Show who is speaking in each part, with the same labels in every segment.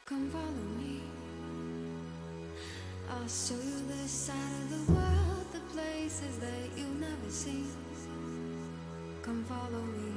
Speaker 1: Come follow me. I'll show you the side of the world, the places that you'll never see. Come follow me.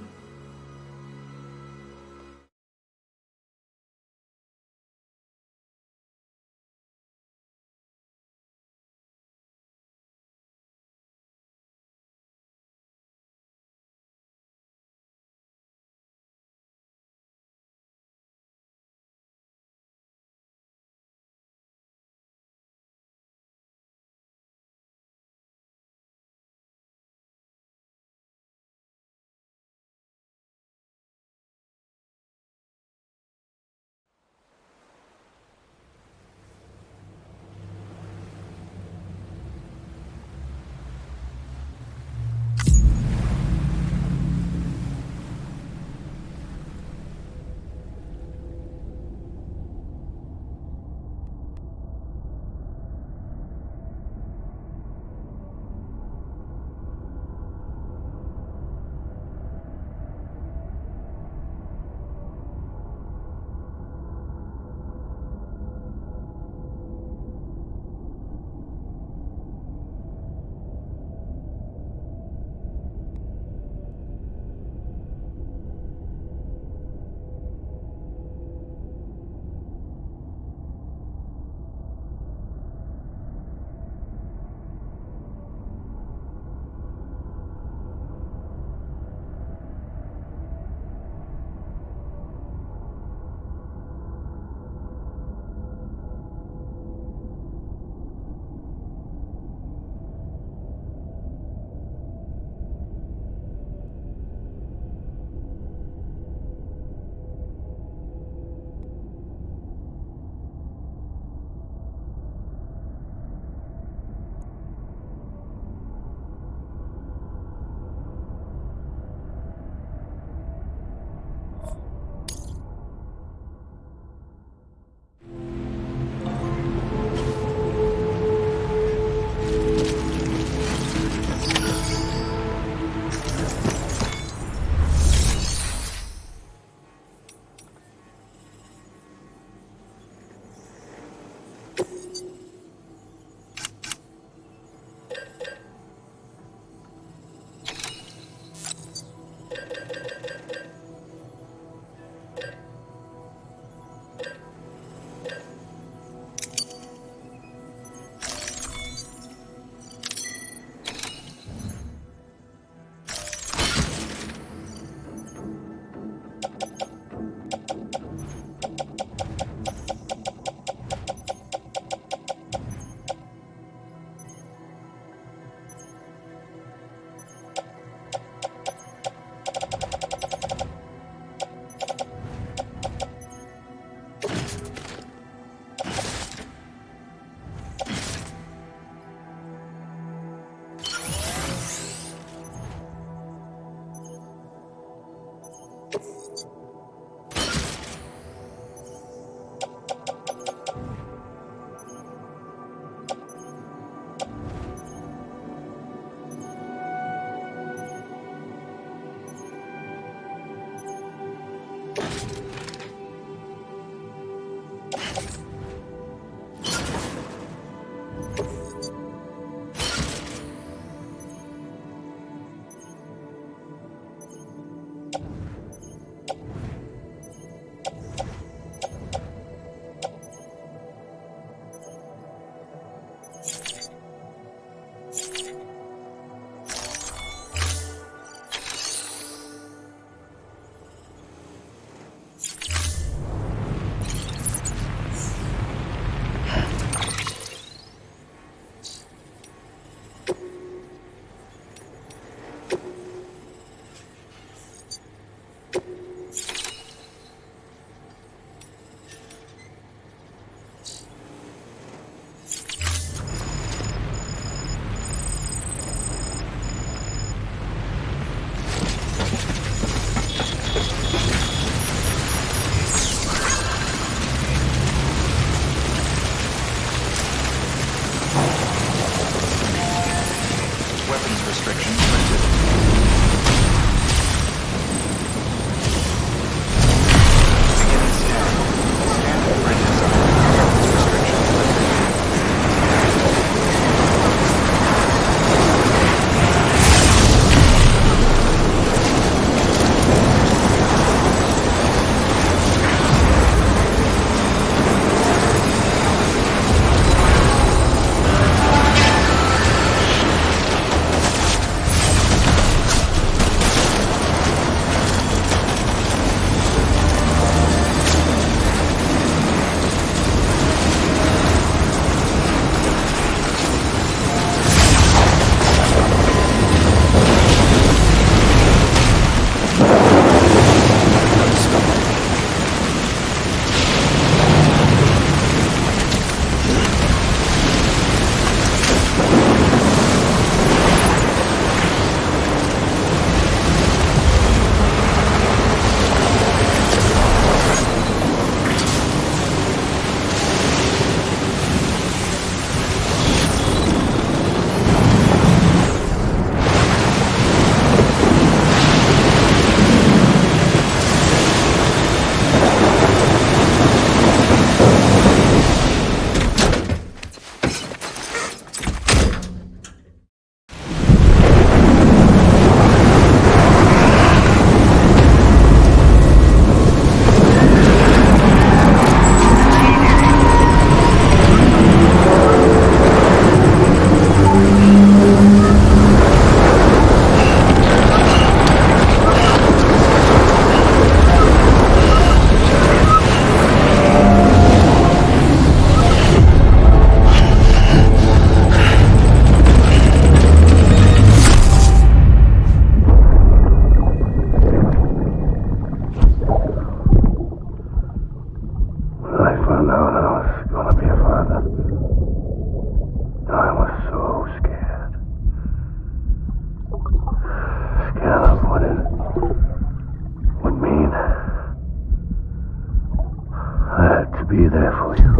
Speaker 2: be there for you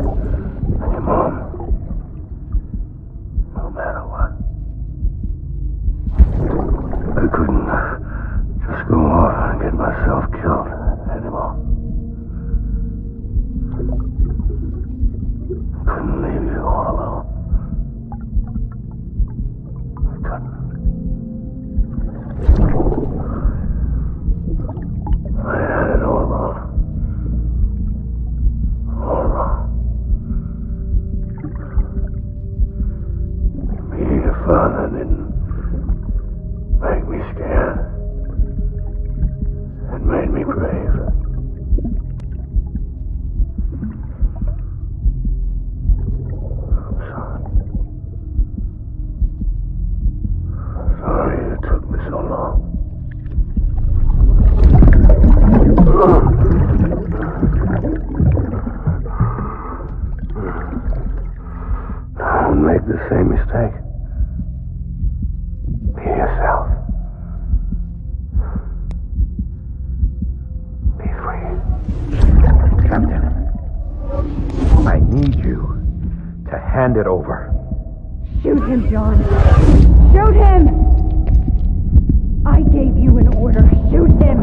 Speaker 2: and your mom, no matter what. I couldn't just go off and get myself killed anymore. I couldn't leave you all alone. I couldn't. I had it all wrong. All wrong. Being a father didn't make me scared. It made me brave. I'm sorry. Sorry it took me so long. Don't make the same mistake. Be yourself. Be free.
Speaker 3: Captain, I need you to hand it over.
Speaker 4: Shoot him, John. Shoot him! I gave you an order. Shoot him!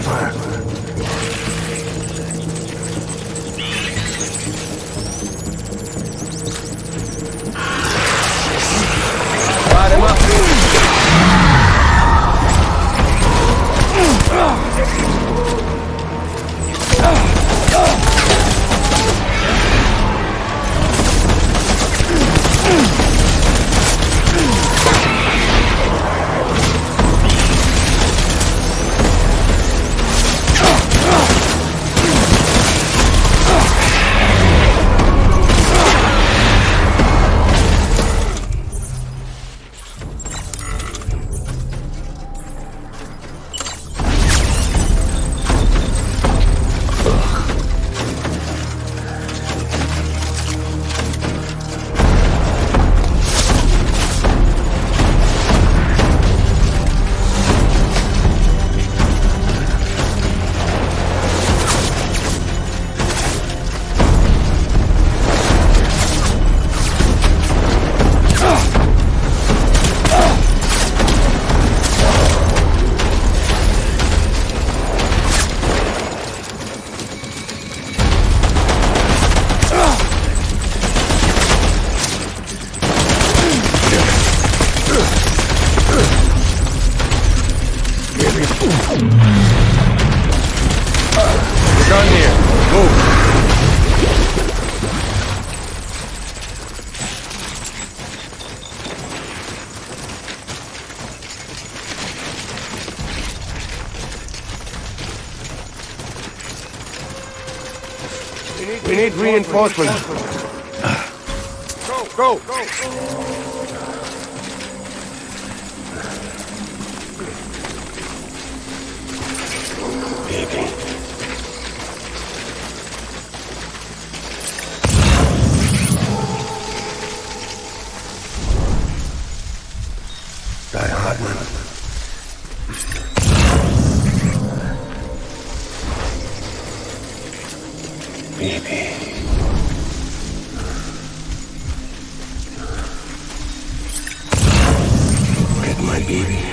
Speaker 2: fire.
Speaker 5: Light him up. Done here. Move. We need reinforcements. Go.
Speaker 2: Baby. Die hard, man. Baby. Get my baby.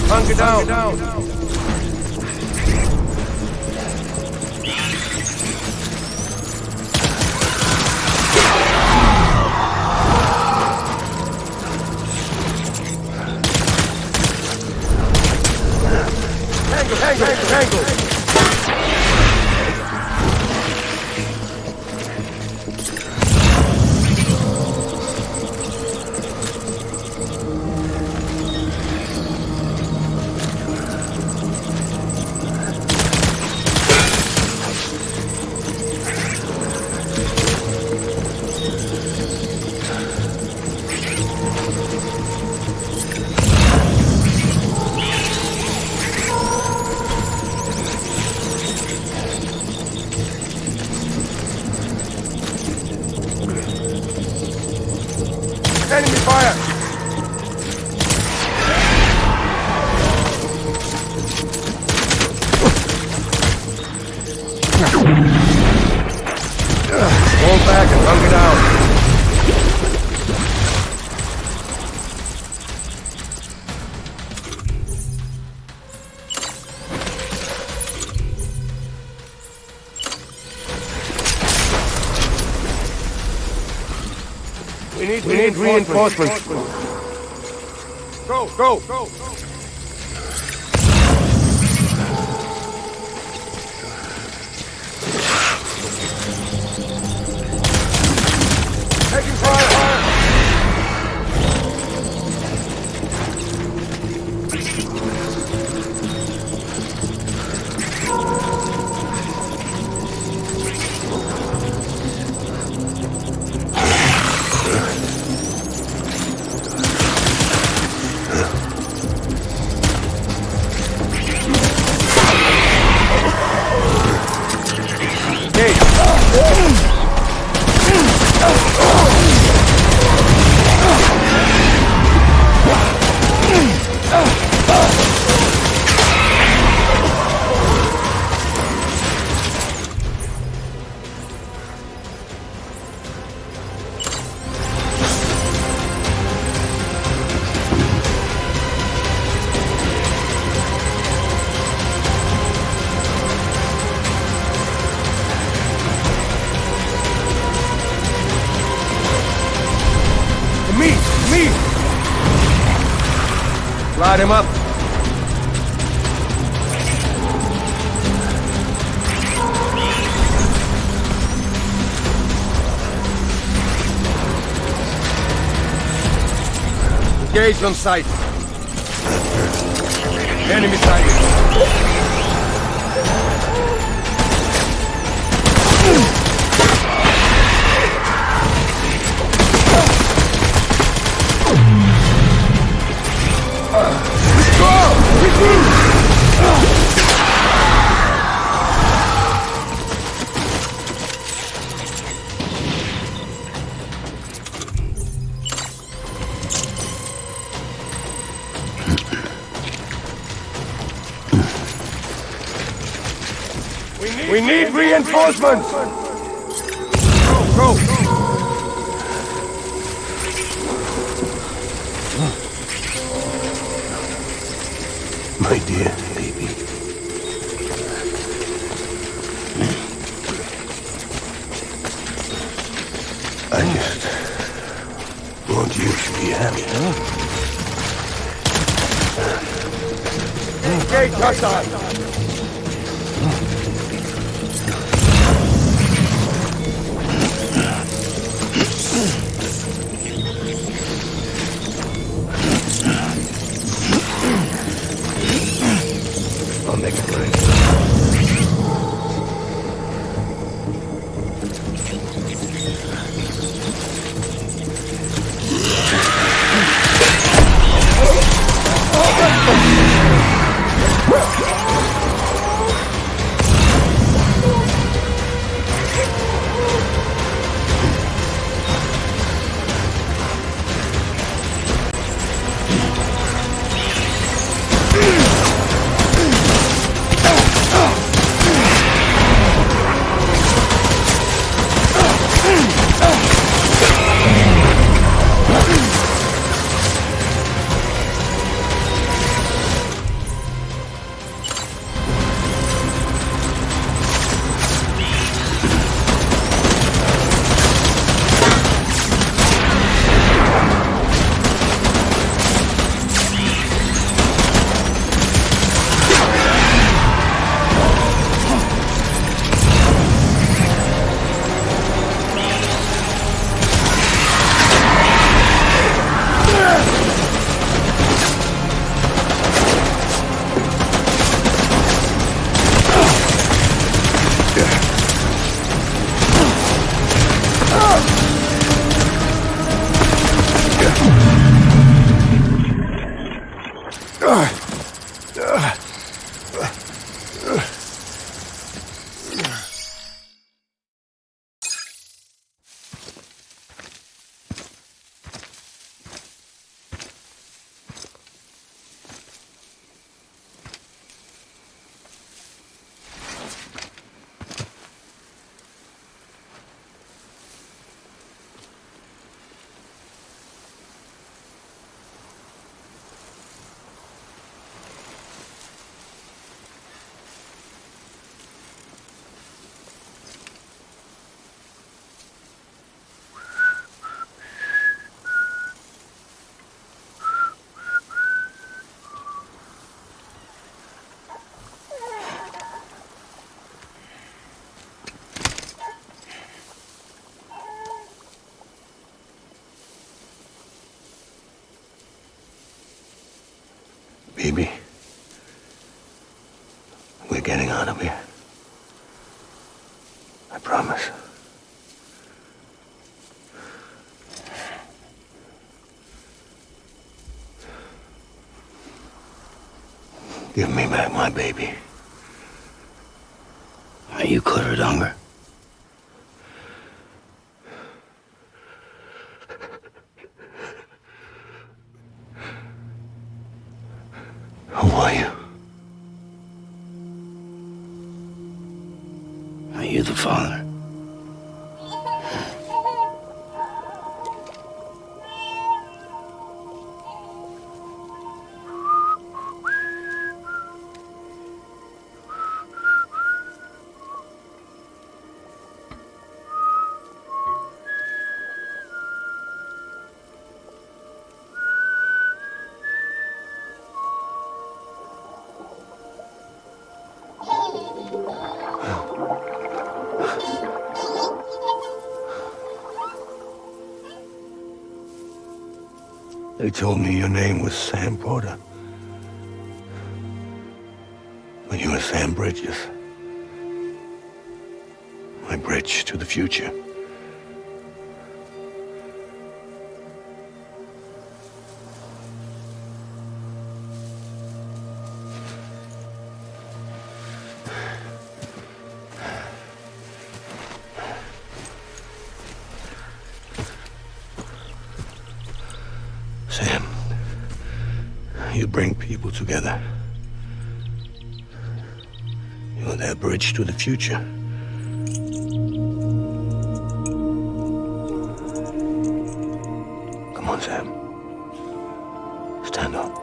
Speaker 5: Hunker down. Tangle. Enemy fire! Fall back and hunker down. We need reinforcements. Go. Taking fire. got him up. Engage on sight. Enemy sighted. We need reinforcements! Go!
Speaker 2: My dear baby. I just want you to be happy.
Speaker 5: Engage hostile!
Speaker 2: I'll make it right. Baby, we're getting out of here. I promise. Give me back my baby. Are you clear of hunger? Who are you? Are you the father? They told me your name was Sam Porter. But you were Sam Bridges. My bridge to the future. Sam, you bring people together. You're their bridge to the future. Come on, Sam. Stand up.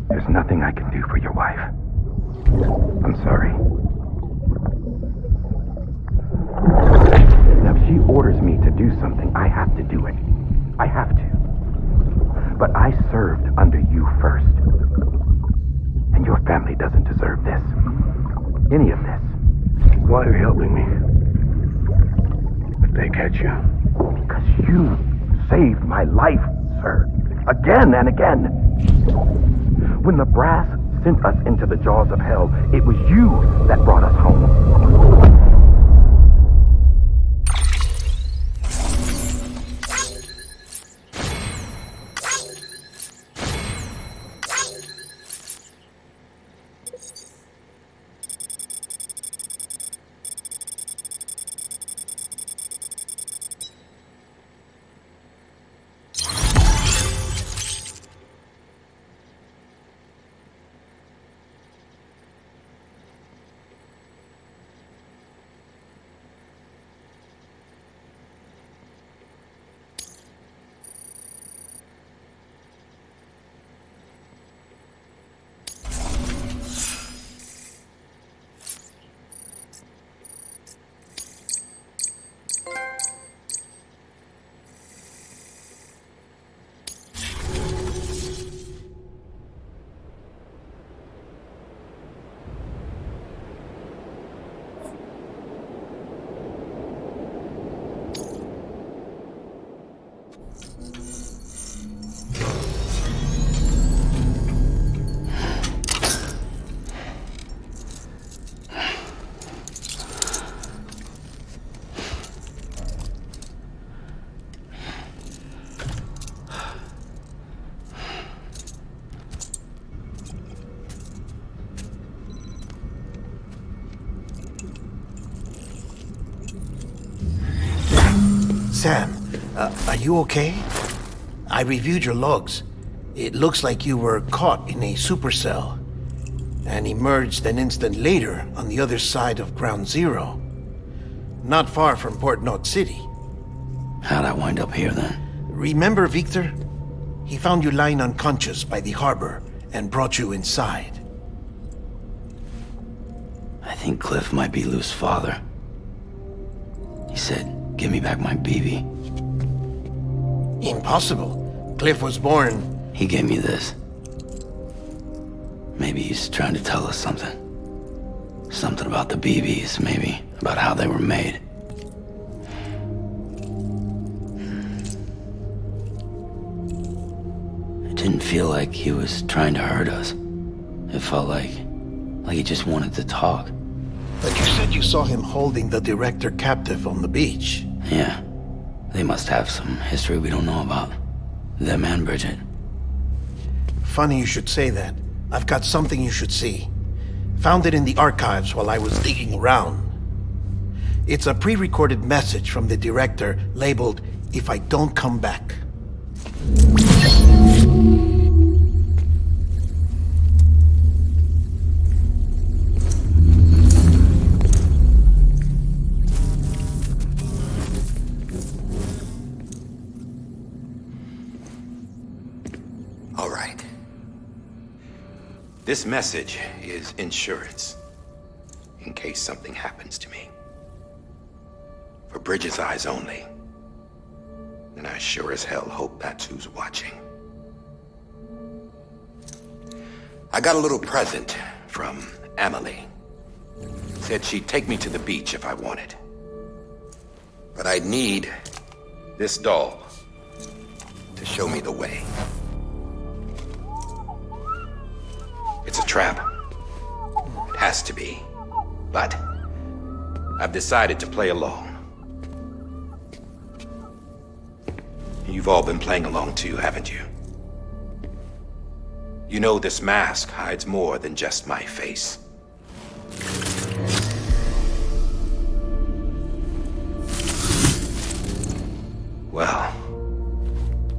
Speaker 2: There's nothing I can do for your wife. I'm sorry. Now, if she orders me to do something, I have to do it. I have to. But I served under you first. And your family doesn't deserve this. Any of this. Why are you helping me? If they catch you.
Speaker 3: Because you saved my life, sir. Again and again. When the brass sent us into the jaws of hell, it was you that brought us home.
Speaker 6: Sam, are you okay? I reviewed your logs. It looks like you were caught in a supercell and emerged an instant later on the other side of Ground Zero. Not far from Port Knot City.
Speaker 7: How'd I wind up here then?
Speaker 6: Remember Victor? He found you lying unconscious by the harbor and brought you inside.
Speaker 7: I think Cliff might be Lou's father. He said, "Give me back my BB."
Speaker 6: Impossible. Cliff was born...
Speaker 7: He gave me this. Maybe he's trying to tell us something. Something about the BBs, maybe. About how they were made. It didn't feel like he was trying to hurt us. It felt like he just wanted to talk.
Speaker 6: But you said you saw him holding the director captive on the beach.
Speaker 7: Yeah. They must have some history we don't know about. Them and Bridget.
Speaker 6: Funny you should say that. I've got something you should see. Found it in the archives while I was digging around. It's a pre-recorded message from the director labeled, "If I don't come back."
Speaker 2: All right. This message is insurance, in case something happens to me. For Bridget's eyes only. And I sure as hell hope that's who's watching. I got a little present from Emily. Said she'd take me to the beach if I wanted. But I'd need this doll to show me the way. It's a trap. It has to be. But I've decided to play along. You've all been playing along too, haven't you? You know this mask hides more than just my face. Well,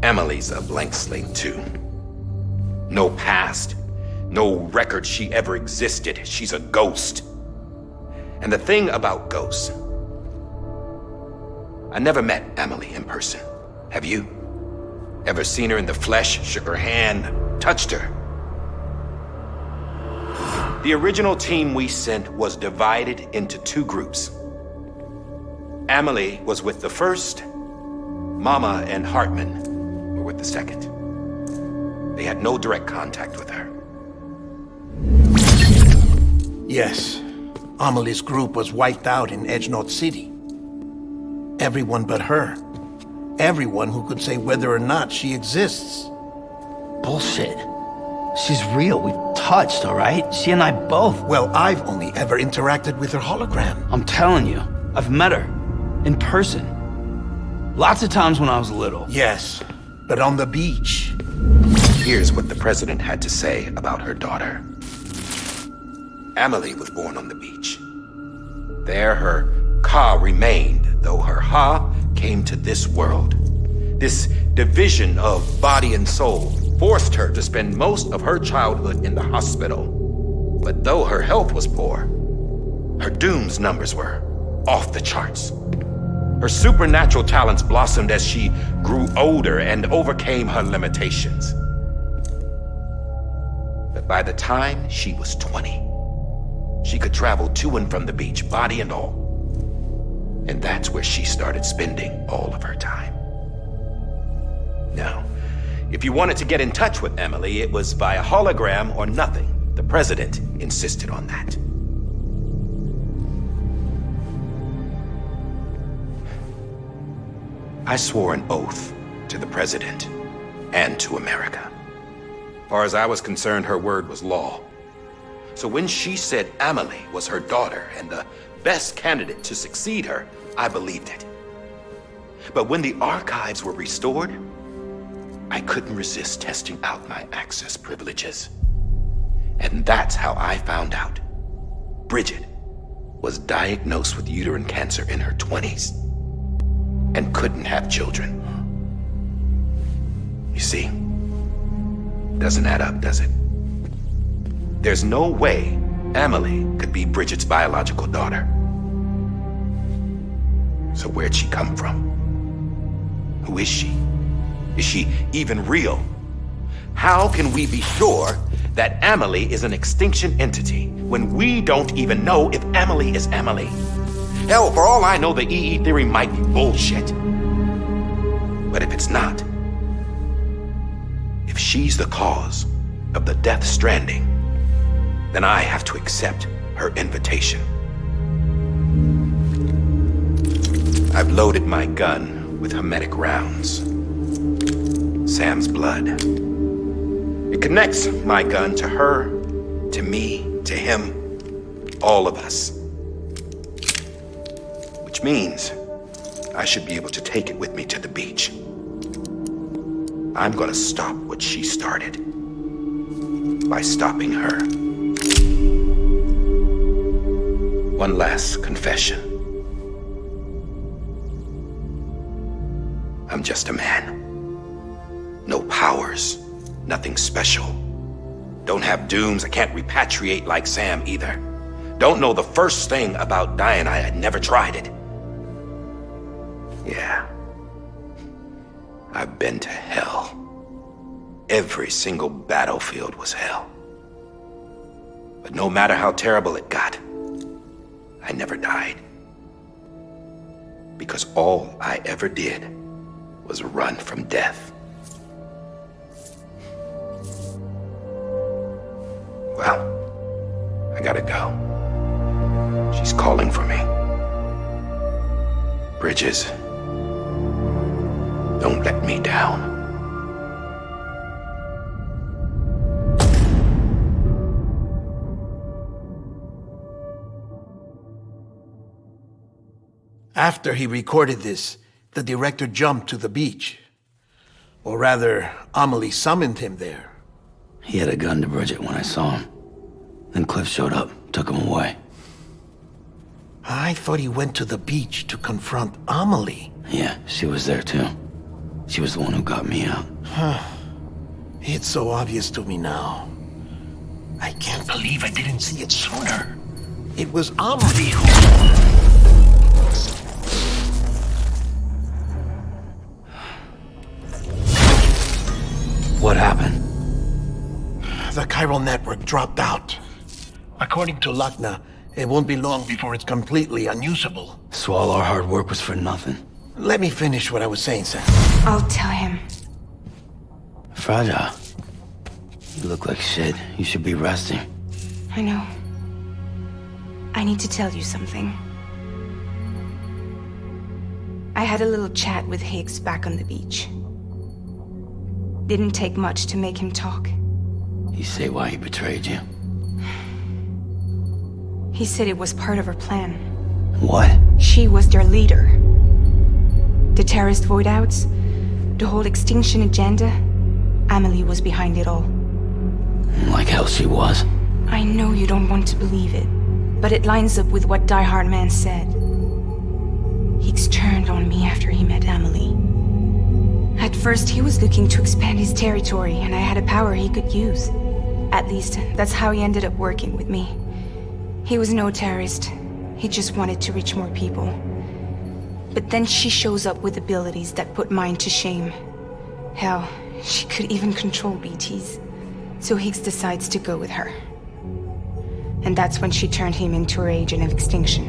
Speaker 2: Emily's a blank slate too. No past. No record she ever existed. She's a ghost. And the thing about ghosts, I never met Emily in person. Have you? Ever seen her in the flesh, shook her hand, touched her? The original team we sent was divided into two groups. Emily was with the first. Mama and Hartman were with the second. They had no direct contact with her.
Speaker 6: Yes, Amelie's group was wiped out in Edgenorth City. Everyone but her. Everyone who could say whether or not she exists.
Speaker 7: Bullshit. She's real. We've touched, all right? She and I both.
Speaker 6: Well, I've only ever interacted with her hologram.
Speaker 7: I'm telling you, I've met her. In person. Lots of times when I was little.
Speaker 6: Yes, but on the beach.
Speaker 2: Here's what the president had to say about her daughter. Emily was born on the beach. There her Ka remained, though her Ha came to this world. This division of body and soul forced her to spend most of her childhood in the hospital. But though her health was poor, her Doom's numbers were off the charts. Her supernatural talents blossomed as she grew older and overcame her limitations. But by the time she was 20, she could travel to and from the beach, body and all. And that's where she started spending all of her time. Now, if you wanted to get in touch with Emily, it was via hologram or nothing. The president insisted on that. I swore an oath to the president and to America. As far as I was concerned, her word was law. So when she said Emily was her daughter and the best candidate to succeed her, I believed it. But when the archives were restored, I couldn't resist testing out my access privileges. And that's how I found out Bridget was diagnosed with uterine cancer in her 20s and couldn't have children. You see, doesn't add up, does it? There's no way Emily could be Bridget's biological daughter. So where'd she come from? Who is she? Is she even real? How can we be sure that Emily is an extinction entity when we don't even know if Emily is Emily? Hell, for all I know, the EE theory might be bullshit. But if it's not, if she's the cause of the death stranding, then I have to accept her invitation. I've loaded my gun with hermetic rounds. Sam's blood. It connects my gun to her, to me, to him, all of us. Which means I should be able to take it with me to the beach. I'm gonna stop what she started by stopping her. One last confession. I'm just a man. No powers, nothing special. Don't have dooms, I can't repatriate like Sam either. Don't know the first thing about dying, I had never tried it. Yeah. I've been to hell. Every single battlefield was hell. But no matter how terrible it got, I never died. Because all I ever did was run from death. Well, I gotta go. She's calling for me. Bridges, don't let me down.
Speaker 6: After he recorded this, the director jumped to the beach. Or rather, Amelie summoned him there.
Speaker 7: He had a gun to Bridget when I saw him. Then Cliff showed up, took him away.
Speaker 6: I thought he went to the beach to confront Amelie.
Speaker 7: Yeah, she was there too. She was the one who got me out.
Speaker 6: It's so obvious to me now. I can't believe I didn't see it sooner. It was Amelie who...
Speaker 7: What happened?
Speaker 6: The chiral network dropped out. According to Lakna, it won't be long before it's completely unusable.
Speaker 7: So all our hard work was for nothing.
Speaker 6: Let me finish what I was saying, Sam.
Speaker 4: I'll tell him.
Speaker 7: Fragile. You look like shit. You should be resting.
Speaker 4: I know. I need to tell you something. I had a little chat with Higgs back on the beach. Didn't take much to make him talk.
Speaker 7: You say why he betrayed you?
Speaker 4: He said it was part of her plan.
Speaker 7: What?
Speaker 4: She was their leader. The terrorist void-outs, the whole extinction agenda, Amelie was behind it all.
Speaker 7: Like hell she was.
Speaker 4: I know you don't want to believe it, but it lines up with what Die Hard Man said. Higgs turned on me after he met Amelie. At first, he was looking to expand his territory, and I had a power he could use. At least, that's how he ended up working with me. He was no terrorist. He just wanted to reach more people. But then she shows up with abilities that put mine to shame. Hell, she could even control BTs. So Higgs decides to go with her. And that's when she turned him into her agent of extinction.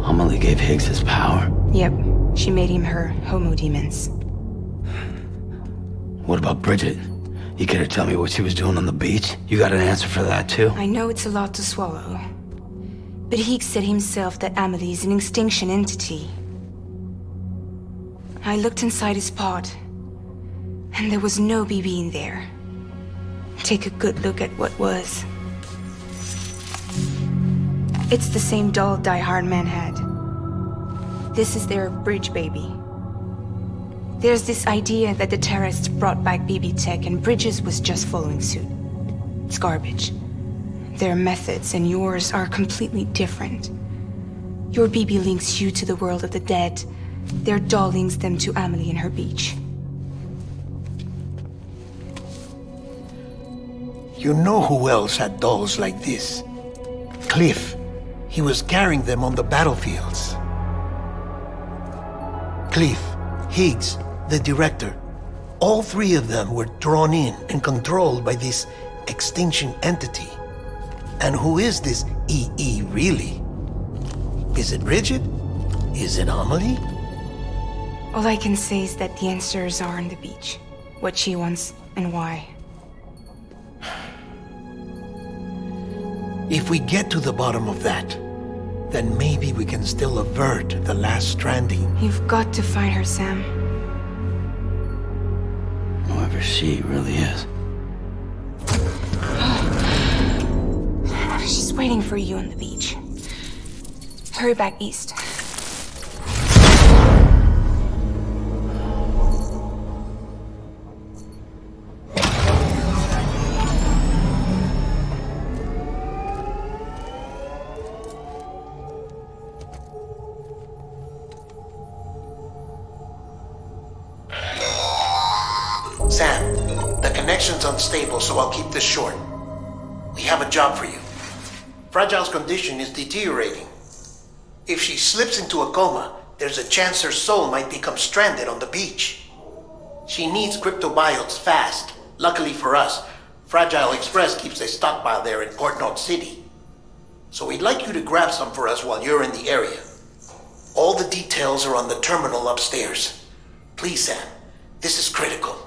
Speaker 7: Amelie gave Higgs his power?
Speaker 4: Yep, she made him her homo demons.
Speaker 7: What about Bridget? You care to tell me what she was doing on the beach? You got an answer for that too?
Speaker 4: I know it's a lot to swallow. But Higgs said himself that Amelie is an extinction entity. I looked inside his pod, and there was no BB in there. Take a good look at what was. It's the same doll Die Hard Man had. This is their bridge baby. There's this idea that the terrorists brought back BB tech and Bridges was just following suit. It's garbage. Their methods and yours are completely different. Your BB links you to the world of the dead. Their doll links them to Amelie and her beach.
Speaker 6: You know who else had dolls like this? Cliff. He was carrying them on the battlefields. Cliff, Higgs, the director. All three of them were drawn in and controlled by this extinction entity. And who is this EE really? Is it Bridget? Is it Amelie?
Speaker 4: All I can say is that the answers are on the beach. What she wants and why.
Speaker 6: If we get to the bottom of that, then maybe we can still avert the last stranding.
Speaker 4: You've got to find her, Sam.
Speaker 7: Whoever she really is.
Speaker 4: She's waiting for you on the beach. Hurry back east.
Speaker 6: Sam, the connection's unstable, so I'll keep this short. We have a job for you. Fragile's condition is deteriorating. If she slips into a coma, there's a chance her soul might become stranded on the beach. She needs cryptobiotes fast. Luckily for us, Fragile Express keeps a stockpile there in Port North City. So we'd like you to grab some for us while you're in the area. All the details are on the terminal upstairs. Please, Sam, this is critical.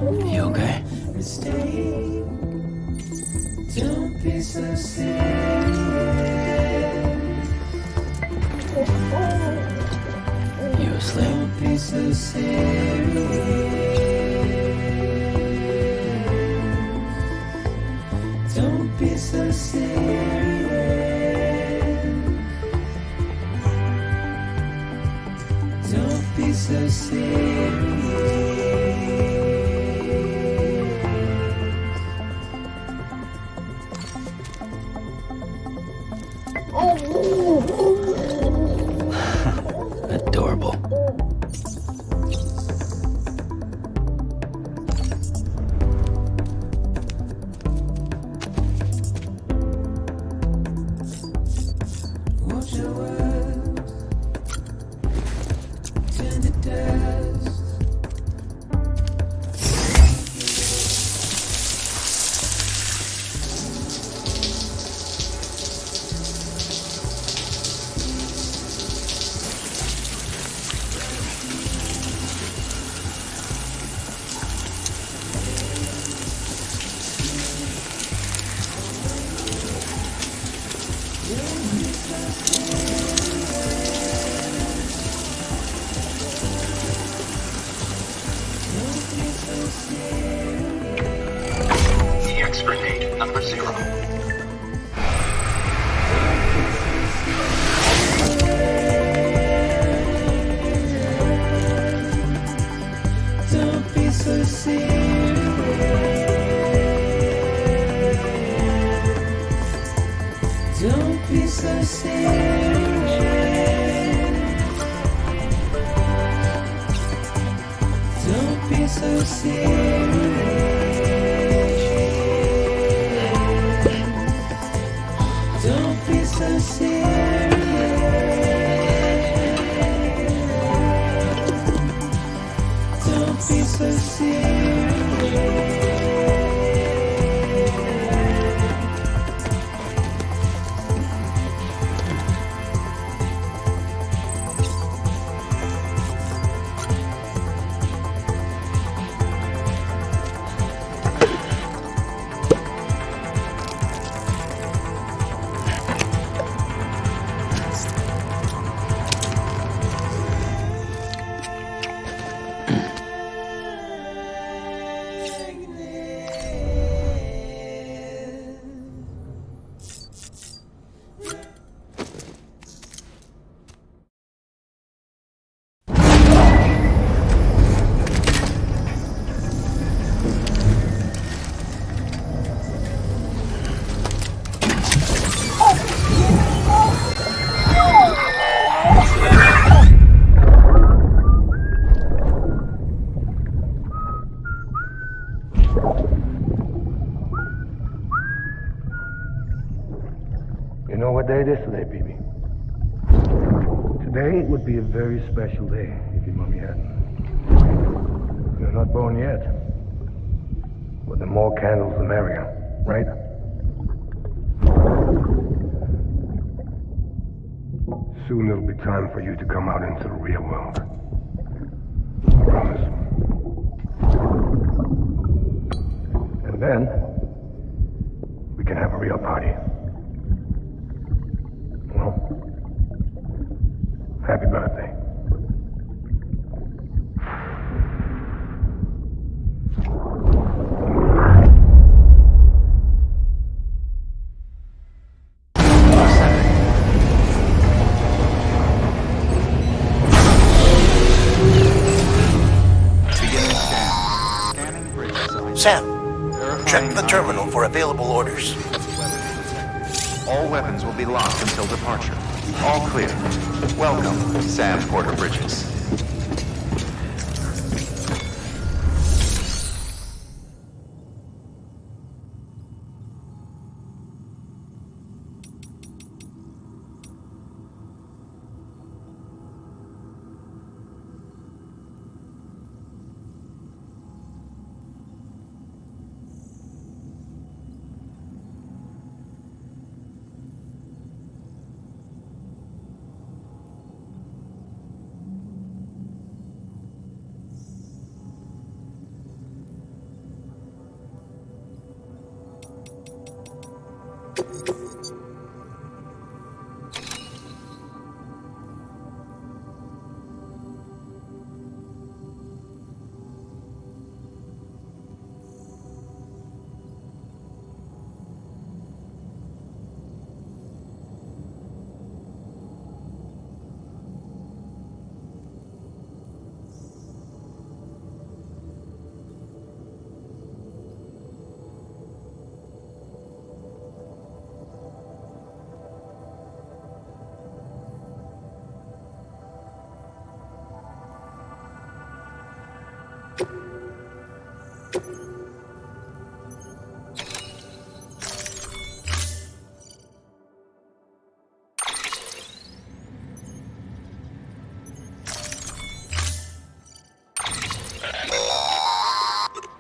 Speaker 7: You okay? You asleep?
Speaker 8: Phoenix grenade number 0.
Speaker 9: Don't be so serious. Don't be so serious. Don't be so serious. Don't be so serious. Don't be so serious.
Speaker 3: You know what day it is today, BB? Today would be a very special day if your mommy hadn't. You're not born yet. But the more candles, the merrier, right? Soon it'll be time for you to come out into the real world. I promise. And then, we can have a real party. Well, happy birthday.
Speaker 6: Sam, check the terminal for available orders.
Speaker 10: All weapons will be locked until departure. All clear. Welcome, Sam Porter Bridges.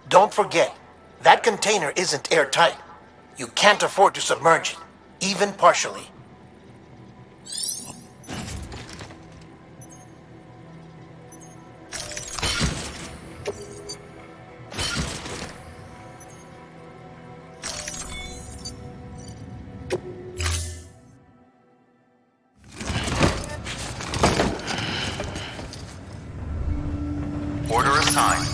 Speaker 6: Don't forget, that container isn't airtight. You can't afford to submerge it, even partially.
Speaker 10: Order assigned.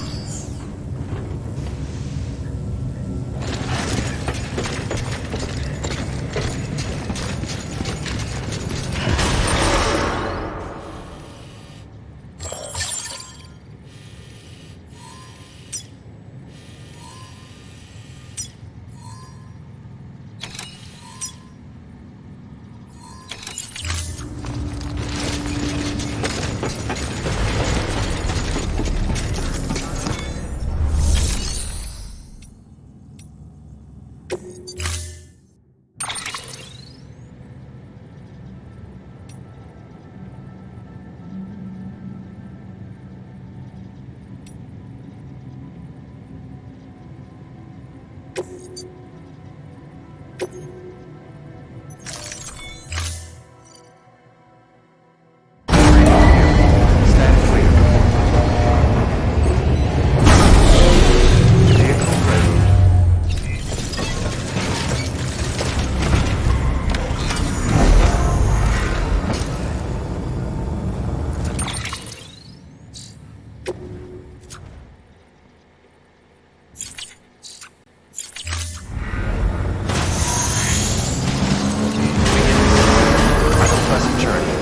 Speaker 10: Stand clear. Vehicle ready. Unpleasant journey.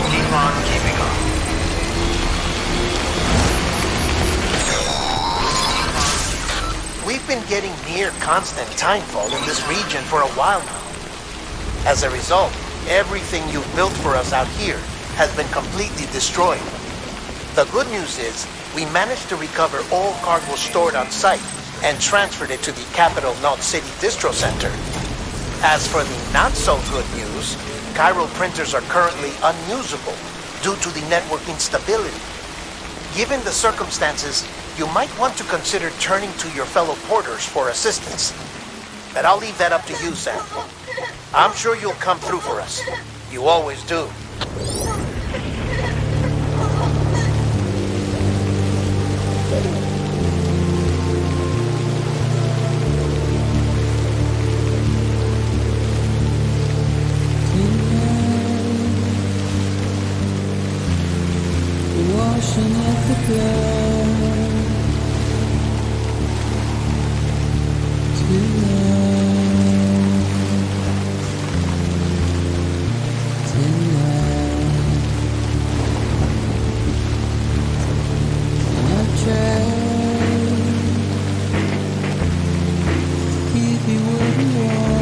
Speaker 10: Keep on keeping on.
Speaker 6: We've been getting near constant timefall in this region for a while now. As a result, everything you've built for us out here has been completely destroyed. The good news is, we managed to recover all cargo stored on site and transferred it to the capital Knot City Distro Center. As for the not-so-good news, Chiral printers are currently unusable due to the network instability. Given the circumstances, you might want to consider turning to your fellow porters for assistance. But I'll leave that up to you, Sam. I'm sure you'll come through for us. You always do.
Speaker 9: Washing at the ground tonight. I've tried to keep you where you are.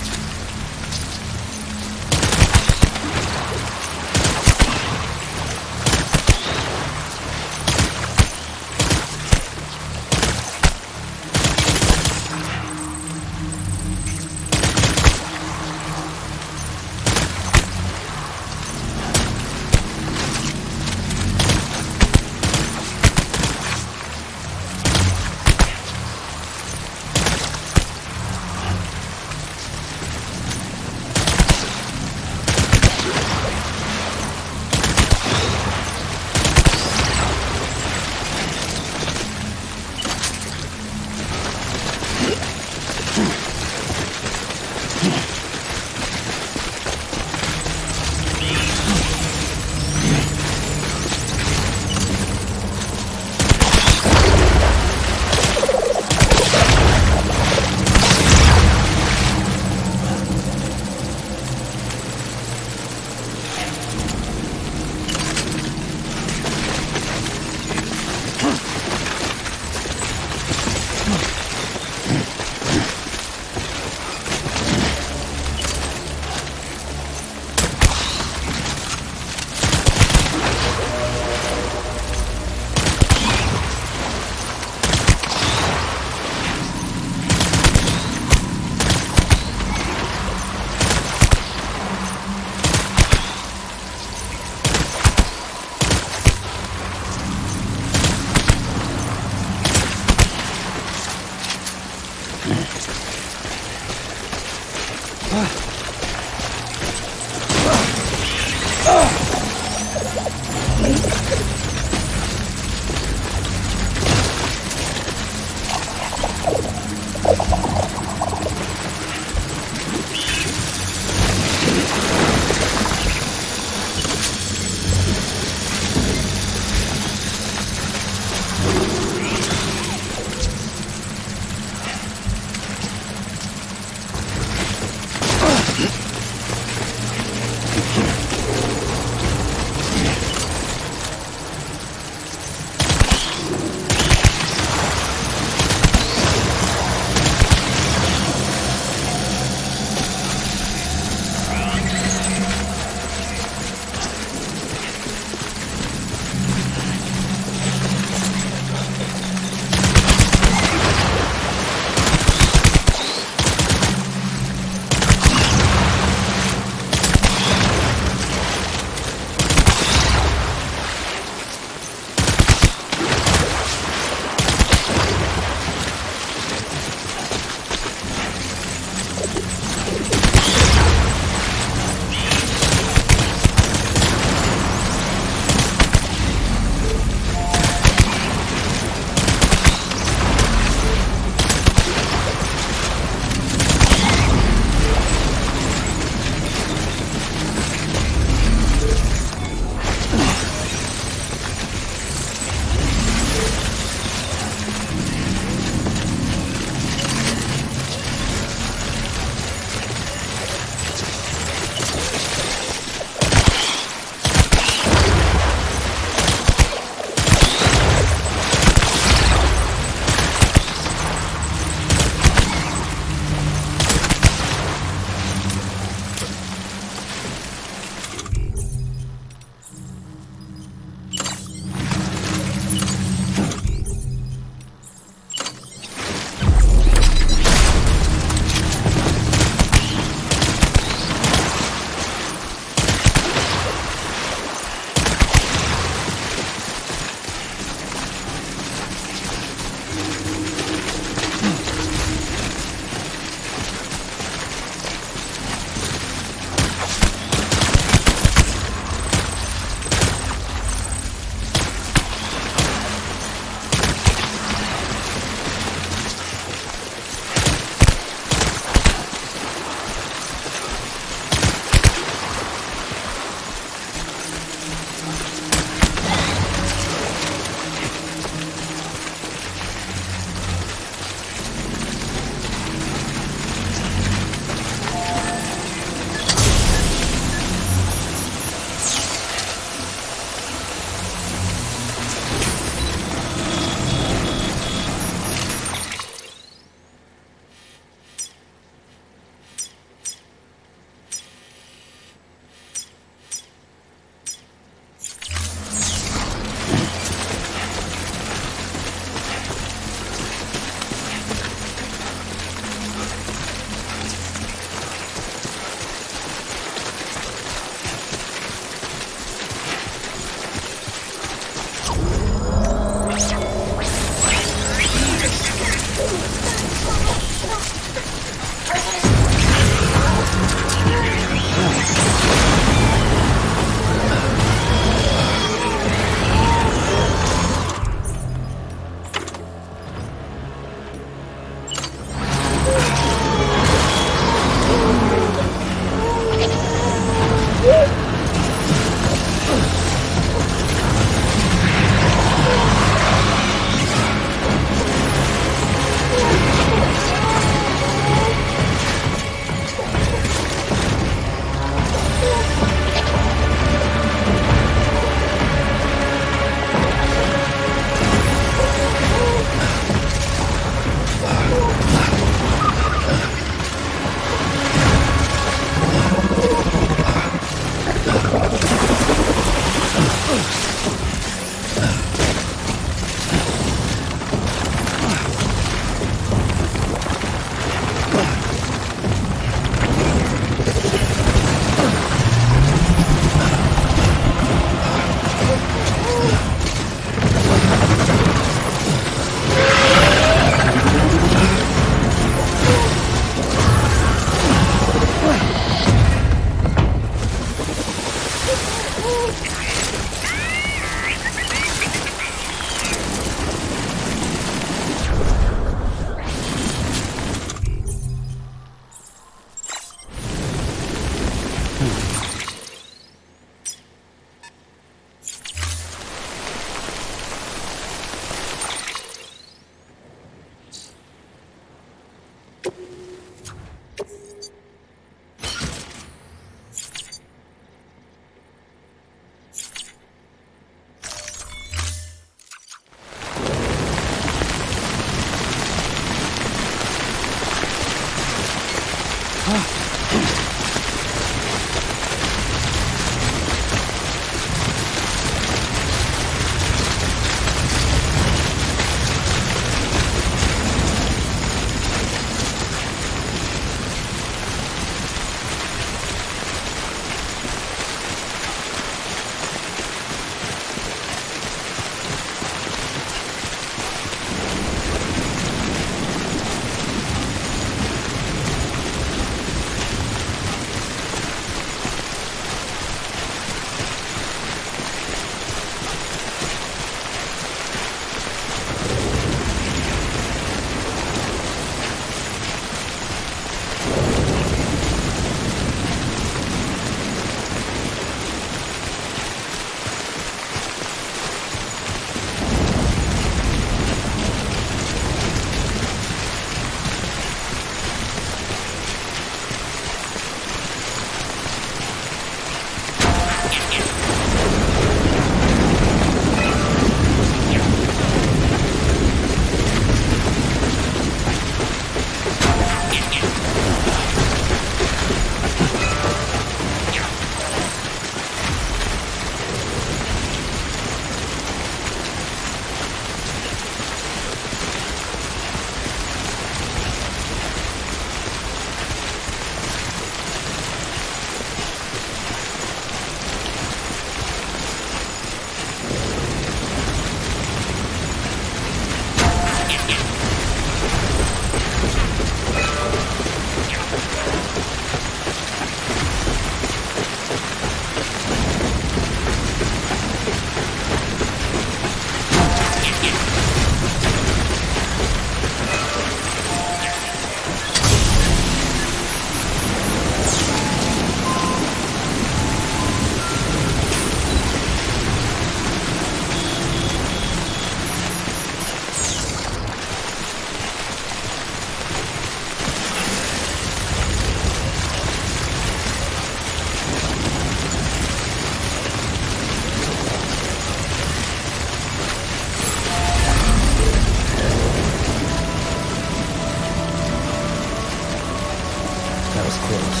Speaker 8: was close.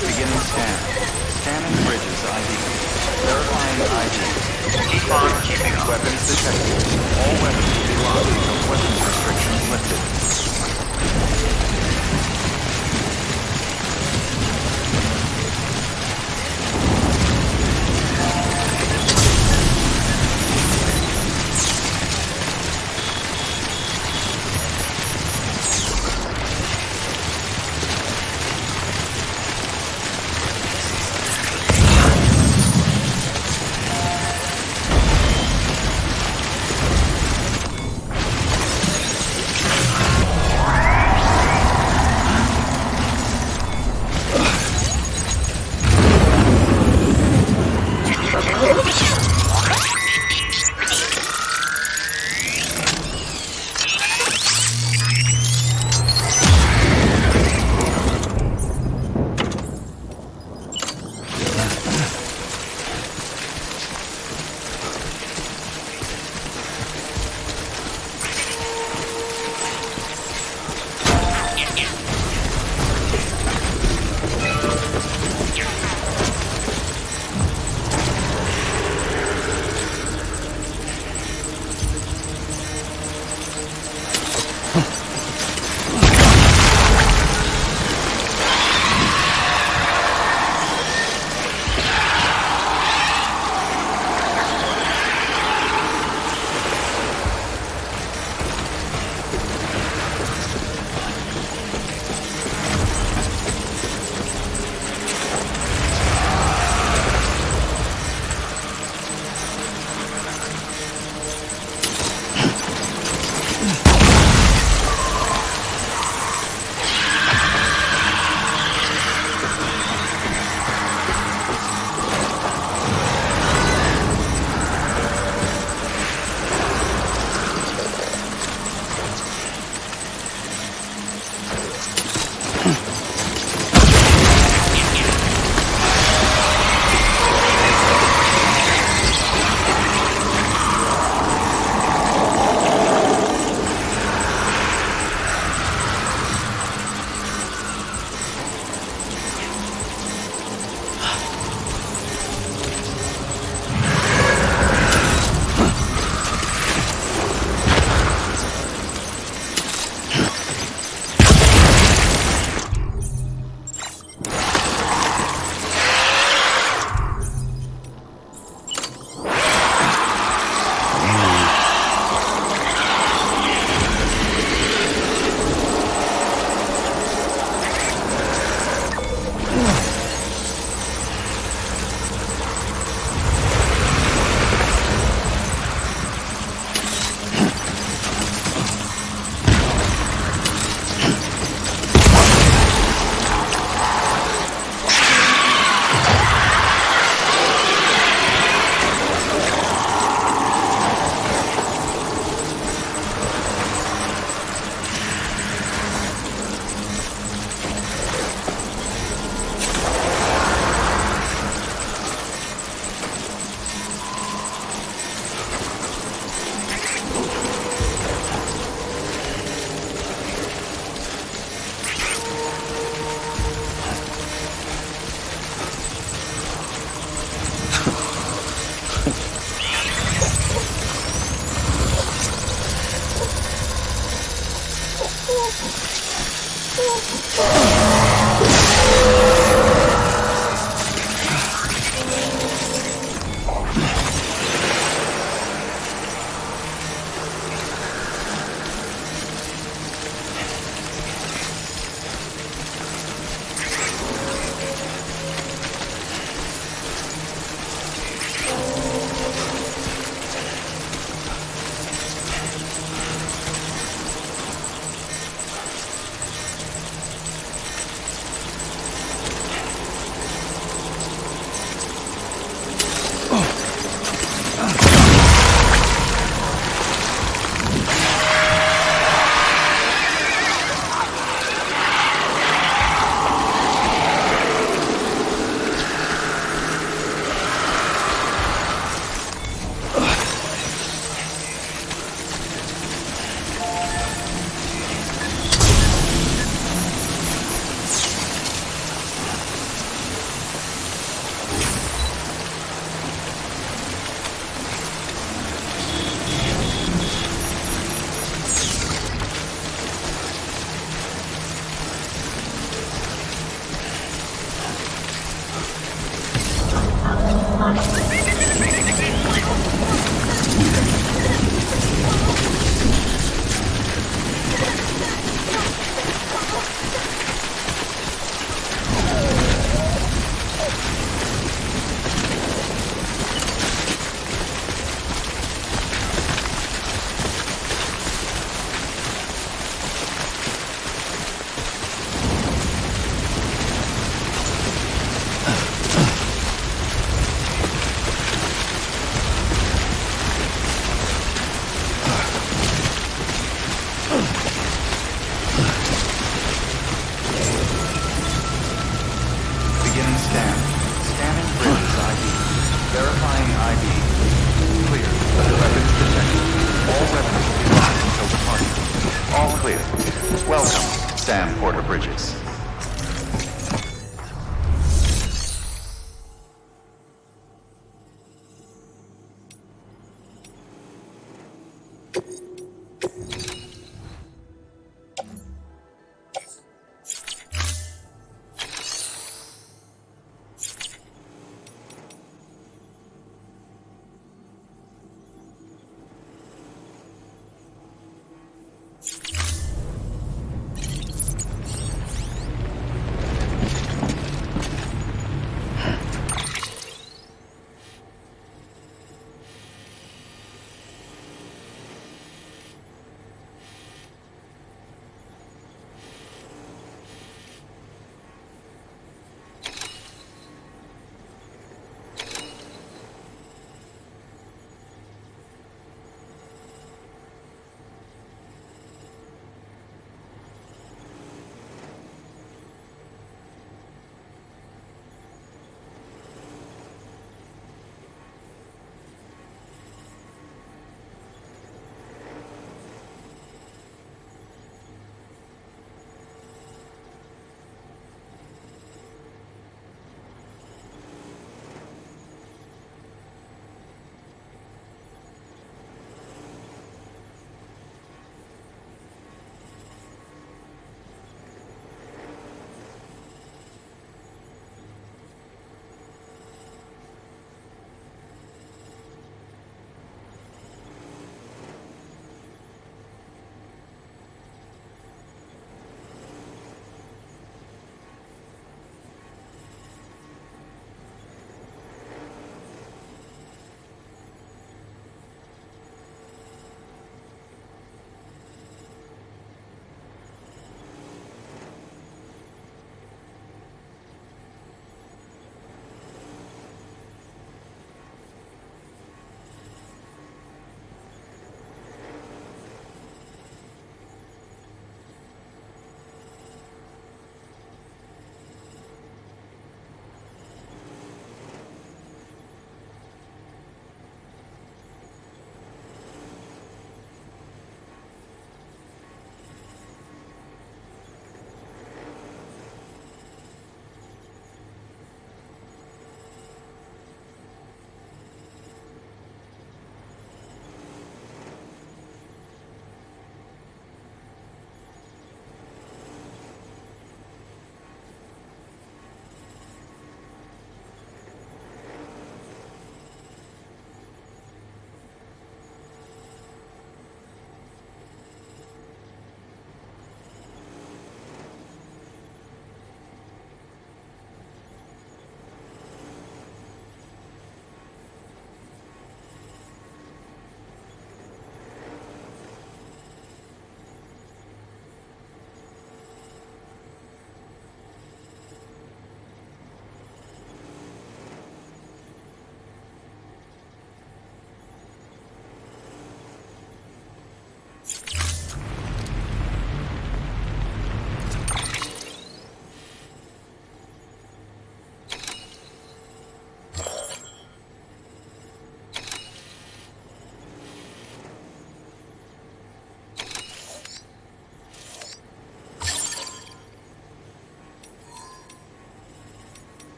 Speaker 10: Beginning scan. Scanning bridges ID. Verifying ID. Keep on keeping up. Weapons detected. All weapons will be locked until weapons restrictions lifted.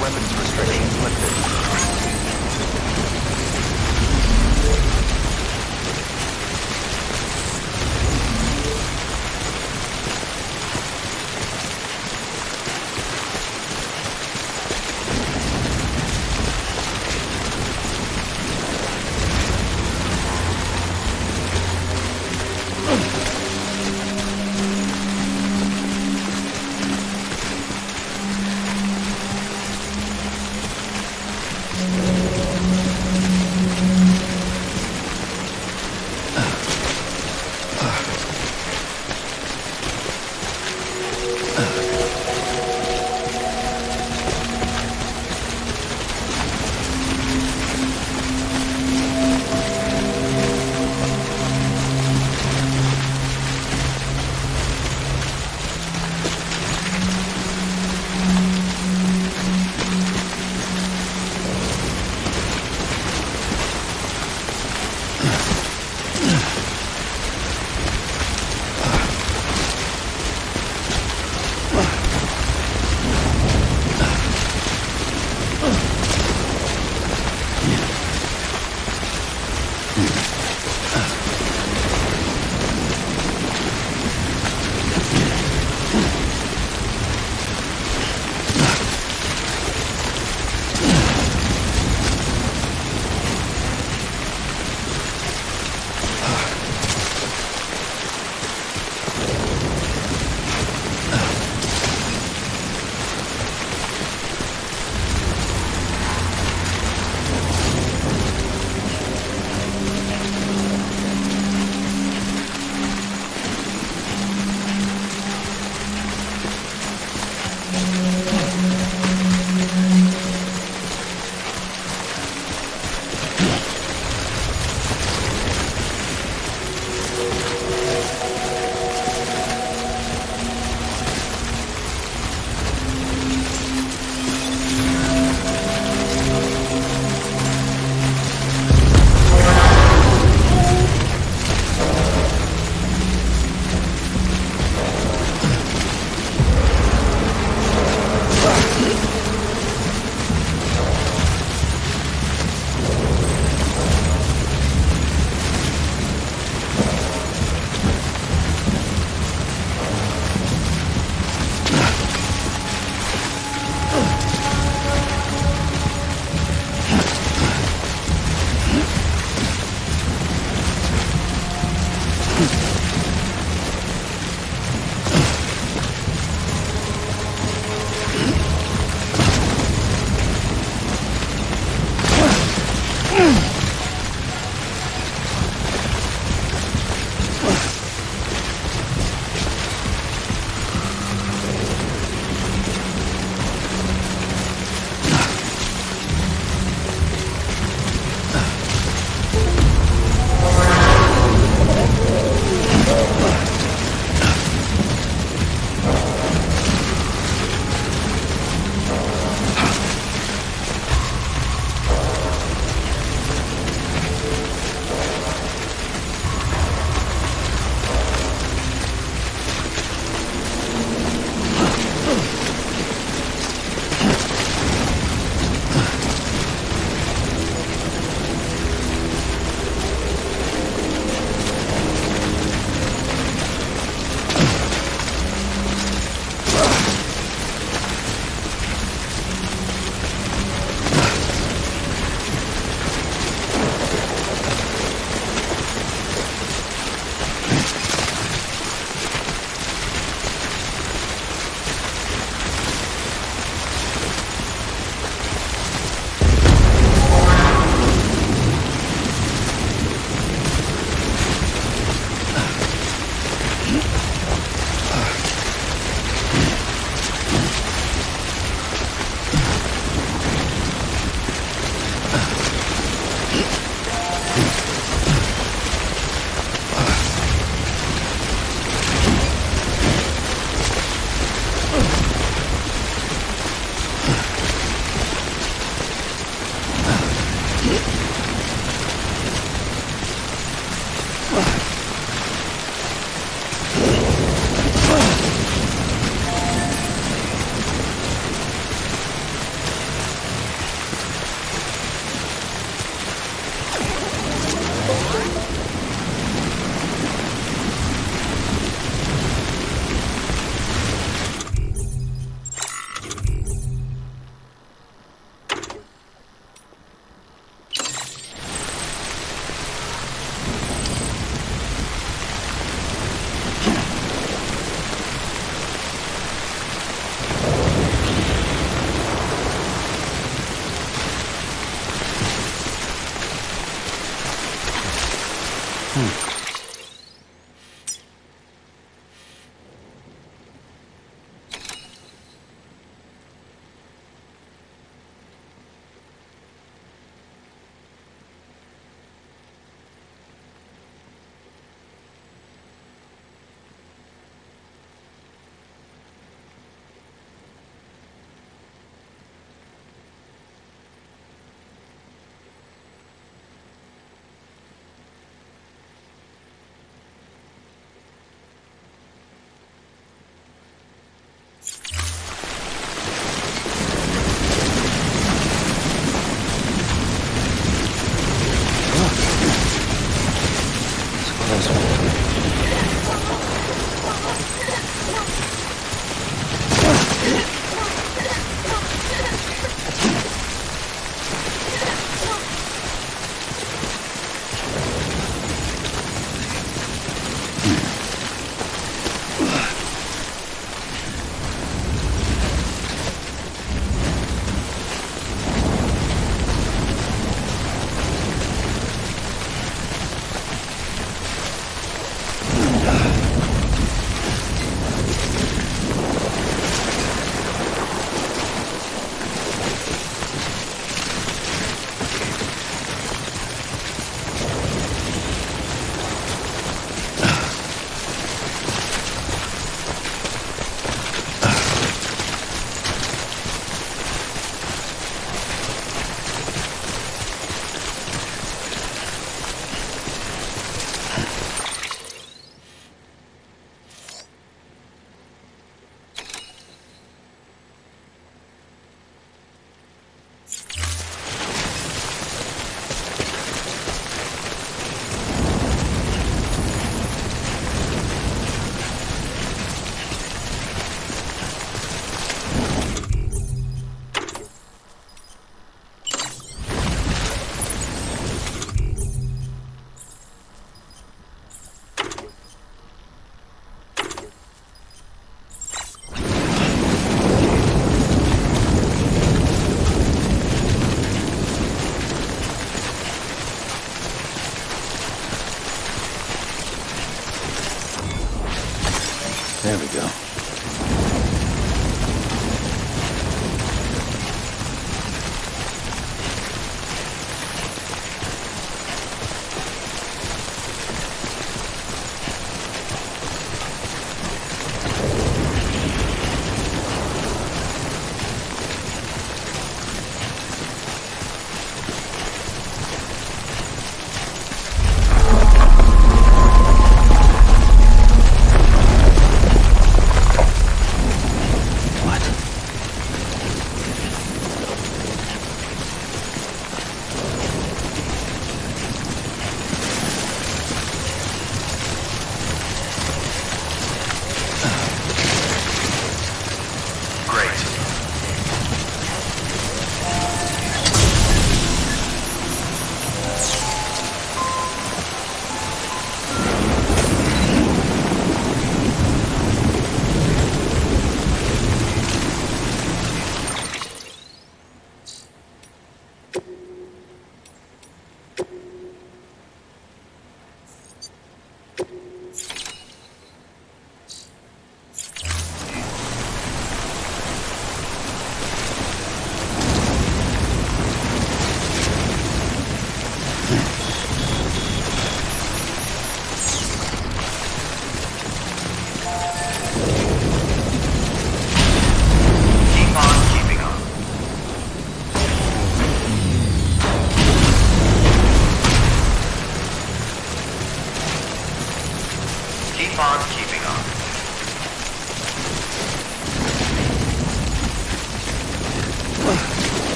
Speaker 10: Weapons restrictions lifted.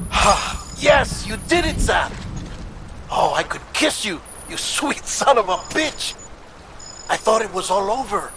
Speaker 6: Ha! Yes, you did it, Sam! Oh, I could kiss you, you sweet son of a bitch! I thought it was all over.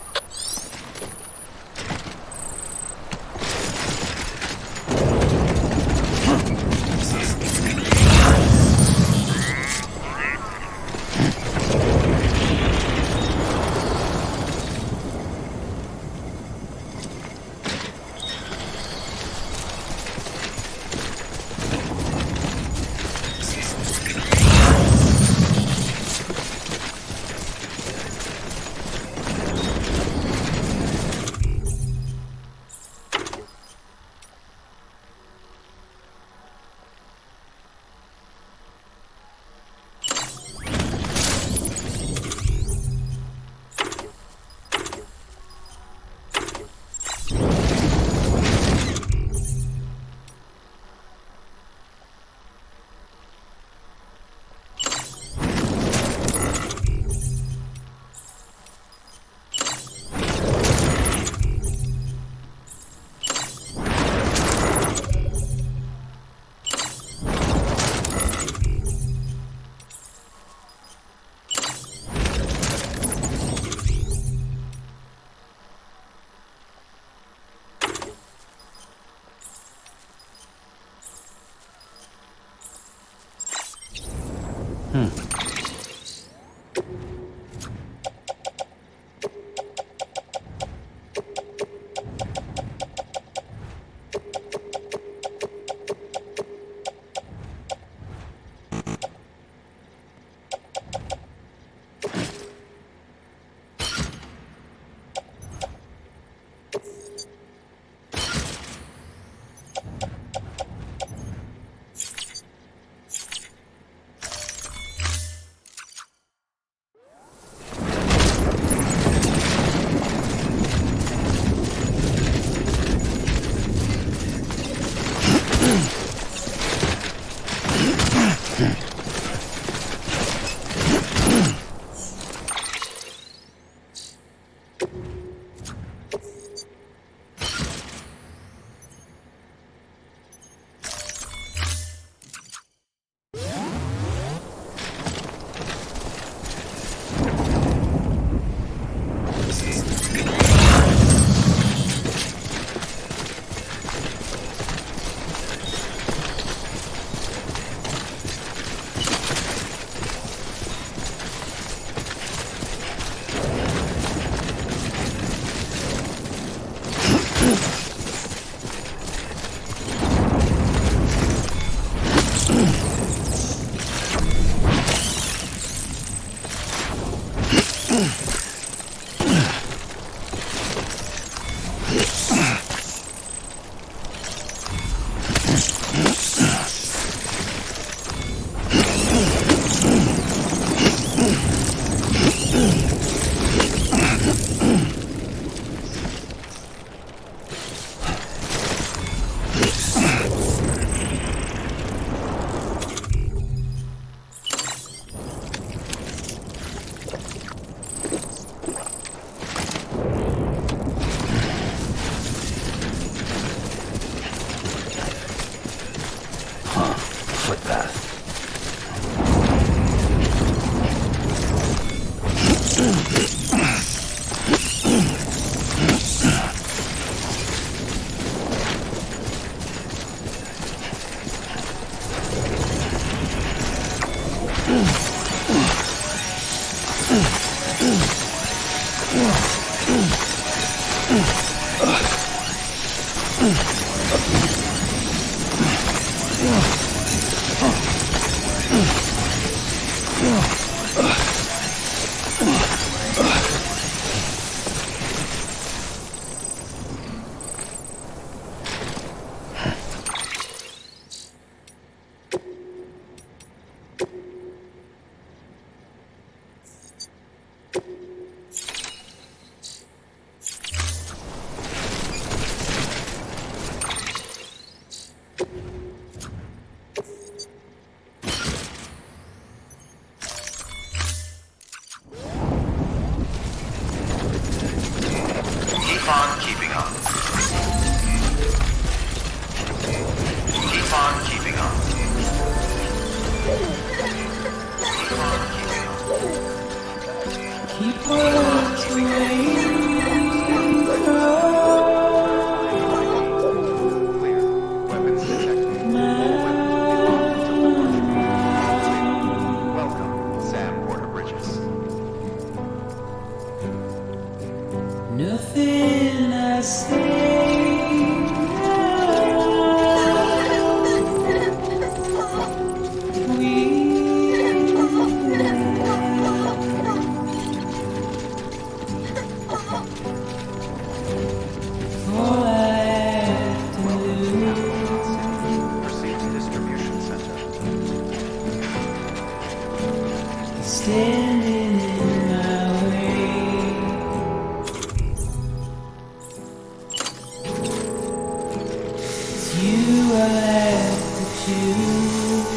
Speaker 9: you I have to choose.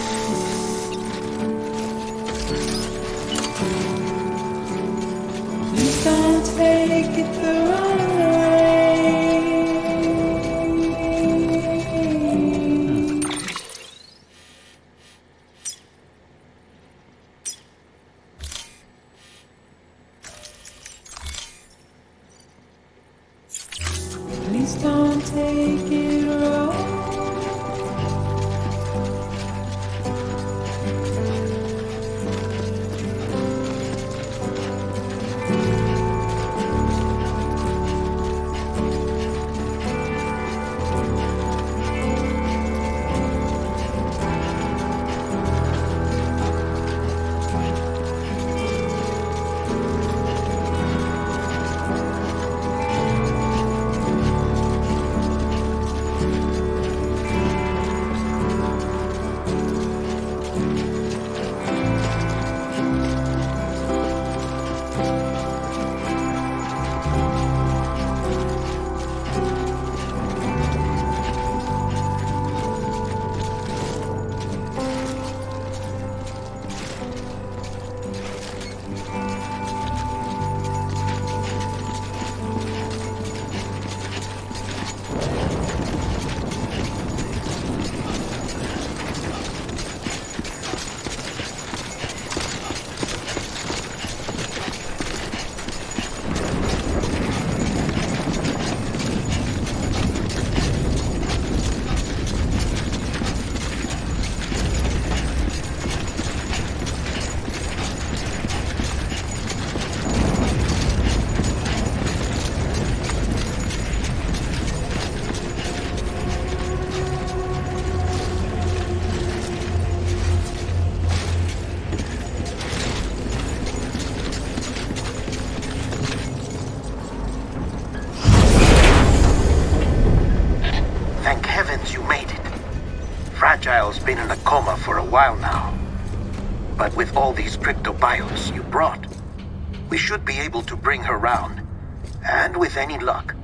Speaker 9: Please don't take it the wrong way. Please don't take it wrong.
Speaker 6: Thank heavens you made it. Fragile's been in a coma for a while now. But with all these cryptobiotes you brought, we should be able to bring her round. And with any luck,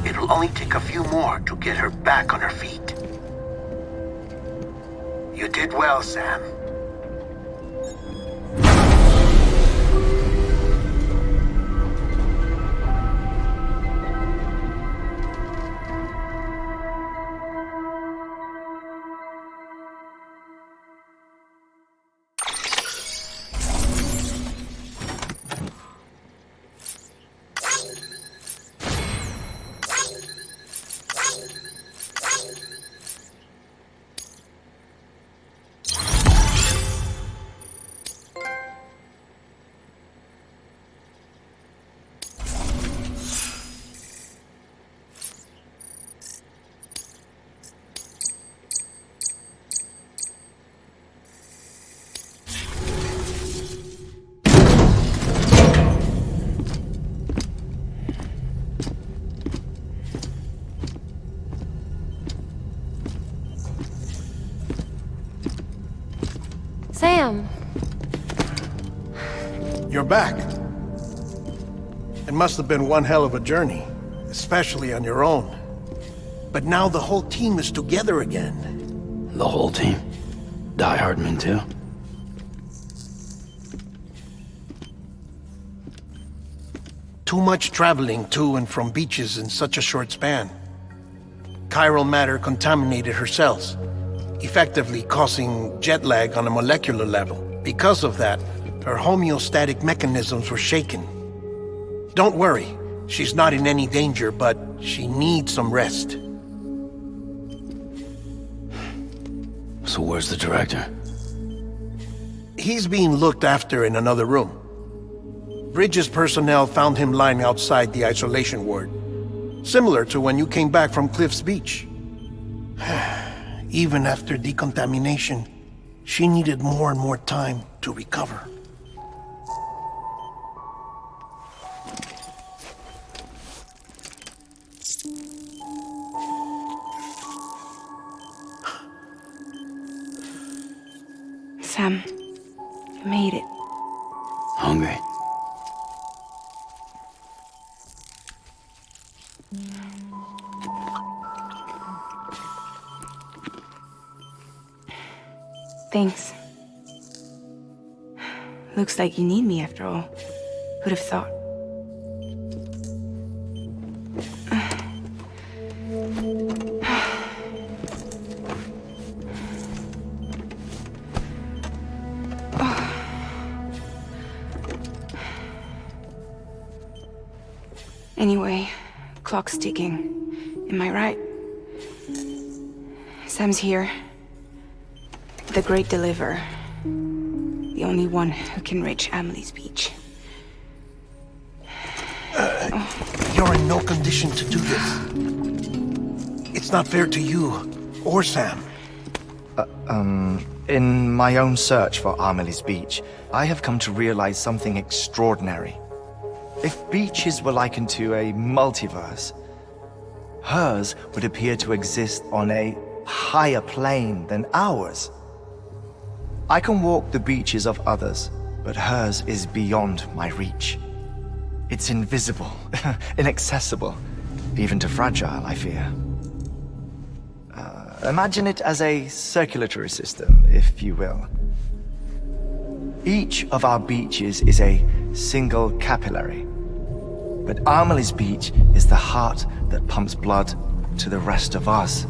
Speaker 6: it'll only take a few more to get her back on her feet. You did well, Sam.
Speaker 8: Sam!
Speaker 6: You're back. It must have been one hell of a journey, especially on your own. But now the whole team is together again.
Speaker 7: The whole team? Die Hardman too?
Speaker 6: Too much traveling to and from beaches in such a short span. Chiral matter contaminated her cells, effectively causing jet lag on a molecular level. Because of that, her homeostatic mechanisms were shaken. Don't worry, she's not in any danger, but she needs some rest.
Speaker 7: So where's the director?
Speaker 6: He's being looked after in another room. Bridges personnel found him lying outside the isolation ward, similar to when you came back from Cliff's Beach. Even after decontamination, she needed more and more time to recover.
Speaker 4: Sam, you made it.
Speaker 7: Hungry?
Speaker 4: Thanks. Looks like you need me after all. Who'd have thought? Anyway, clock's ticking. Am I right? Sam's here. The Great Deliverer. The only one who can reach Amelie's beach.
Speaker 6: You're in no condition to do this. It's not fair to you or Sam.
Speaker 8: In my own search for Amelie's beach, I have come to realize something extraordinary. If beaches were likened to a multiverse, hers would appear to exist on a higher plane than ours. I can walk the beaches of others, but hers is beyond my reach. It's invisible, inaccessible, even to fragile, I fear. Imagine it as a circulatory system, if you will. Each of our beaches is a single capillary, but Amelie's beach is the heart that pumps blood to the rest of us.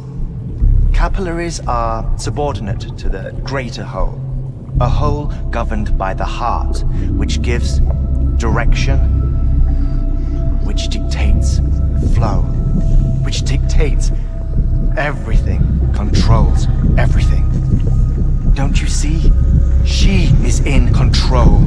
Speaker 8: Capillaries are subordinate to the greater whole, a whole governed by the heart, which gives direction, which dictates flow, which dictates everything, controls everything. Don't you see? She is in control.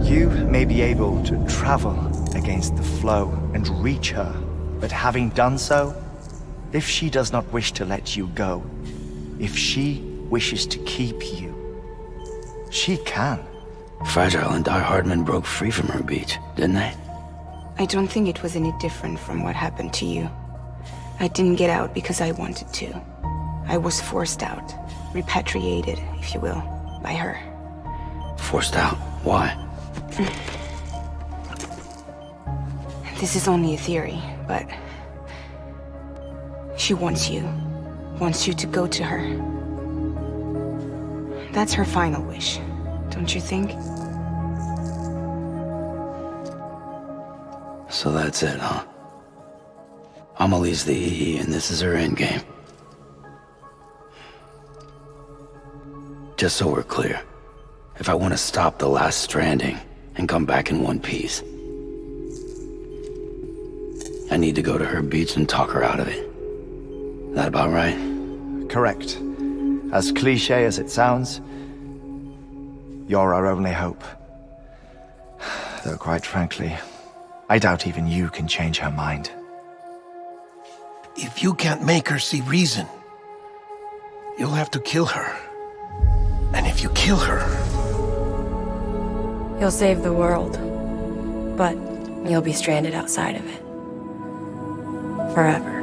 Speaker 8: You may be able to travel against the flow and reach her, but having done so, if she does not wish to let you go, if she wishes to keep you, she can.
Speaker 7: Fragile and Die Hardman broke free from her beach, didn't they?
Speaker 4: I don't think it was any different from what happened to you. I didn't get out because I wanted to. I was forced out, repatriated, if you will, by her.
Speaker 7: Forced out? Why?
Speaker 4: This is only a theory, but she wants you to go to her. That's her final wish, don't you think?
Speaker 7: So that's it, huh? Amelie's the EE, and this is her endgame. Just so we're clear, if I want to stop the last Stranding and come back in one piece, I need to go to her beach and talk her out of it. That about right?
Speaker 8: Correct. As cliché as it sounds, you're our only hope. Though quite frankly, I doubt even you can change her mind.
Speaker 6: If you can't make her see reason, you'll have to kill her. And if you kill her...
Speaker 11: You'll save the world, but you'll be stranded outside of it. Forever.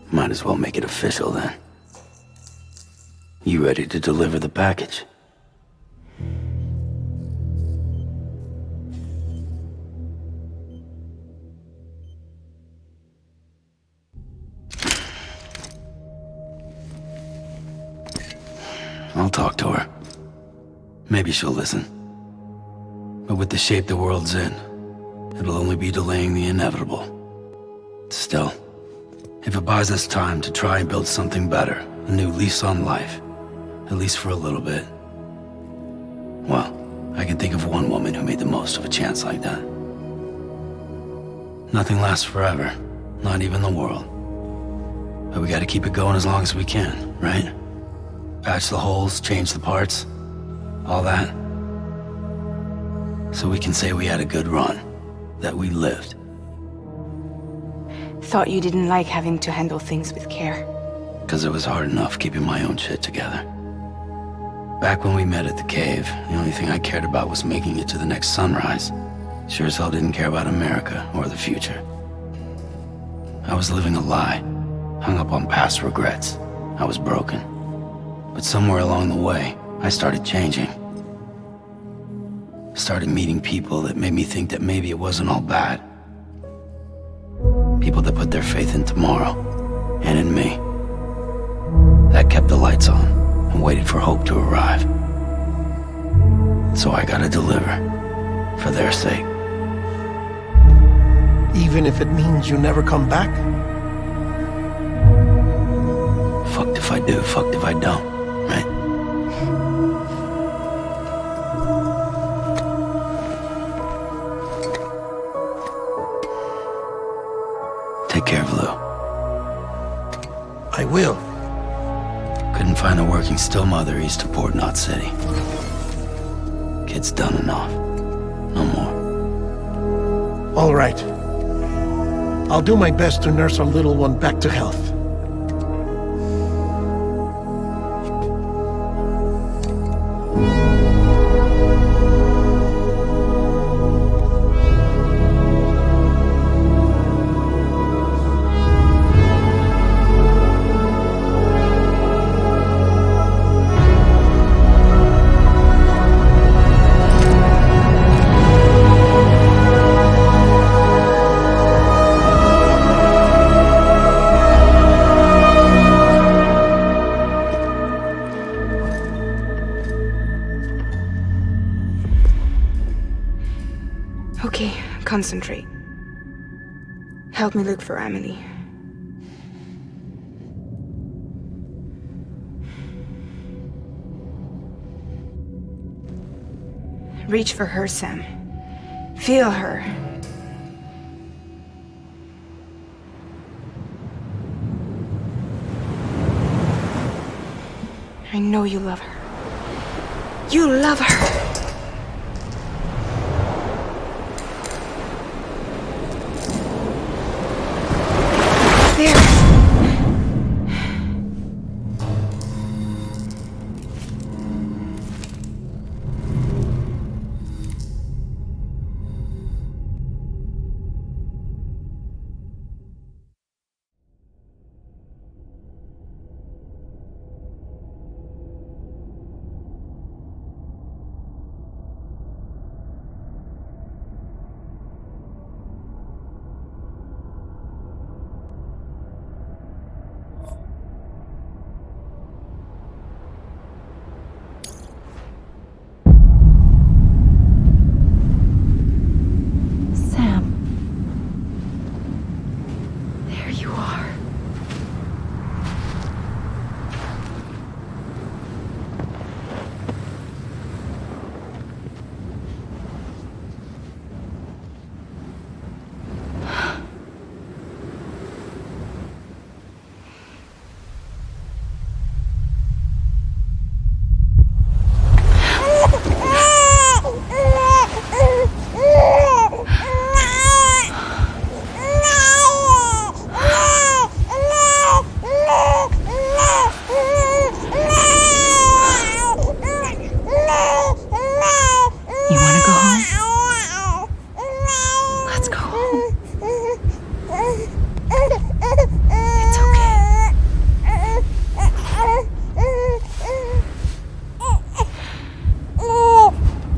Speaker 7: Might as well make it official then. You ready to deliver the package? I'll talk to her. Maybe she'll listen. But with the shape the world's in, it'll only be delaying the inevitable. Still, if it buys us time to try and build something better, a new lease on life, at least for a little bit, well, I can think of one woman who made the most of a chance like that. Nothing lasts forever, not even the world. But we gotta keep it going as long as we can, right? Patch the holes, change the parts, all that. So we can say we had a good run. That we lived.
Speaker 4: Thought you didn't like having to handle things with care.
Speaker 7: Because it was hard enough keeping my own shit together. Back when we met at the cave, the only thing I cared about was making it to the next sunrise. Sure as hell didn't care about America or the future. I was living a lie, hung up on past regrets. I was broken. But somewhere along the way, I started changing. Started meeting people that made me think that maybe it wasn't all bad. People that put their faith in tomorrow, and in me. That kept the lights on, and waited for hope to arrive. So I gotta deliver, for their sake.
Speaker 6: Even if it means you never come back?
Speaker 7: Fucked if I do, fucked if I don't, right? Take care of Lou.
Speaker 6: I will.
Speaker 7: Couldn't find a working still mother east of Port Knot City. Kid's done enough. No more.
Speaker 6: All right. I'll do my best to nurse our little one back to health.
Speaker 4: Okay, concentrate. Help me look for Emily. Reach for her, Sam. Feel her. I know you love her. You love her!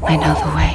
Speaker 4: I know the way.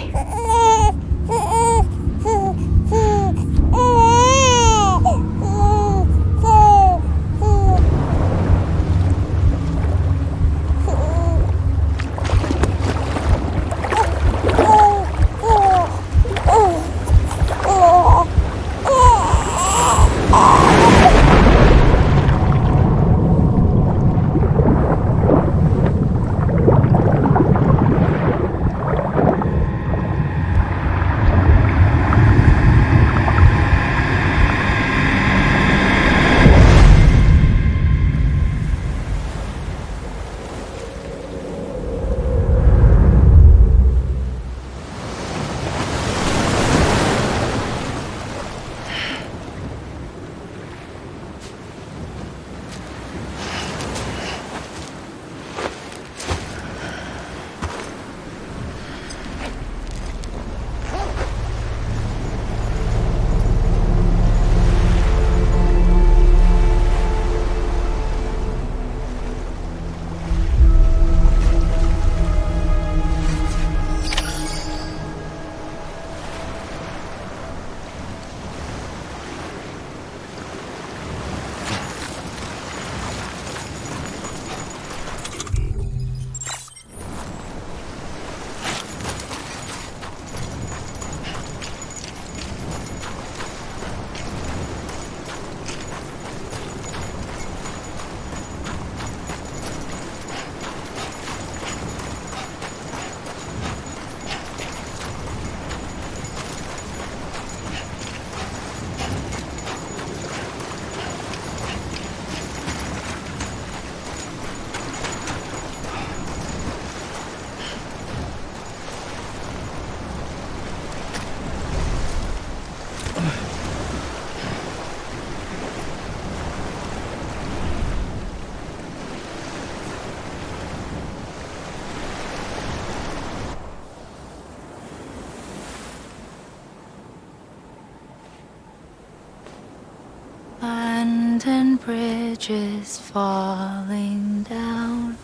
Speaker 1: bridges falling down,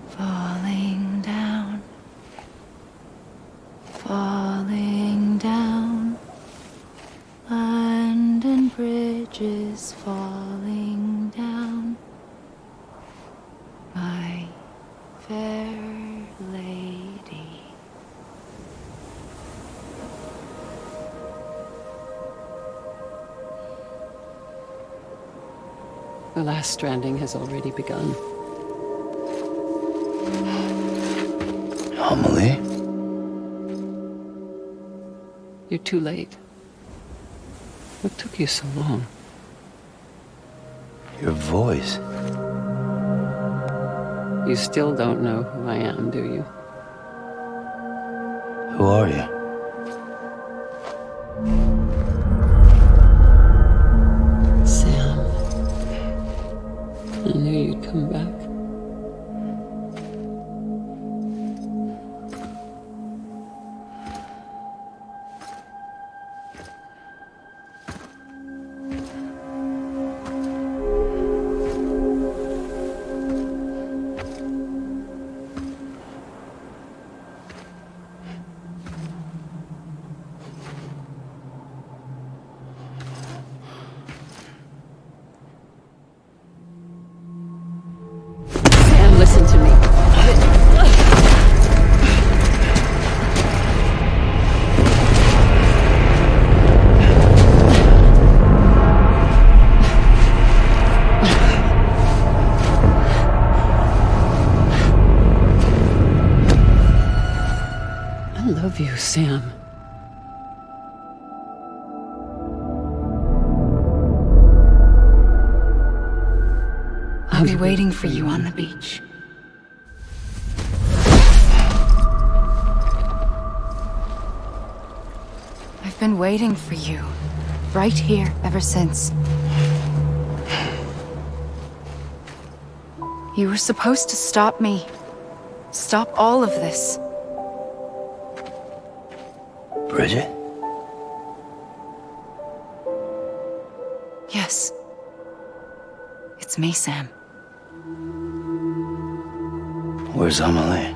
Speaker 1: falling down, falling down. London bridges falling down, my fair lady.
Speaker 12: The last stranding has already begun.
Speaker 7: Amelie?
Speaker 12: You're too late. What took you so long?
Speaker 7: Your voice.
Speaker 12: You still don't know who I am, do you?
Speaker 7: Who are you?
Speaker 12: Sam. I knew you'd come back. Sam, listen to me. I love you, Sam.
Speaker 4: I'll be waiting for you on the beach. I've been waiting for you, right here, ever since. You were supposed to stop me. Stop all of this.
Speaker 7: Bridget?
Speaker 4: Yes. It's me, Sam.
Speaker 7: Where's Amelie?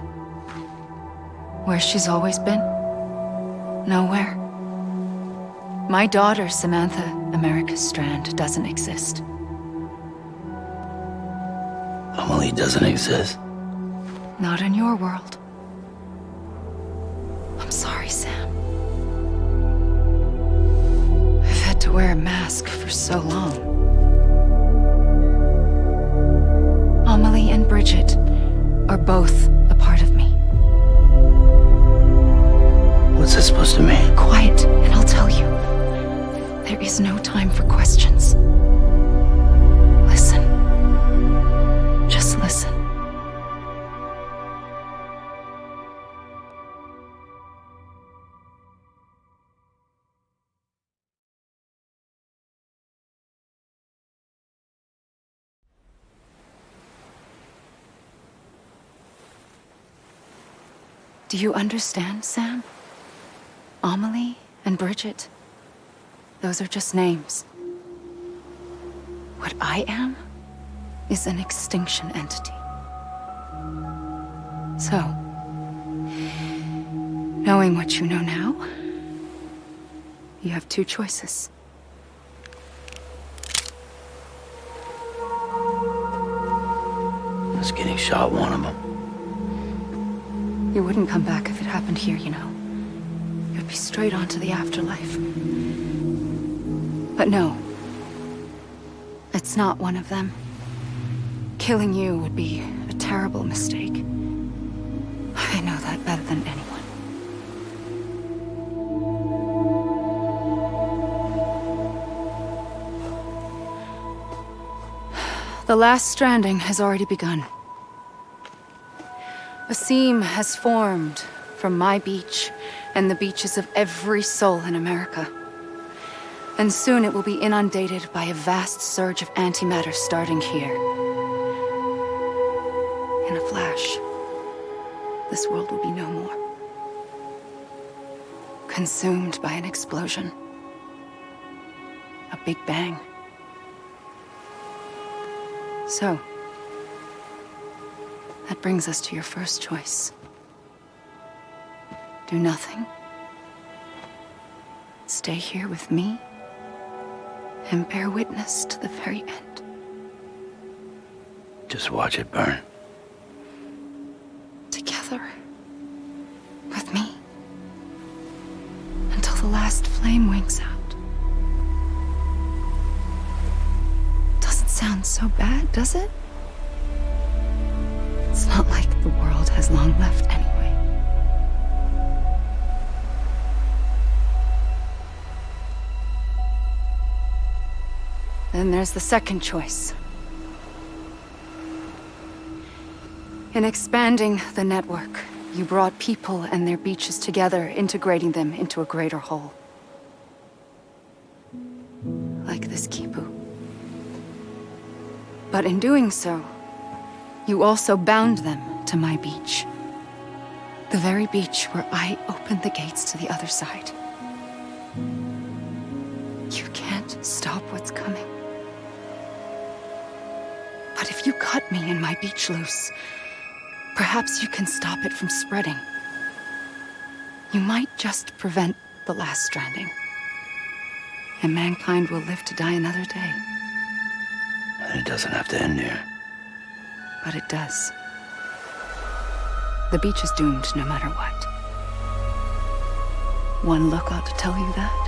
Speaker 4: Where she's always been? Nowhere. My daughter, Samantha America Strand, doesn't exist.
Speaker 7: Amelie doesn't exist.
Speaker 4: Not in your world. I'm sorry, Sam. I've had to wear a mask for so long. Amelie and Bridget are both a part of me.
Speaker 7: What's this supposed to mean?
Speaker 4: Quiet, and I'll tell you. There is no time for questions. Listen. Just listen. Do you understand, Sam? Amelie and Bridget, those are just names. What I am is an extinction entity. So, knowing what you know now, you have two choices.
Speaker 7: Is getting shot one of them?
Speaker 4: You wouldn't come back if it happened here, you know. You'd be straight on to the afterlife. But no. It's not one of them. Killing you would be a terrible mistake. I know that better than anyone. The last stranding has already begun. A seam has formed from my beach and the beaches of every soul in America. And soon it will be inundated by a vast surge of antimatter starting here. In a flash, this world will be no more. Consumed by an explosion. A big bang.
Speaker 13: So, that brings us to your first choice. Do nothing. Stay here with me and bear witness to the very end.
Speaker 7: Just watch it burn.
Speaker 13: Together. With me. Until the last flame winks out. Doesn't sound so bad, does it? It's not like the world has long left anyway. Then there's the second choice. In expanding the network, you brought people and their beaches together, integrating them into a greater whole. Like this Kipu. But in doing so, you also bound them to my beach. The very beach where I opened the gates to the other side. You can't stop what's coming. But if you cut me and my beach loose, perhaps you can stop it from spreading. You might just prevent the last stranding. And mankind will live to die another day.
Speaker 7: And it doesn't have to end here.
Speaker 13: But it does. The beach is doomed no matter what. One look ought to tell you that.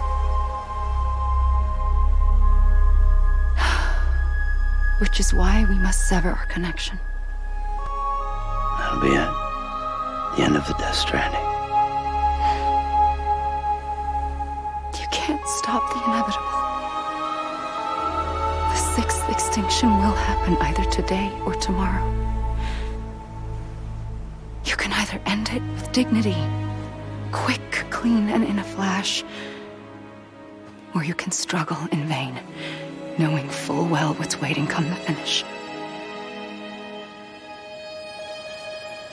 Speaker 13: Which is why we must sever our connection.
Speaker 7: That'll be it. The end of the Death Stranding.
Speaker 13: You can't stop the inevitable. The sixth extinction will happen either today or tomorrow. You can either end it with dignity, quick, clean, and in a flash, or you can struggle in vain, knowing full well what's waiting come the finish.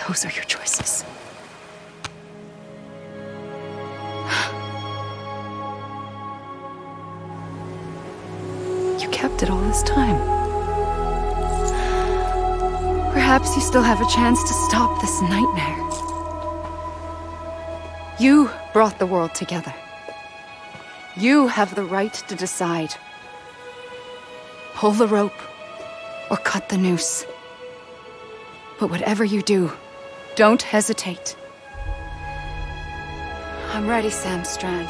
Speaker 13: Those are your choices. You kept it all this time. Perhaps you still have a chance to stop this nightmare. You brought the world together. You have the right to decide. Pull the rope or cut the noose. But whatever you do, don't hesitate. I'm ready, Sam Strand.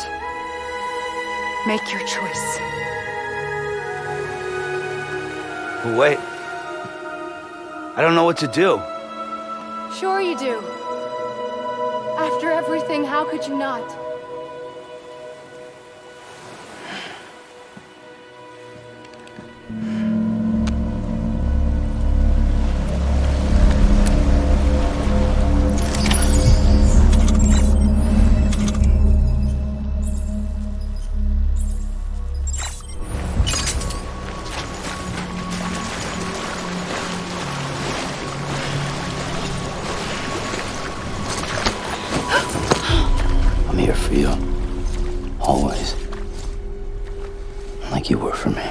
Speaker 13: Make your choice.
Speaker 7: Wait. I don't know what to do.
Speaker 13: Sure you do. After everything, how could you not?
Speaker 7: I'm here for you. Always. Like you were for me.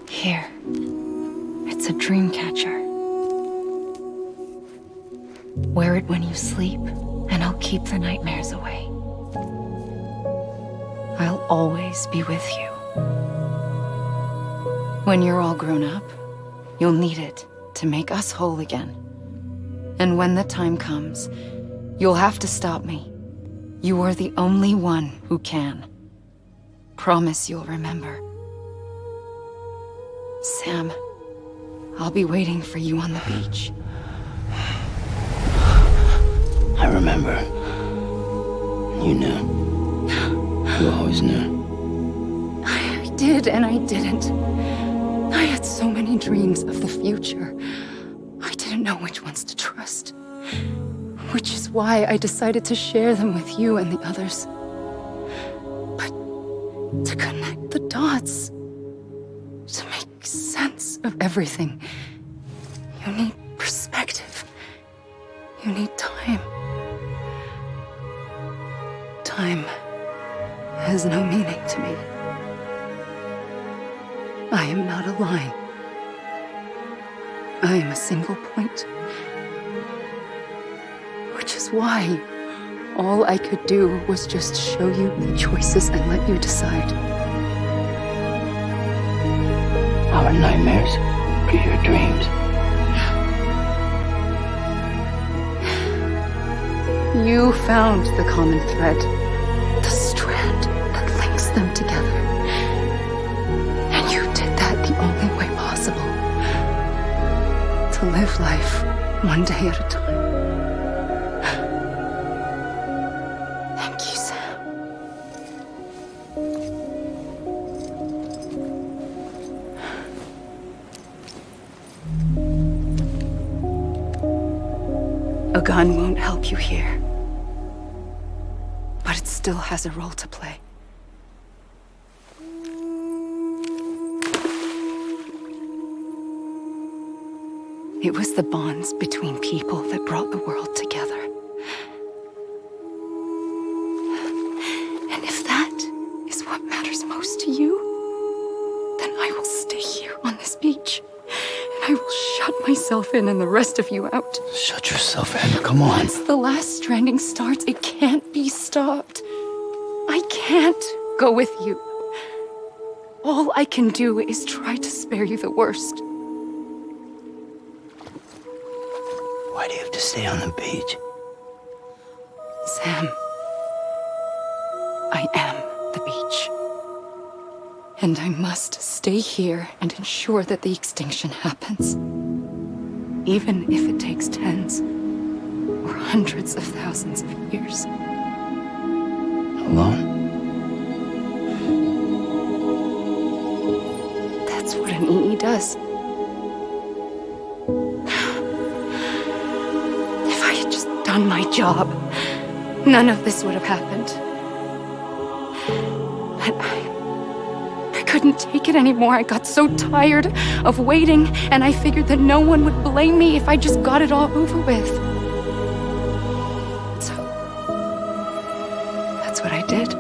Speaker 13: Here. It's a dream catcher. Wear it when you sleep, and I'll keep the nightmares away. I'll always be with you. When you're all grown up, you'll need it to make us whole again. And when the time comes, you'll have to stop me. You are the only one who can. Promise you'll remember. Sam, I'll be waiting for you on the beach.
Speaker 7: I remember. You knew. You always knew.
Speaker 13: I did and I didn't. I had so many dreams of the future. I didn't know which ones to trust. Which is why I decided to share them with you and the others. But to connect the dots, to make of everything. You need perspective. You need time. Time has no meaning to me. I am not a line. I am a single point. Which is why all I could do was just show you the choices and let you decide.
Speaker 7: Our nightmares are your dreams.
Speaker 13: You found the common thread, the strand that links them together. And you did that the only way possible. To live life one day at a time. Thank you, Sam. A gun won't help you here. But it still has a role to play. It was the bonds between people that brought the world together. And if that is what matters most to you, then I will stay here on this beach. And I will shut myself in and the rest of you out.
Speaker 7: Shut yourself in, come on.
Speaker 13: Once the last stranding starts, it can't be stopped. I can't go with you. All I can do is try to spare you the worst.
Speaker 7: Why do you have to stay on the beach?
Speaker 13: Sam, I am the beach. And I must stay here and ensure that the extinction happens. Even if it takes tens or hundreds of thousands of years.
Speaker 7: Alone?
Speaker 13: That's what an EE does. If I had just done my job, none of this would have happened. But I couldn't take it anymore. I got so tired of waiting, and I figured that no one would blame me if I just got it all over with. So, that's what I did.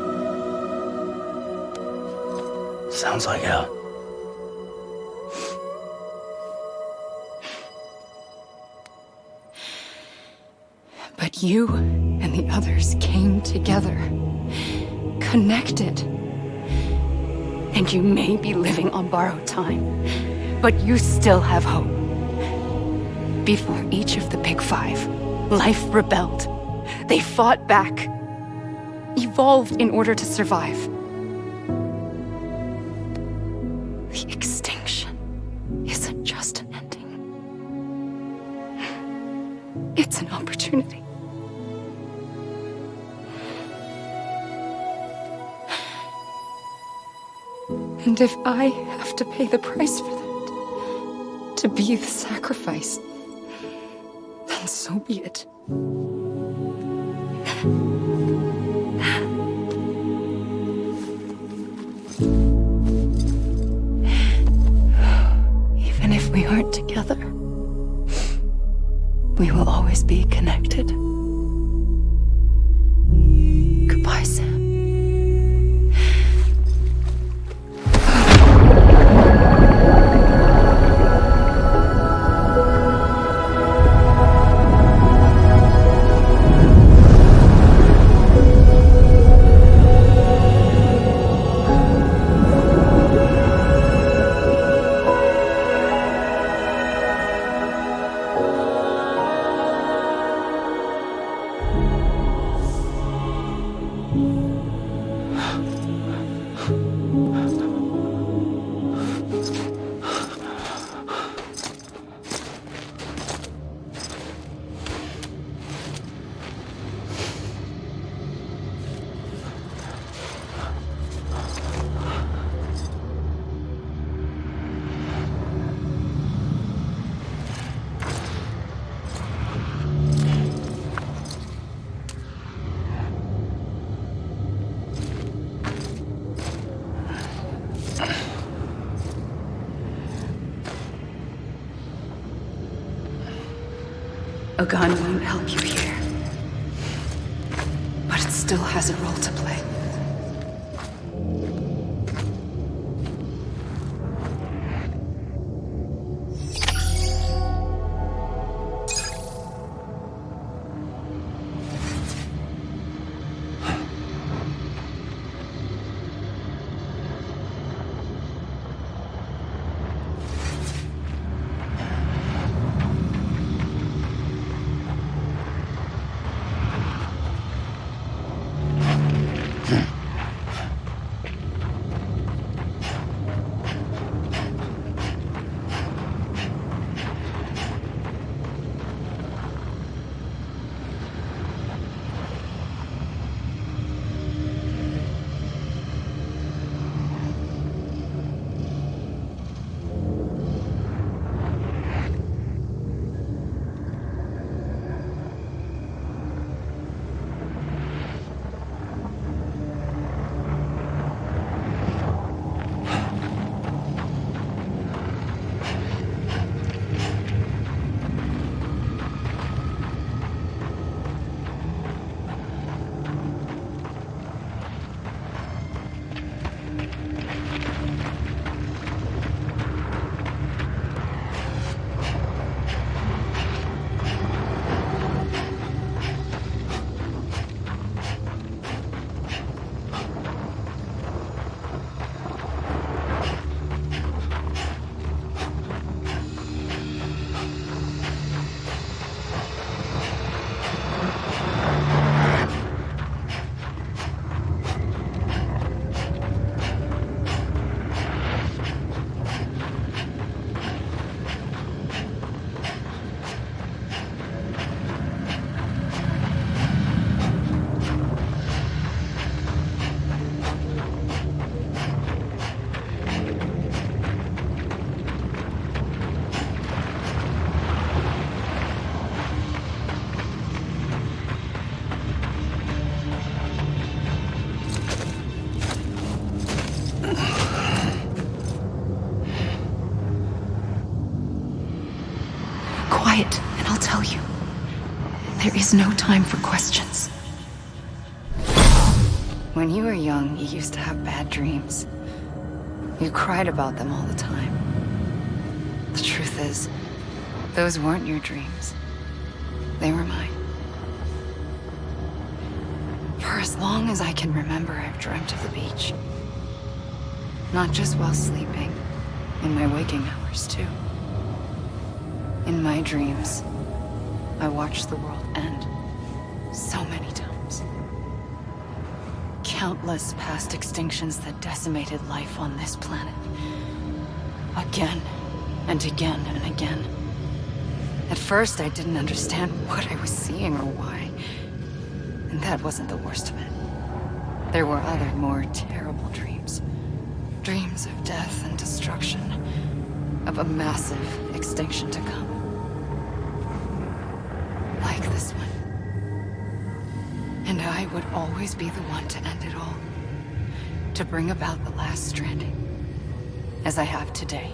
Speaker 7: Sounds like hell.
Speaker 13: But you and the others came together, connected. And you may be living on borrowed time, but you still have hope. Before each of the Big Five, life rebelled. They fought back, evolved in order to survive. The extinction isn't just an ending. It's an opportunity. And if I have to pay the price for that, to be the sacrifice, then so be it. Even if we aren't together, we will always be connected. Goodbye, Sam. A gun won't help you here. But it still has a role to play. Quiet, and I'll tell you. There is no time for questions. When you were young, you used to have bad dreams. You cried about them all the time. The truth is, those weren't your dreams. They were mine. For as long as I can remember, I've dreamt of the beach. Not just while sleeping, in my waking hours, too. In my dreams, I watched the world end so many times. Countless past extinctions that decimated life on this planet. Again, and again, and again. At first, I didn't understand what I was seeing or why. And that wasn't the worst of it. There were other, more terrible dreams. Dreams of death and destruction. Of a massive extinction to come. Like this one. And I would always be the one to end it all. To bring about the last stranding. As I have today.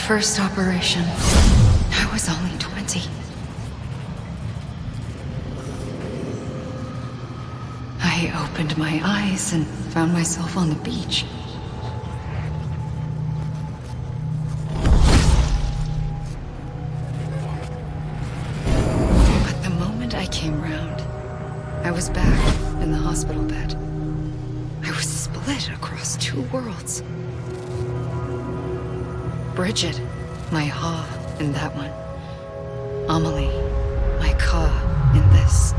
Speaker 13: first operation, I was only 20. I opened my eyes and found myself on the beach. But the moment I came round, I was back in the hospital bed. I was split across two worlds. Bridget, my Ha in that one. Amelie, my Ka in this.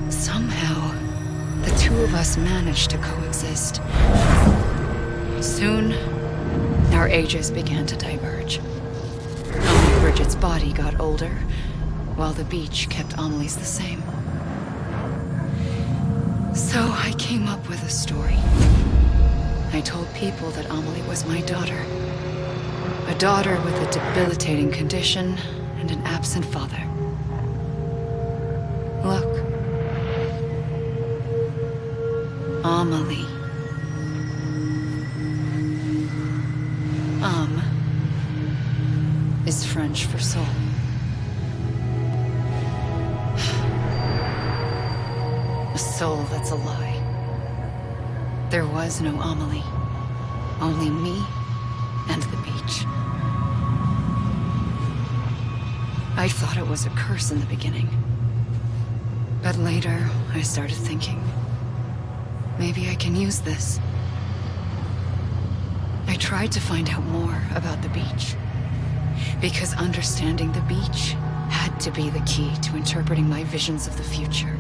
Speaker 13: Somehow, the two of us managed to coexist. Soon, our ages began to diverge. Only Bridget's body got older, while the beach kept Amelie's the same. So I came up with a story. I told people that Amelie was my daughter. A daughter with a debilitating condition and an absent father. Look. Amelie. Is French for soul. A soul that's a lie. There was no Amelie. Only me and the beach. I thought it was a curse in the beginning. But later, I started thinking, maybe I can use this. I tried to find out more about the beach. Because understanding the beach had to be the key to interpreting my visions of the future.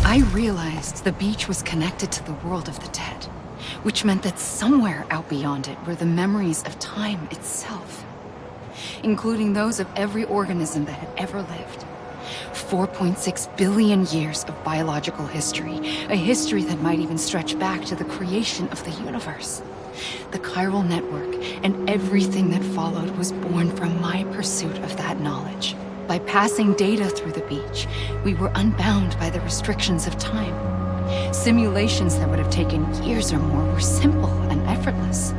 Speaker 13: I realized the beach was connected to the world of the dead, which meant that somewhere out beyond it were the memories of time itself, including those of every organism that had ever lived. 4.6 billion years of biological history, a history that might even stretch back to the creation of the universe. The chiral network and everything that followed was born from my pursuit of that knowledge. By passing data through the beach, we were unbound by the restrictions of time. Simulations that would have taken years or more were simple and effortless.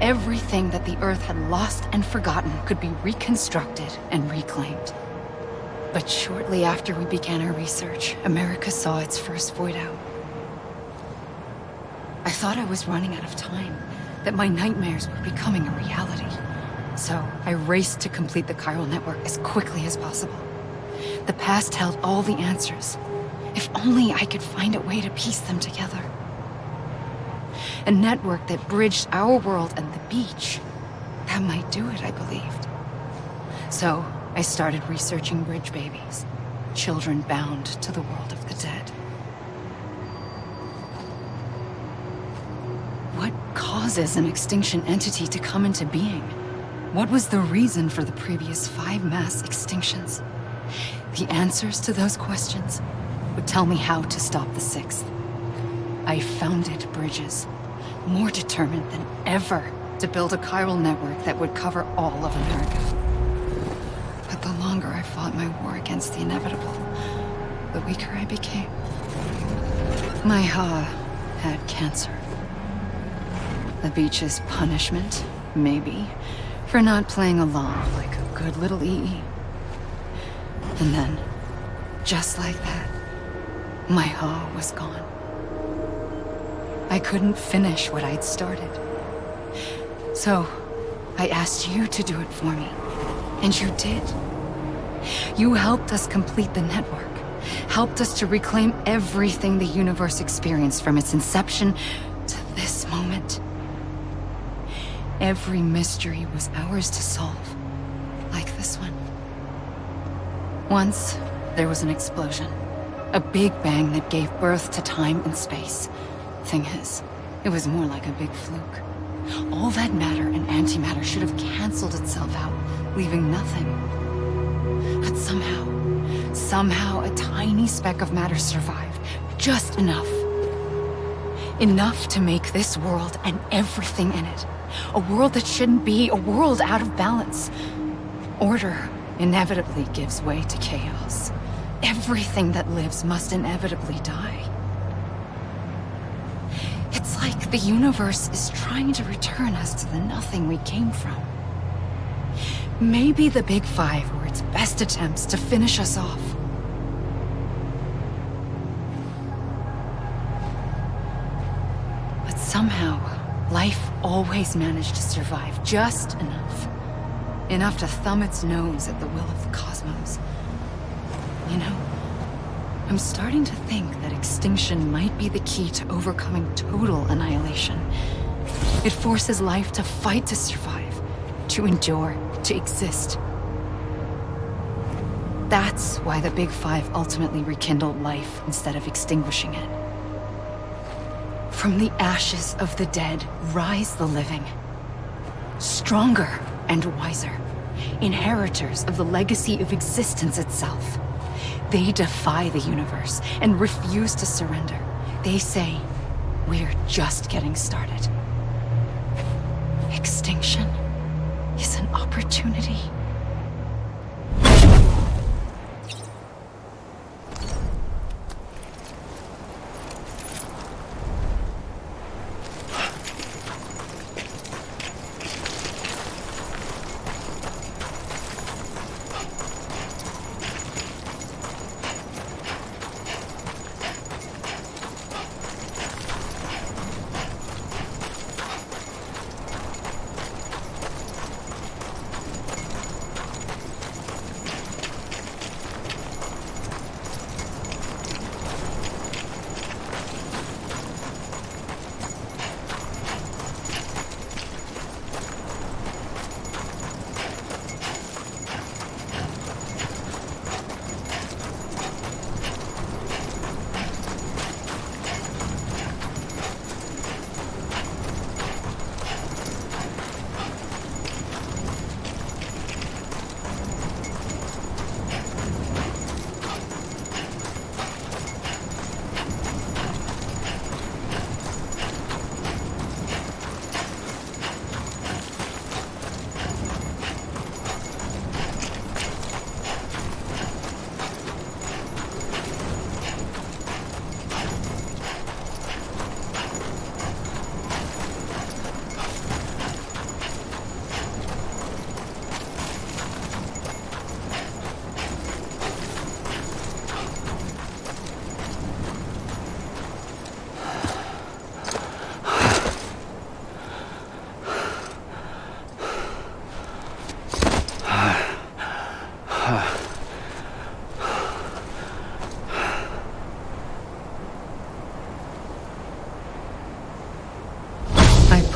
Speaker 13: Everything that the Earth had lost and forgotten could be reconstructed and reclaimed. But shortly after we began our research, America saw its first void out. I thought I was running out of time, that my nightmares were becoming a reality. So I raced to complete the chiral network as quickly as possible. The past held all the answers. If only I could find a way to piece them together. A network that bridged our world and the beach. That might do it, I believed. So I started researching bridge babies, children bound to the world of the dead. What causes an extinction entity to come into being? What was the reason for the previous 5 mass extinctions? The answers to those questions would tell me how to stop the 6th. I founded bridges, more determined than ever to build a chiral network that would cover all of America. But the longer I fought my war against the inevitable, the weaker I became. My Ha had cancer. The beach's punishment, maybe, for not playing along like a good little EE. And then, just like that, my Ha was gone. I couldn't finish what I'd started. So, I asked you to do it for me. And you did. You helped us complete the network. Helped us to reclaim everything the universe experienced from its inception to this moment. Every mystery was ours to solve. Like this one. Once, there was an explosion. A big bang that gave birth to time and space. Thing is, it was more like a big fluke. All that matter and antimatter should have canceled itself out, leaving nothing. But somehow a tiny speck of matter survived. Just enough. Enough to make this world and everything in it. A world that shouldn't be, a world out of balance. Order inevitably gives way to chaos. Everything that lives must inevitably die. It's like the universe is trying to return us to the nothing we came from. Maybe the Big Five were its best attempts to finish us off. But somehow, life always managed to survive just enough. Enough to thumb its nose at the will of the cosmos. You know, I'm starting to think that extinction might be the key to overcoming total annihilation. It forces life to fight to survive, to endure, to exist. That's why the Big Five ultimately rekindled life instead of extinguishing it. From the ashes of the dead rise the living. Stronger and wiser. Inheritors of the legacy of existence itself. They defy the universe and refuse to surrender. They say, we're just getting started. Extinction is an opportunity.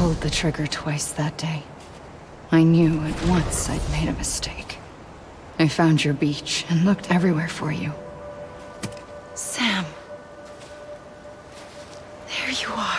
Speaker 13: pulled the trigger twice that day. I knew at once I'd made a mistake. I found your beach and looked everywhere for you. Sam. There you are.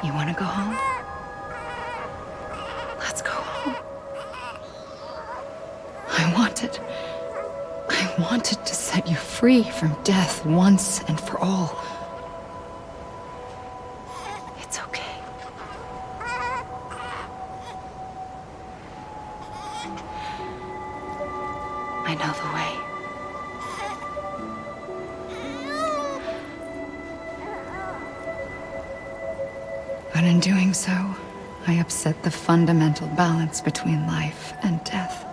Speaker 13: You want to go home? Let's go home. I wanted to set you free from death once and for all. It's okay. I know the way. But in doing so, I upset the fundamental balance between life and death.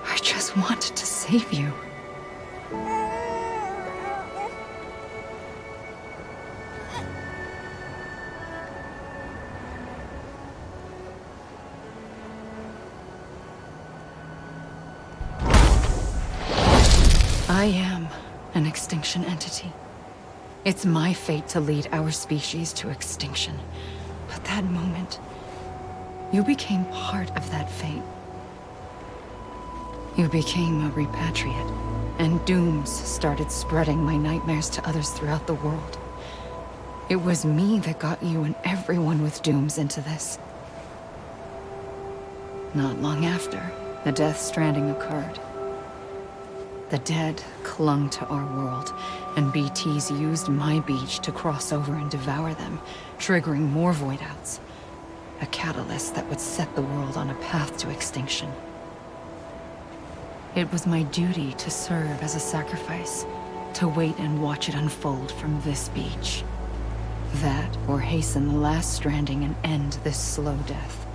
Speaker 13: I just wanted to save you. I am an extinction entity. It's my fate to lead our species to extinction. But that moment, you became part of that fate. You became a repatriate, and dooms started spreading my nightmares to others throughout the world. It was me that got you and everyone with dooms into this. Not long after, the deathstranding occurred. The dead clung to our world, and BTs used my beach to cross over and devour them, triggering more void-outs. A catalyst that would set the world on a path to extinction. It was my duty to serve as a sacrifice, to wait and watch it unfold from this beach. That, or hasten the last stranding and end this slow death.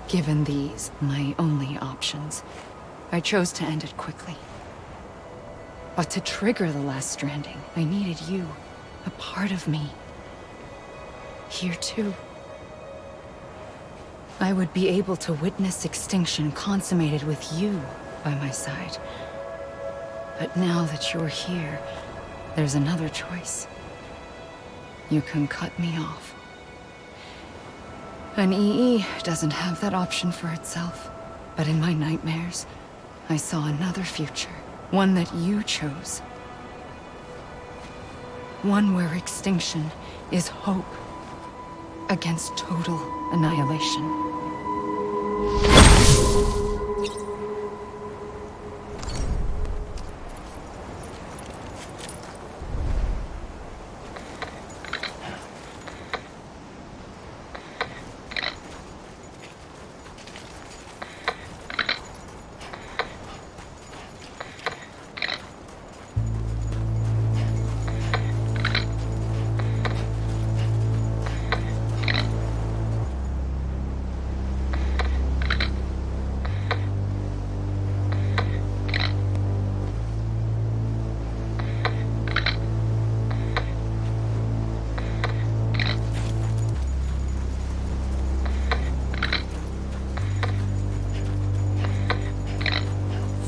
Speaker 13: Given these, my only options, I chose to end it quickly. But to trigger the last stranding, I needed you, a part of me. Here too. I would be able to witness extinction consummated with you by my side. But now that you're here, there's another choice. You can cut me off. An EE doesn't have that option for itself. But in my nightmares, I saw another future. One that you chose. One where extinction is hope against total annihilation.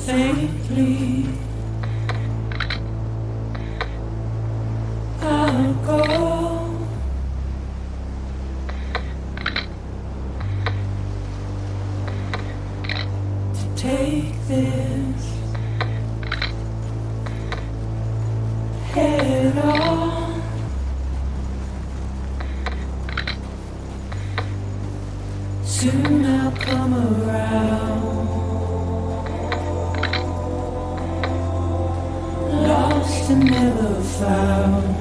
Speaker 9: Faintly, I'll go. To take this head on. Soon I'll come around. Lost and never found.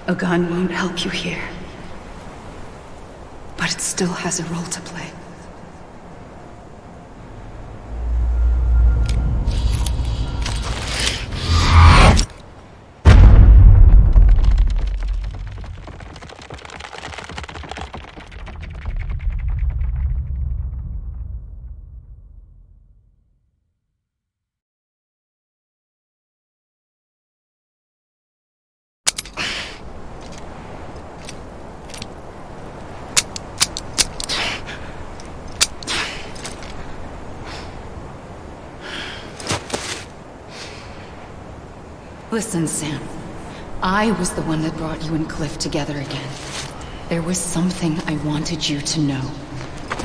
Speaker 13: A gun won't help you here. But it still has a role to play. Listen, Sam. I was the one that brought you and Cliff together again. There was something I wanted you to know.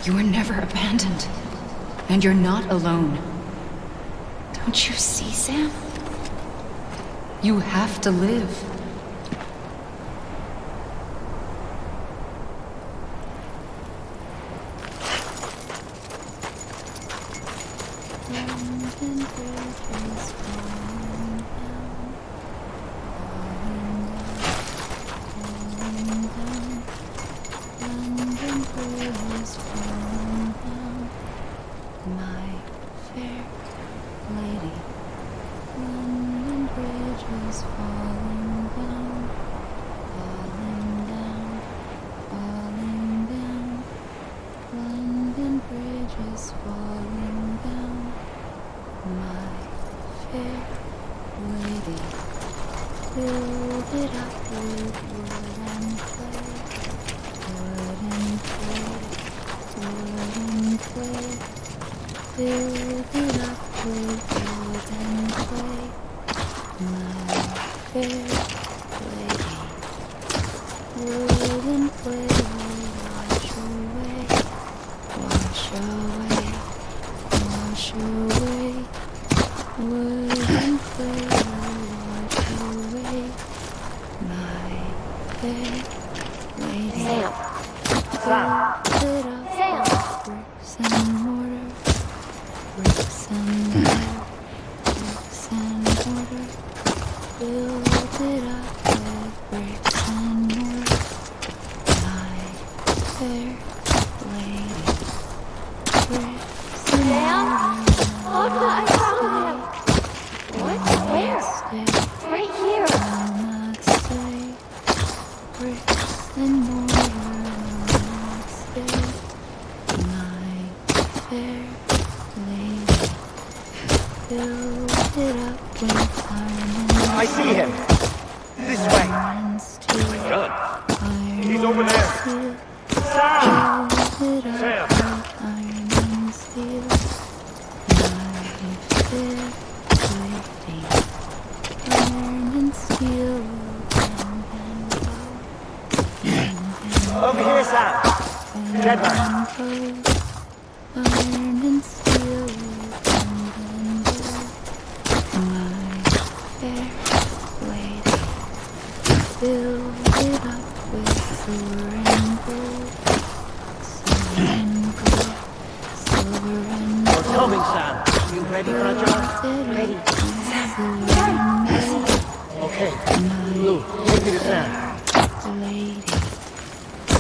Speaker 13: You were never abandoned. And you're not alone. Don't you see, Sam? You have to live.
Speaker 14: I see him. This way. My gun. He's over there. Sam! Sam! Over here, Sam. Dead man. We're coming, Sam. You ready for a job? Ready. Okay. Lou, take me to Sam.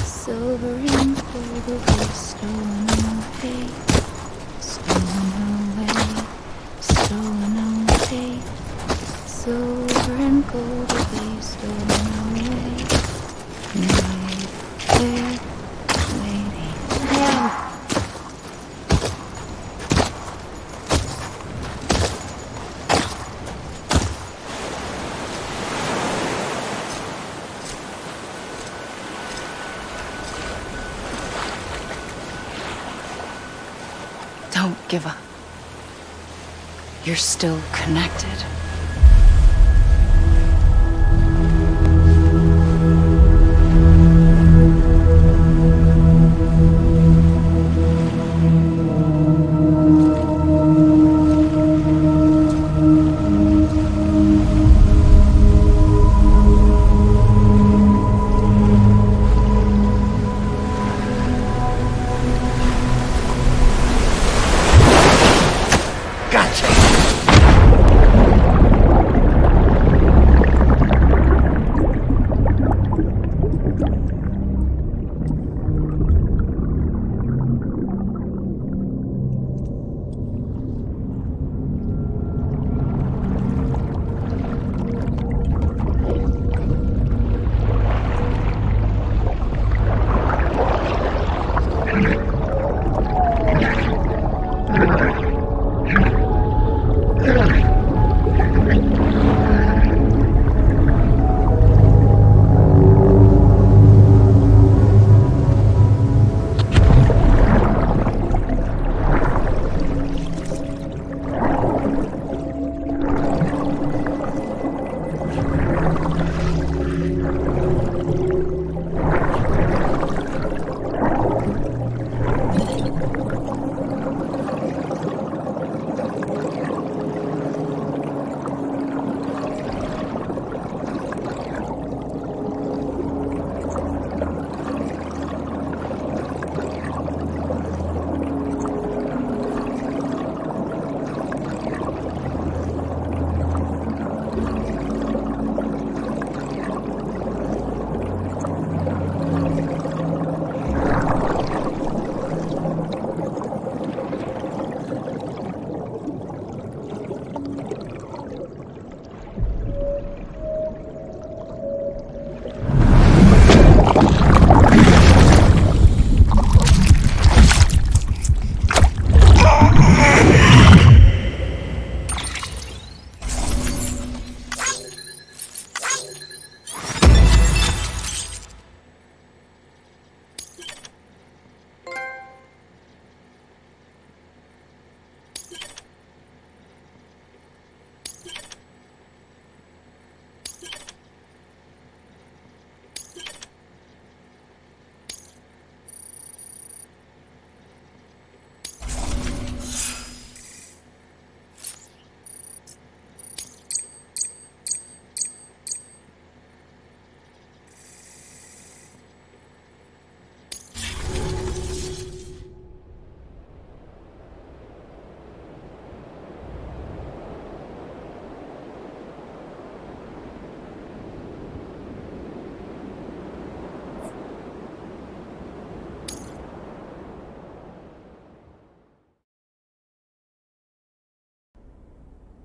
Speaker 1: Silver and gold will be stolen away, stolen away, stolen away. Silver and gold will be stolen away, my fair lady.
Speaker 13: Don't give up. You're still connected.
Speaker 6: Gotcha!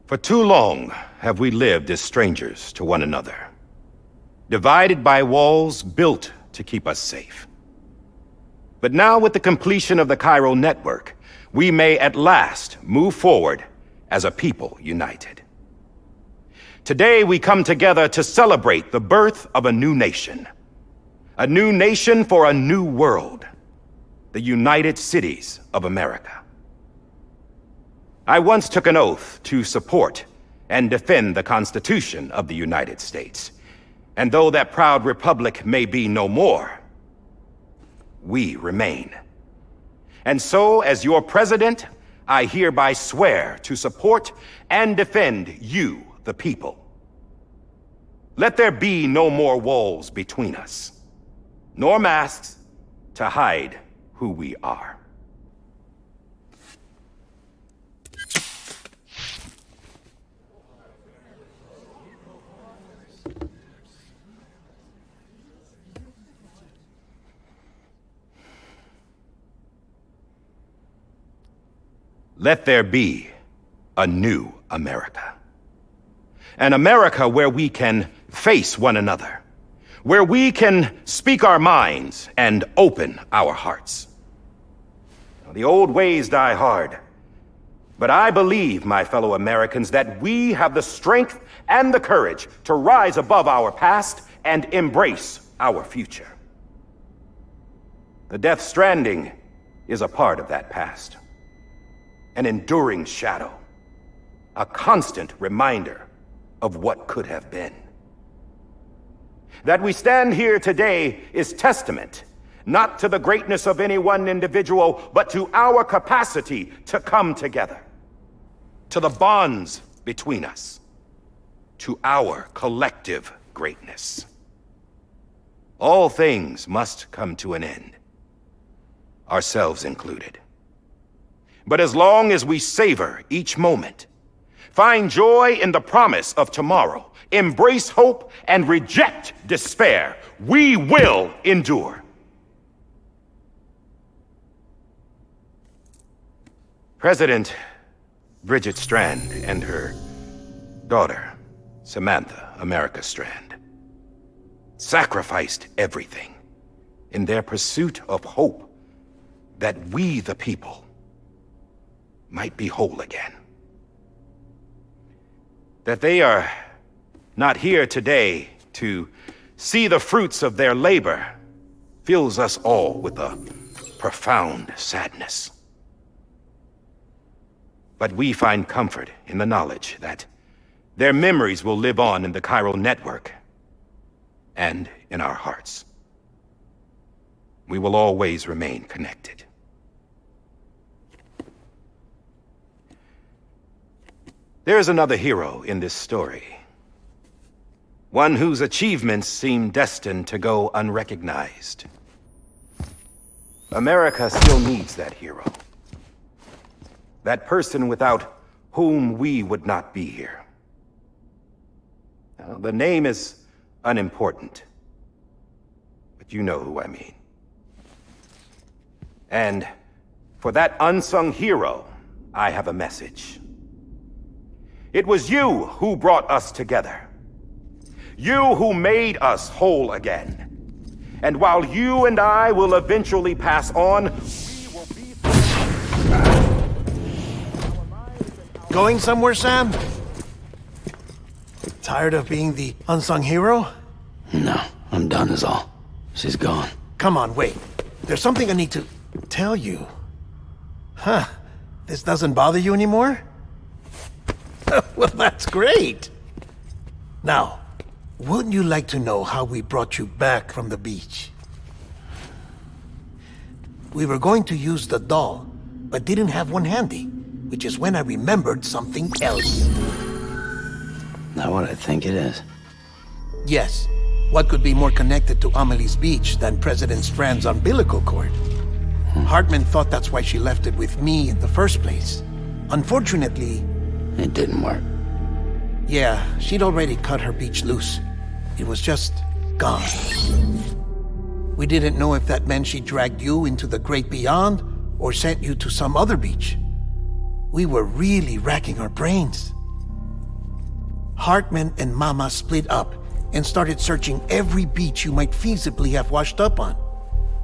Speaker 2: For too long have we lived as strangers to one another, divided by walls built to keep us safe. But now, with the completion of the Chiral network, we may at last move forward as a people united. Today we come together to celebrate the birth of a new nation. A new nation for a new world. The United Cities of America. I once took an oath to support and defend the Constitution of the United States. And though that proud republic may be no more, we remain. And so, as your president, I hereby swear to support and defend you, the people. Let there be no more walls between us, nor masks to hide who we are. Let there be a new America. An America where we can face one another, where we can speak our minds and open our hearts. The old ways die hard, but I believe, my fellow Americans, that we have the strength and the courage to rise above our past and embrace our future. The Death Stranding is a part of that past. An enduring shadow, a constant reminder of what could have been. That we stand here today is testament, not to the greatness of any one individual, but to our capacity to come together, to the bonds between us, to our collective greatness. All things must come to an end, ourselves included. But as long as we savor each moment, find joy in the promise of tomorrow, embrace hope, and reject despair, we will endure. President Bridget Strand and her daughter, Samantha America Strand, sacrificed everything in their pursuit of hope that we, the people, might be whole again. That they are not here today to see the fruits of their labor fills us all with a profound sadness. But we find comfort in the knowledge that their memories will live on in the Chiral network and in our hearts. We will always remain connected. There is another hero in this story. One whose achievements seem destined to go unrecognized. America still needs that hero. That person without whom we would not be here. Now, the name is unimportant, but you know who I mean. And for that unsung hero, I have a message. It was you who brought us together. You who made us whole again. And while you and I will eventually pass on, we will be...
Speaker 6: Going somewhere, Sam? Tired of being the unsung hero?
Speaker 7: No, I'm done is all. She's gone.
Speaker 6: Come on, wait. There's something I need to tell you. Huh. This doesn't bother you anymore? Well, that's great. Now, wouldn't you like to know how we brought you back from the beach? We were going to use the doll, but didn't have one handy, which is when I remembered something else.
Speaker 7: Not what I think it is.
Speaker 6: Yes. What could be more connected to Amelie's beach than President Strand's umbilical cord? Hartman thought that's why she left it with me in the first place. Unfortunately...
Speaker 7: It didn't work.
Speaker 6: Yeah, she'd already cut her beach loose. It was just gone. We didn't know if that meant she dragged you into the great beyond or sent you to some other beach. We were really racking our brains. Hartman and Mama split up and started searching every beach you might feasibly have washed up on.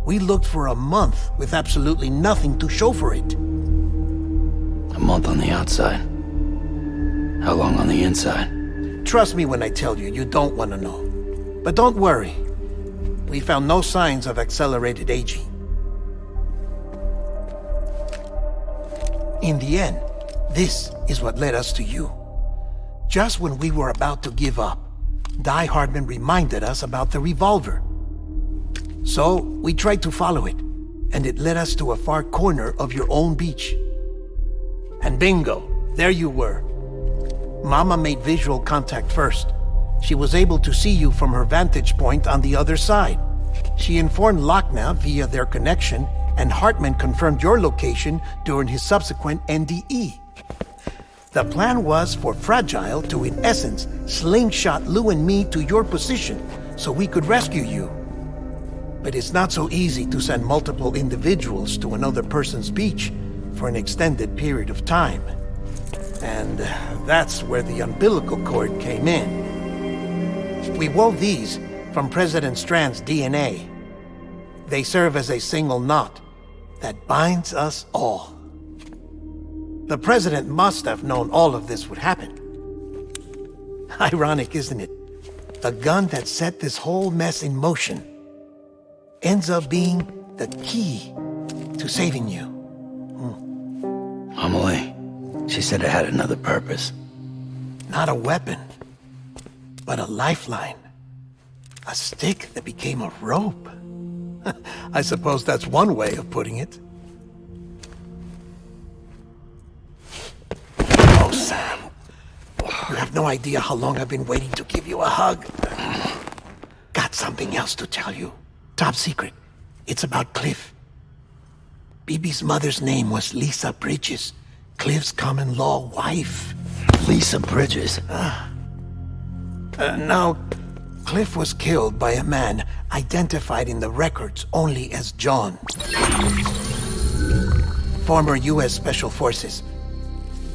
Speaker 6: We looked for a month with absolutely nothing to show for it.
Speaker 7: A month on the outside. How long on the inside?
Speaker 6: Trust me when I tell you, you don't want to know. But don't worry. We found no signs of accelerated aging. In the end, this is what led us to you. Just when we were about to give up, Die Hardman reminded us about the revolver. So, we tried to follow it, and it led us to a far corner of your own beach. And bingo, there you were. Mama made visual contact first. She was able to see you from her vantage point on the other side. She informed Lochna via their connection, and Hartman confirmed your location during his subsequent NDE. The plan was for Fragile to, in essence, slingshot Lou and me to your position so we could rescue you. But it's not so easy to send multiple individuals to another person's beach for an extended period of time. And that's where the umbilical cord came in. We wove these from President Strand's DNA. They serve as a single knot that binds us all. The President must have known all of this would happen. Ironic, isn't it? The gun that set this whole mess in motion ends up being the key to saving you.
Speaker 7: Amelie, she said it had another purpose.
Speaker 6: Not a weapon, but a lifeline. A stick that became a rope. I suppose that's one way of putting it. Oh, Sam. You have no idea how long I've been waiting to give you a hug. Got something else to tell you. Top secret. It's about Cliff. Bibi's mother's name was Lisa Bridges, Cliff's common-law wife.
Speaker 7: Lisa Bridges?
Speaker 6: Now, Cliff was killed by a man identified in the records only as John. Former U.S. Special Forces.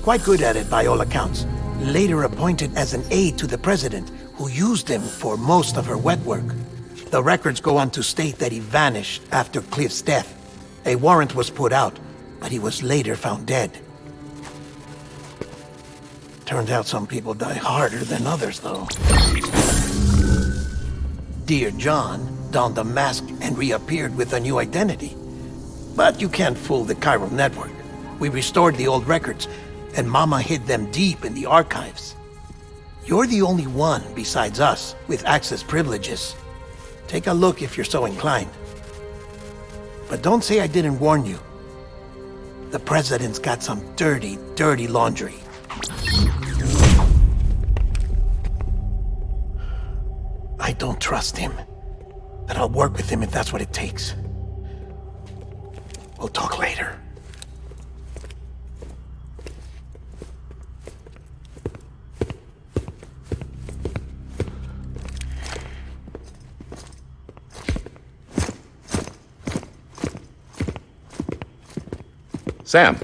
Speaker 6: Quite good at it by all accounts. Later appointed as an aide to the president, who used him for most of her wet work. The records go on to state that he vanished after Cliff's death. A warrant was put out, but he was later found dead. Turned out some people die harder than others, though. Dear John donned a mask and reappeared with a new identity. But you can't fool the chiral network. We restored the old records, and Mama hid them deep in the archives. You're the only one, besides us, with access privileges. Take a look if you're so inclined. But don't say I didn't warn you. The president's got some dirty, dirty laundry. I don't trust him, but I'll work with him if that's what it takes. We'll talk later.
Speaker 2: Sam.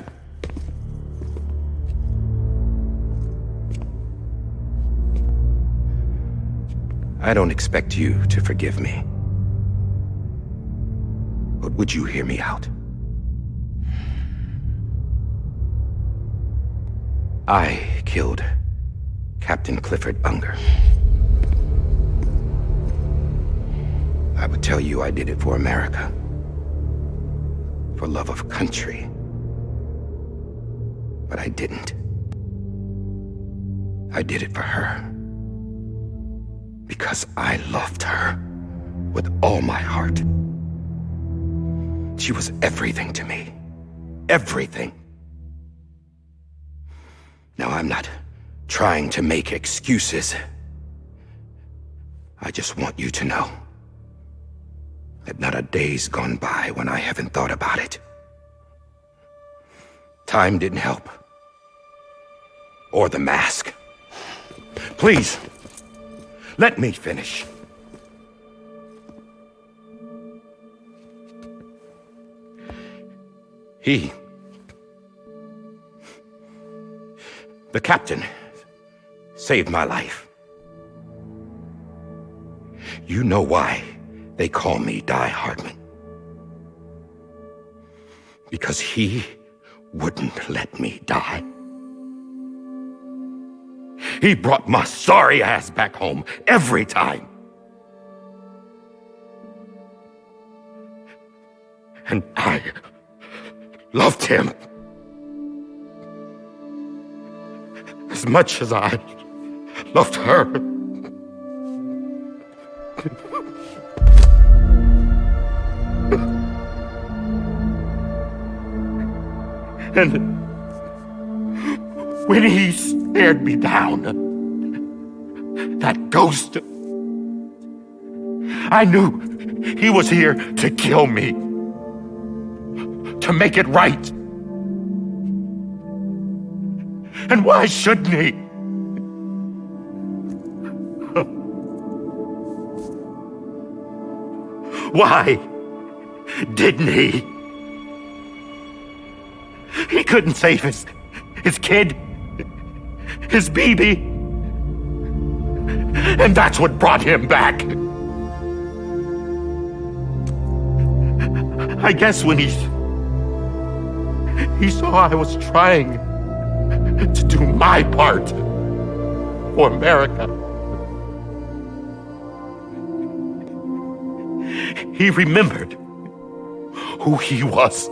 Speaker 2: I don't expect you to forgive me. But would you hear me out? I killed Captain Clifford Unger. I would tell you I did it for America. For love of country. But I didn't. I did it for her. Because I loved her with all my heart. She was everything to me. Everything. Now, I'm not trying to make excuses. I just want you to know that not a day's gone by when I haven't thought about it. Time didn't help. Or the mask. Please, let me finish. The captain
Speaker 3: saved my life. You know why they call me Die Hardman. Because he wouldn't let me die. He brought my sorry ass back home every time. And I loved him as much as I loved her. And when he stared me down, that ghost, I knew he was here to kill me, to make it right. And why shouldn't he? Why didn't he? He couldn't save his kid, his baby. And that's what brought him back. I guess when he saw I was trying to do my part for America, he remembered who he was.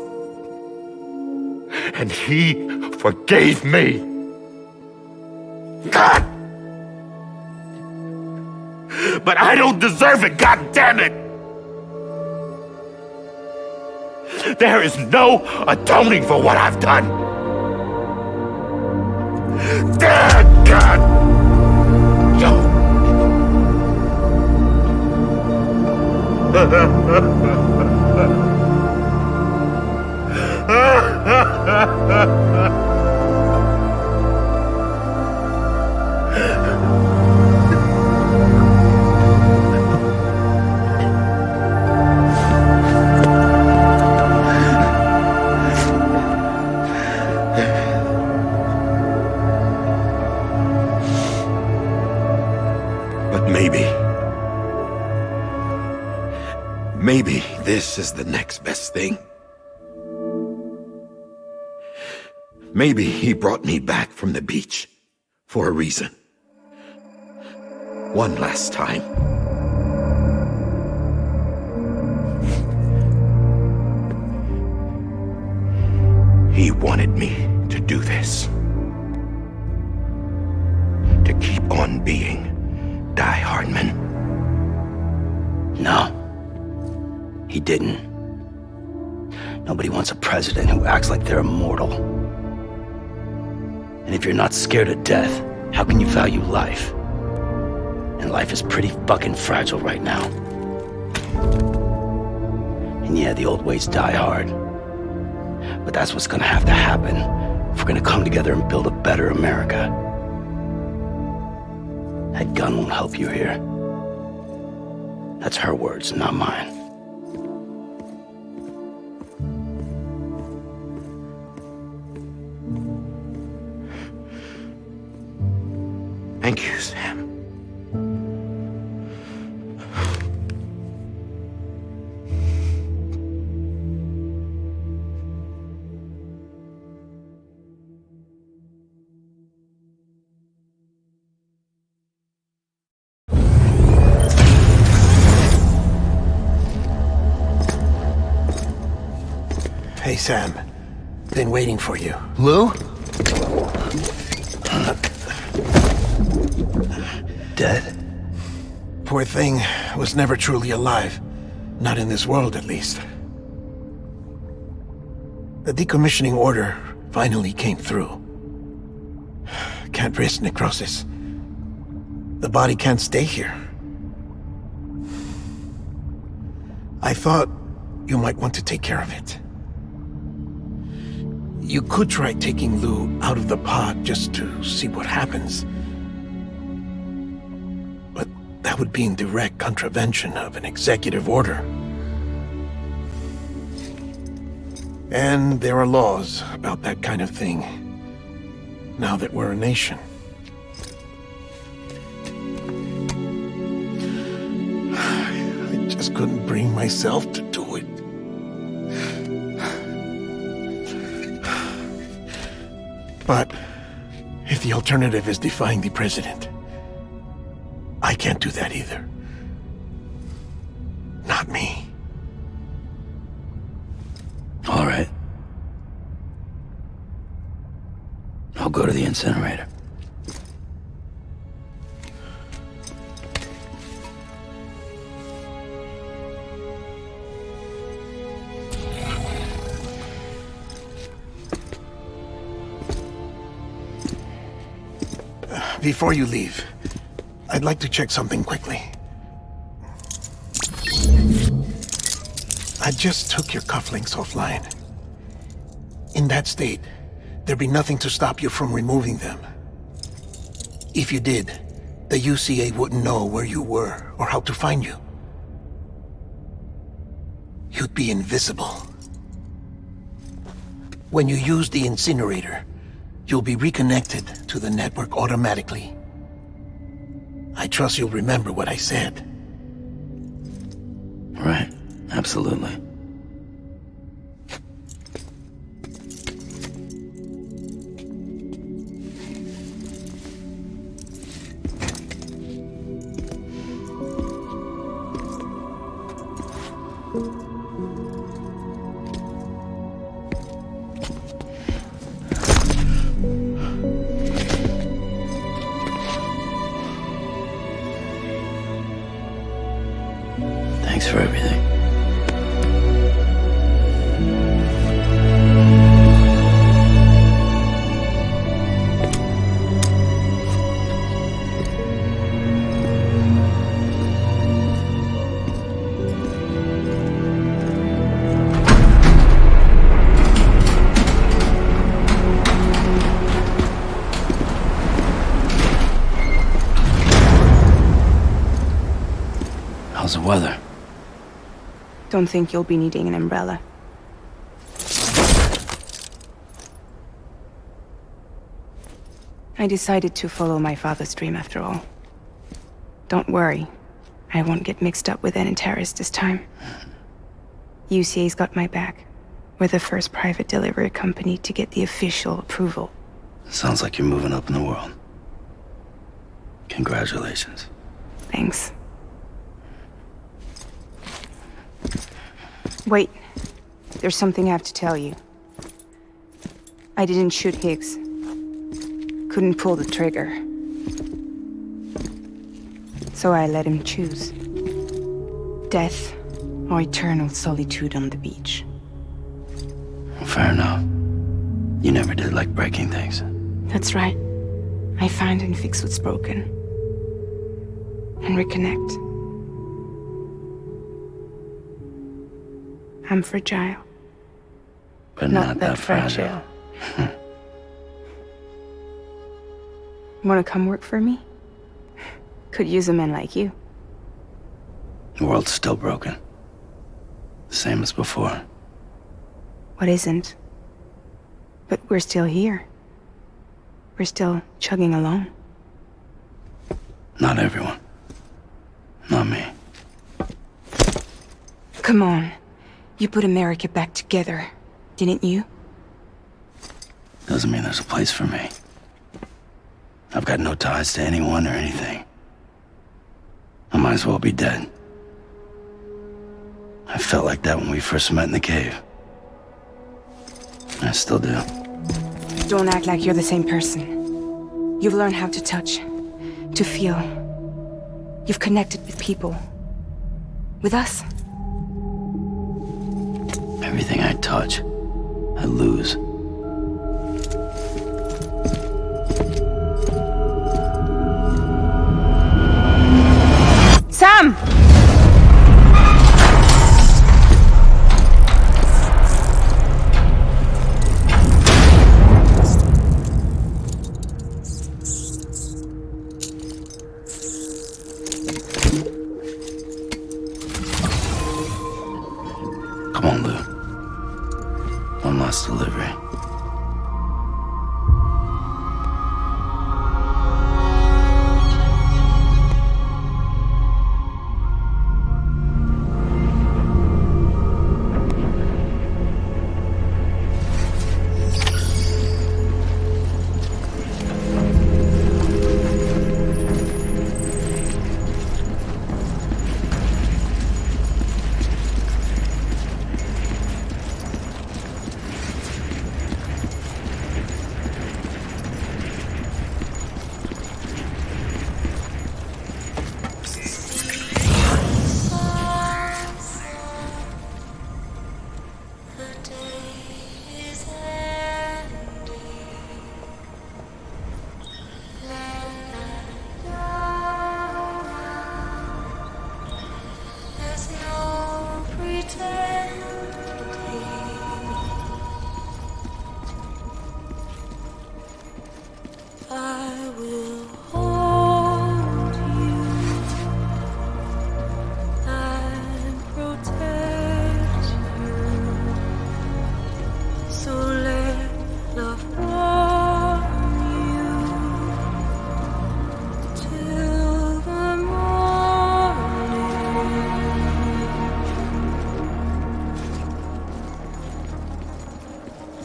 Speaker 3: And he forgave me. God! But I don't deserve it, God damn it! There is no atoning for what I've done. God! But maybe this is the next best thing. Maybe he brought me back from the beach for a reason. One last time. He wanted me to do this. To keep on being Die Hardman.
Speaker 7: No. He didn't. Nobody wants a president who acts like they're immortal. And if you're not scared of death, how can you value life? And life is pretty fucking fragile right now. And yeah, the old ways die hard. But that's what's gonna have to happen if we're gonna come together and build a better America. That gun won't help you here. That's her words, not mine.
Speaker 3: Thank you, Sam.
Speaker 6: Hey, Sam. Been waiting for you.
Speaker 8: Lou? Dead?
Speaker 6: Poor thing was never truly alive. Not in this world, at least. The decommissioning order finally came through. Can't risk necrosis. The body can't stay here. I thought you might want to take care of it. You could try taking Lou out of the pod just to see what happens. But that would be in direct contravention of an executive order. And there are laws about that kind of thing, now that we're a nation. just couldn't bring myself to do it. But if the alternative is defying the president, I can't do that either. Not me.
Speaker 7: All right. I'll go to the incinerator.
Speaker 6: Before you leave, I'd like to check something quickly. I just took your cufflinks offline. In that state, there'd be nothing to stop you from removing them. If you did, the UCA wouldn't know where you were or how to find you. You'd be invisible. When you use the incinerator, you'll be reconnected to the network automatically. I trust you'll remember what I said.
Speaker 7: Right, absolutely. Thanks for everything. How's the weather?
Speaker 4: Don't think you'll be needing an umbrella. I decided to follow my father's dream after all. Don't worry, I won't get mixed up with any terrorists this time. UCA's got my back. We're the first private delivery company to get the official approval.
Speaker 7: Sounds like you're moving up in the world. Congratulations.
Speaker 4: Thanks. Wait, there's something I have to tell you. I didn't shoot Higgs. Couldn't pull the trigger. So I let him choose. Death or eternal solitude on the beach.
Speaker 7: Fair enough. You never did like breaking things.
Speaker 4: That's right. I find and fix what's broken. And reconnect. I'm fragile.
Speaker 7: But not that fragile.
Speaker 4: Wanna come work for me? Could use a man like you.
Speaker 7: The world's still broken. The same as before.
Speaker 4: What isn't? But we're still here. We're still chugging along.
Speaker 7: Not everyone. Not me.
Speaker 4: Come on. You put America back together, didn't you?
Speaker 7: Doesn't mean there's a place for me. I've got no ties to anyone or anything. I might as well be dead. I felt like that when we first met in the cave. I still do.
Speaker 4: Don't act like you're the same person. You've learned how to touch, to feel. You've connected with people. With us.
Speaker 7: Everything I touch, I lose.
Speaker 4: Sam!
Speaker 7: Come on, Lou. One last delivery.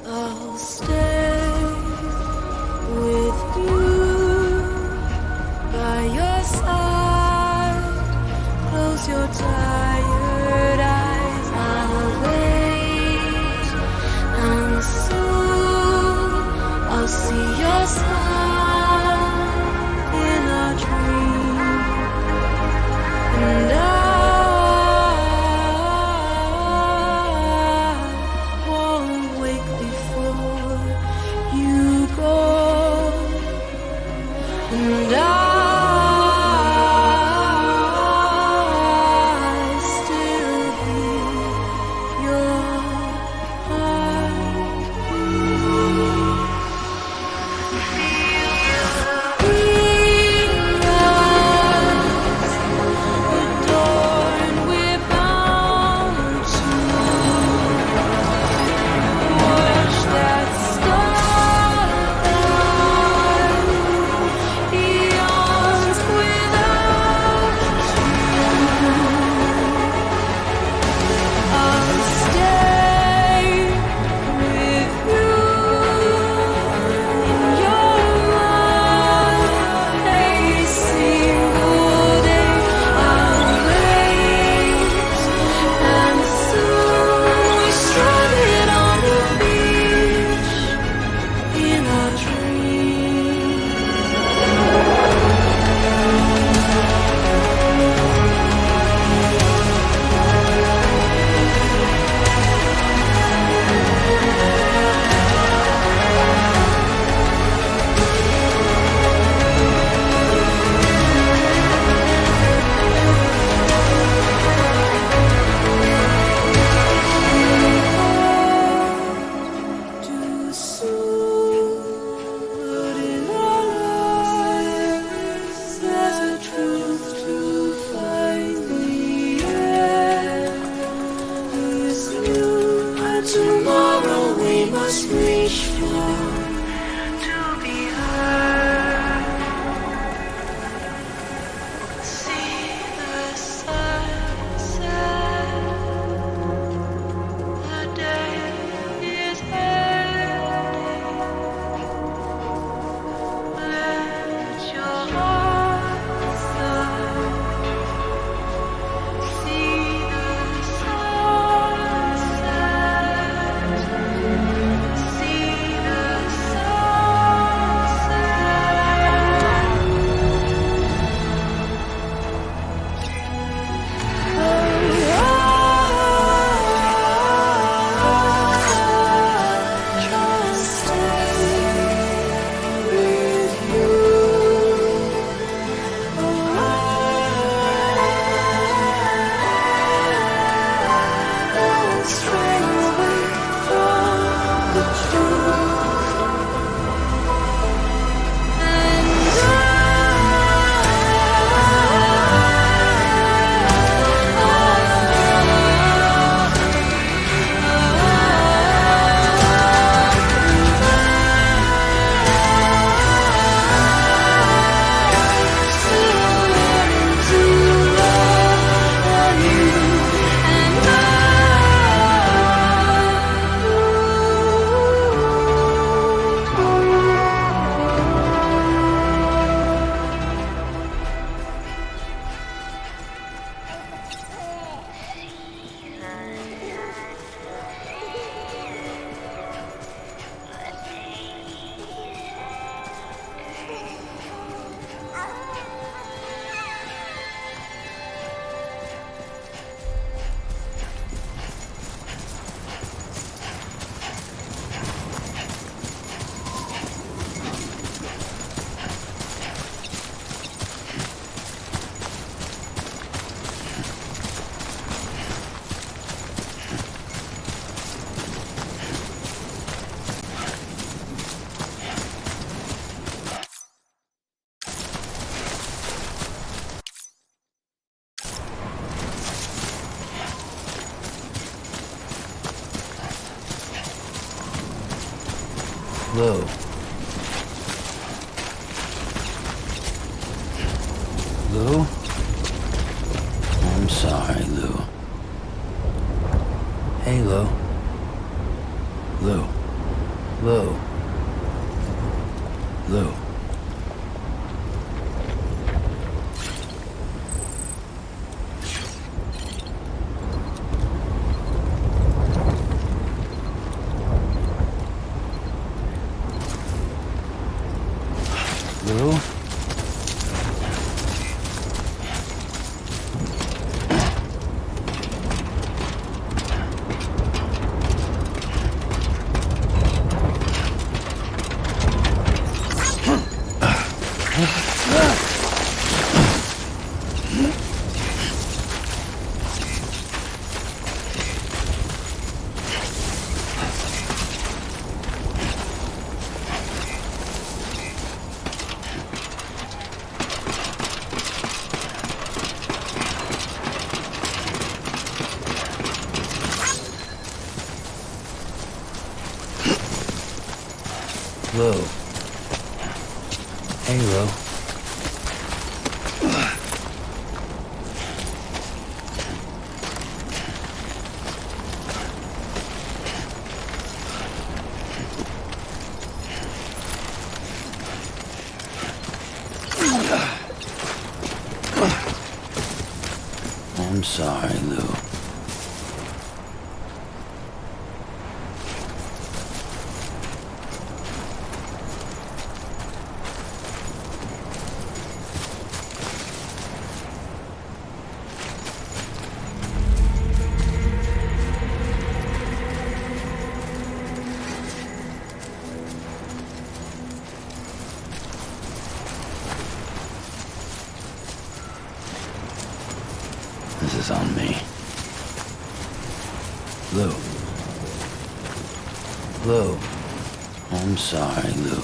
Speaker 1: I'll stay with you by your side. Close your tired eyes. I'll wait, and soon I'll see your smile in a dream, and I won't wake before you go, and I still hear your heart adorned with bound to watch that star yawns without I'll stay with you in your mind a single day. I'll wait, and soon we're stranded on the beach in a dream. Too soon, but in our lives there's a truth to find. The end is new, and tomorrow we must reach for to be heard. See the sunset. The day is ending. Let your heart sigh. See the sunset. See the sunset.
Speaker 7: Lou. Lou? I'm sorry, Lou. Hey, Lou. Lou. Lou. Lou. Lou? Lou. Hey, Lou. I'm sorry, Lou. This is on me. Lou. Lou. I'm sorry, Lou.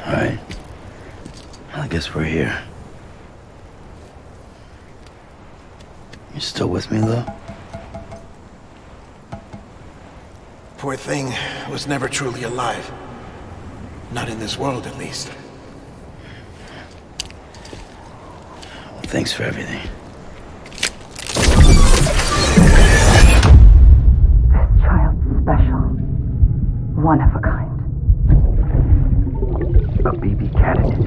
Speaker 7: Alright. I guess we're here. You still with me, Lou?
Speaker 6: Poor thing was never truly alive. Not in this world, at least.
Speaker 7: Well, thanks for everything.
Speaker 15: This child's special. One of a kind.
Speaker 2: A BB candidate.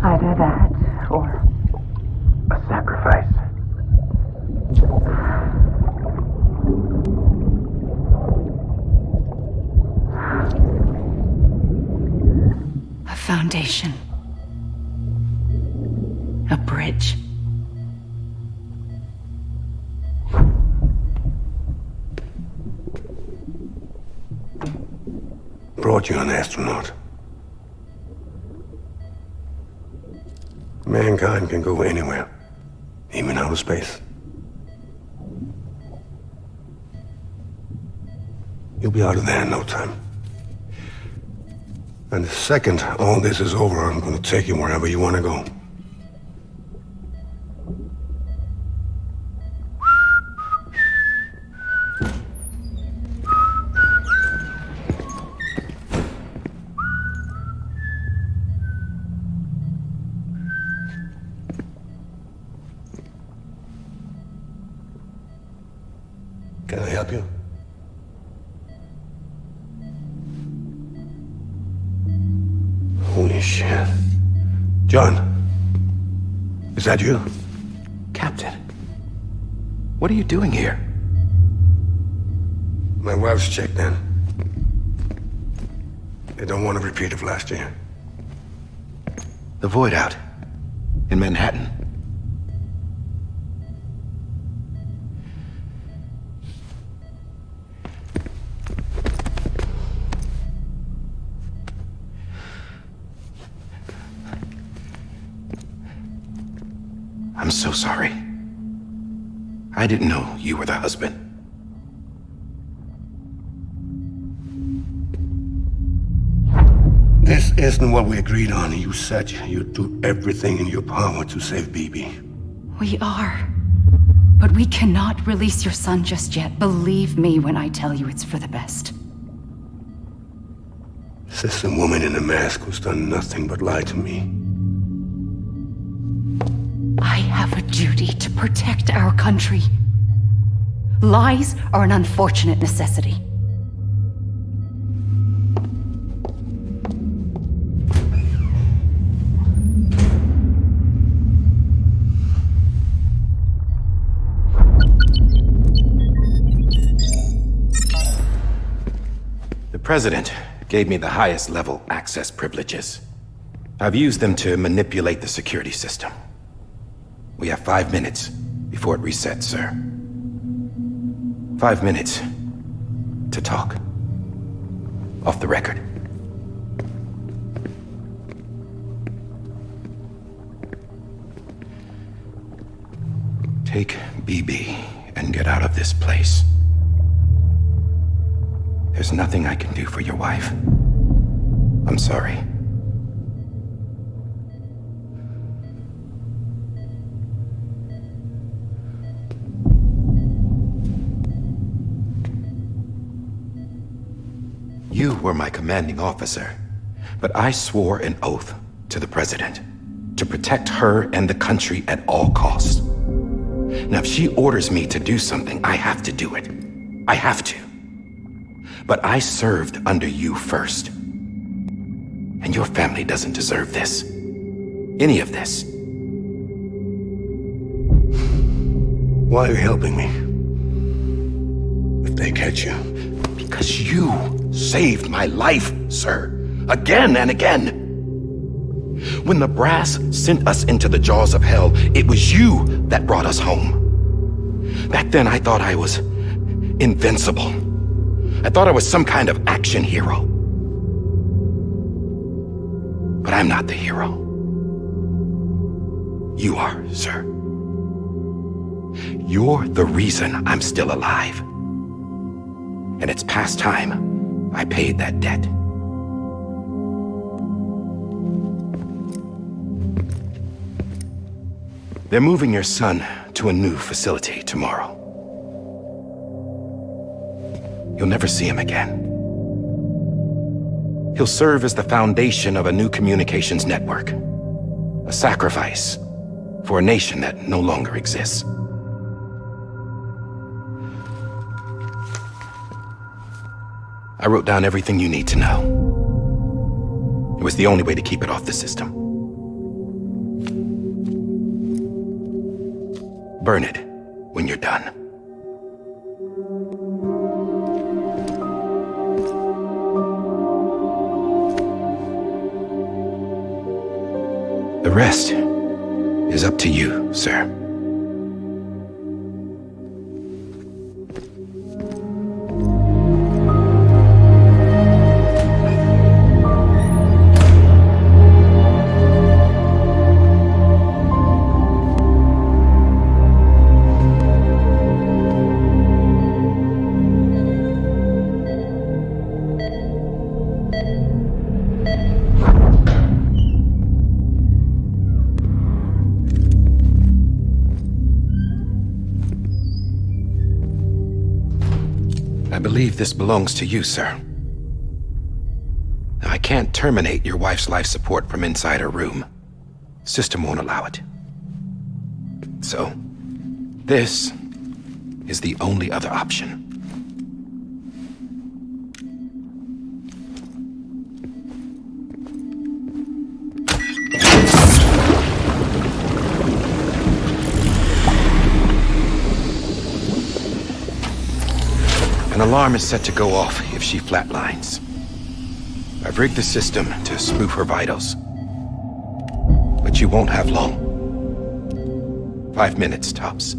Speaker 15: Either that, or
Speaker 2: a sacrifice.
Speaker 13: A foundation. A bridge.
Speaker 5: Brought you an astronaut. Mankind can go anywhere, even outer space. You'll be out of there in no time. And the second all this is over, I'm gonna take you wherever you wanna go. Can I help you? Holy shit. John, is that you?
Speaker 3: Captain, what are you doing here?
Speaker 5: My wife's checked in. They don't want a repeat of last year.
Speaker 3: The void out.
Speaker 2: in Manhattan. I'm so sorry. I didn't know you were the husband.
Speaker 5: This isn't what we agreed on. You said you'd do everything in your power to save Bibi.
Speaker 13: We are. But we cannot release your son just yet. Believe me when I tell you it's for the best.
Speaker 5: This is a woman in a mask who's done nothing but lie to me.
Speaker 13: I have a duty to protect our country. Lies are an unfortunate necessity.
Speaker 2: The President gave me the highest level access privileges. I've used them to manipulate the security system. We have 5 minutes before it resets, sir. 5 minutes to talk. Off the record. Take BB and get out of this place. There's nothing I can do for your wife. I'm sorry. You were my commanding officer, but I swore an oath to the President to protect her and the country at all costs. Now, if she orders me to do something, I have to do it. I have to. But I served under you first. And your family doesn't deserve this. Any of this.
Speaker 5: Why are you helping me? If they catch you.
Speaker 2: Because you saved my life, sir. Again and again. When the brass sent us into the jaws of hell, it was you that brought us home. Back then, I thought I was invincible. I thought I was some kind of action hero. But I'm not the hero. You are, sir. You're the reason I'm still alive. And it's past time I paid that debt. They're moving your son to a new facility tomorrow. You'll never see him again. He'll serve as the foundation of a new communications network. A sacrifice for a nation that no longer exists. I wrote down everything you need to know. It was the only way to keep it off the system. Burn it when you're done. The rest is up to you, sir. I believe this belongs to you, sir. Now, I can't terminate your wife's life support from inside her room. System won't allow it. So, this is the only other option. An alarm is set to go off if she flatlines. I've rigged the system to spoof her vitals. But you won't have long.
Speaker 5: 5 minutes, tops.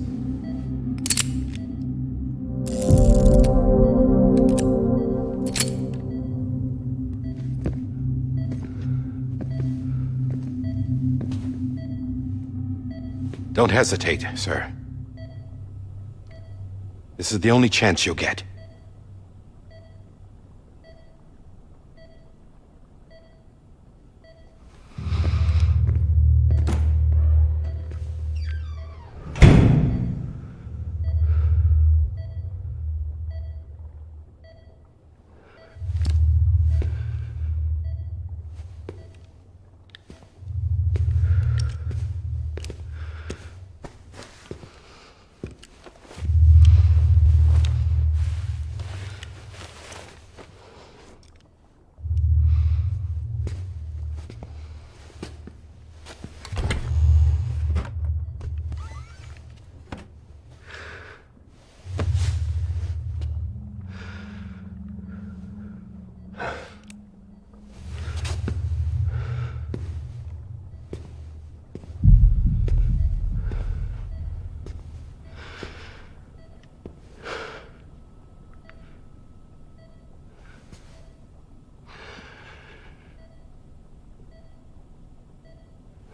Speaker 5: Don't hesitate, sir. This is the only chance you'll get.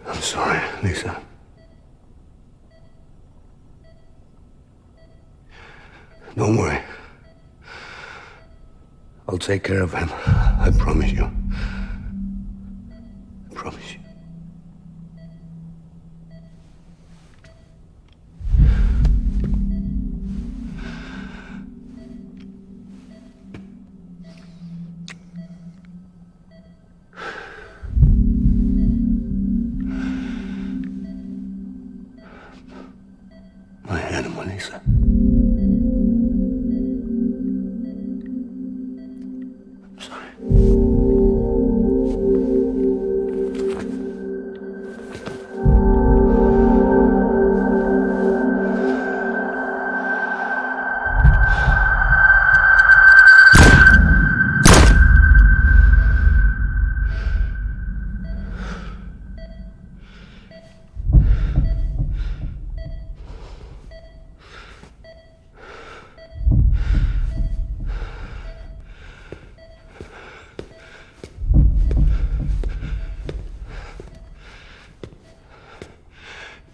Speaker 5: I'm sorry, Lisa. Don't worry. I'll take care of him. I promise you. I promise you. My animal, Lisa. I'm sorry.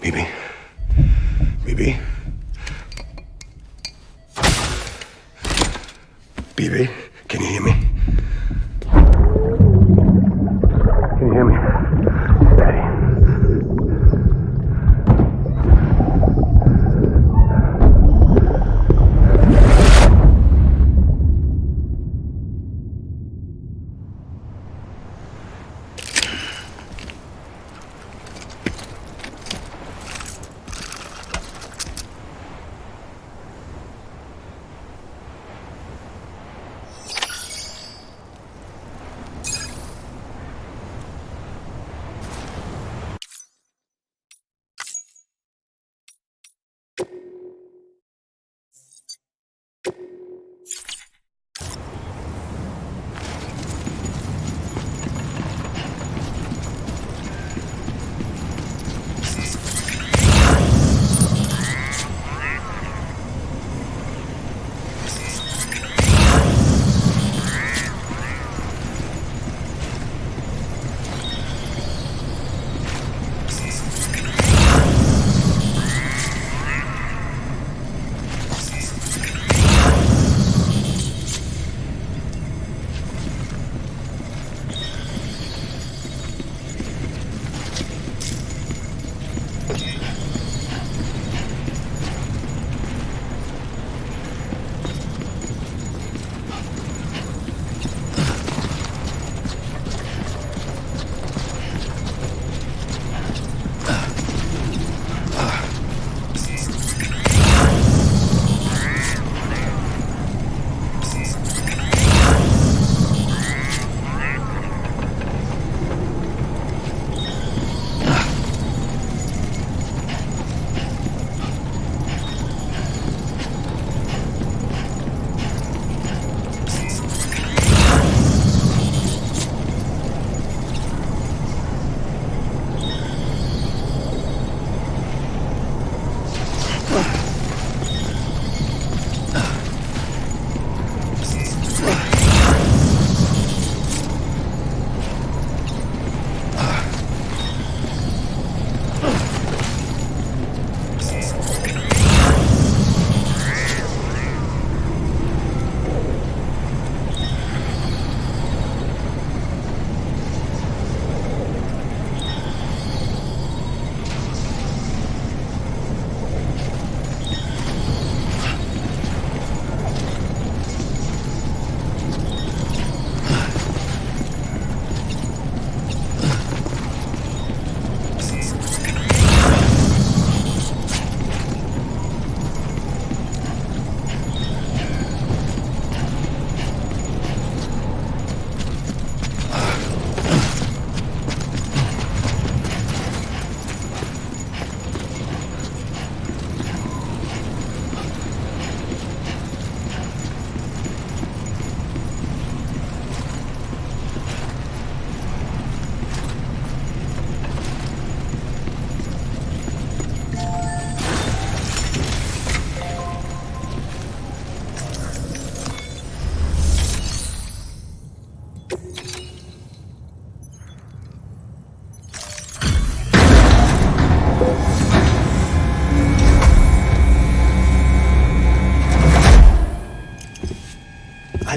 Speaker 5: Bibi? Bibi? Bibi? Can you hear me? Can you hear me? Daddy.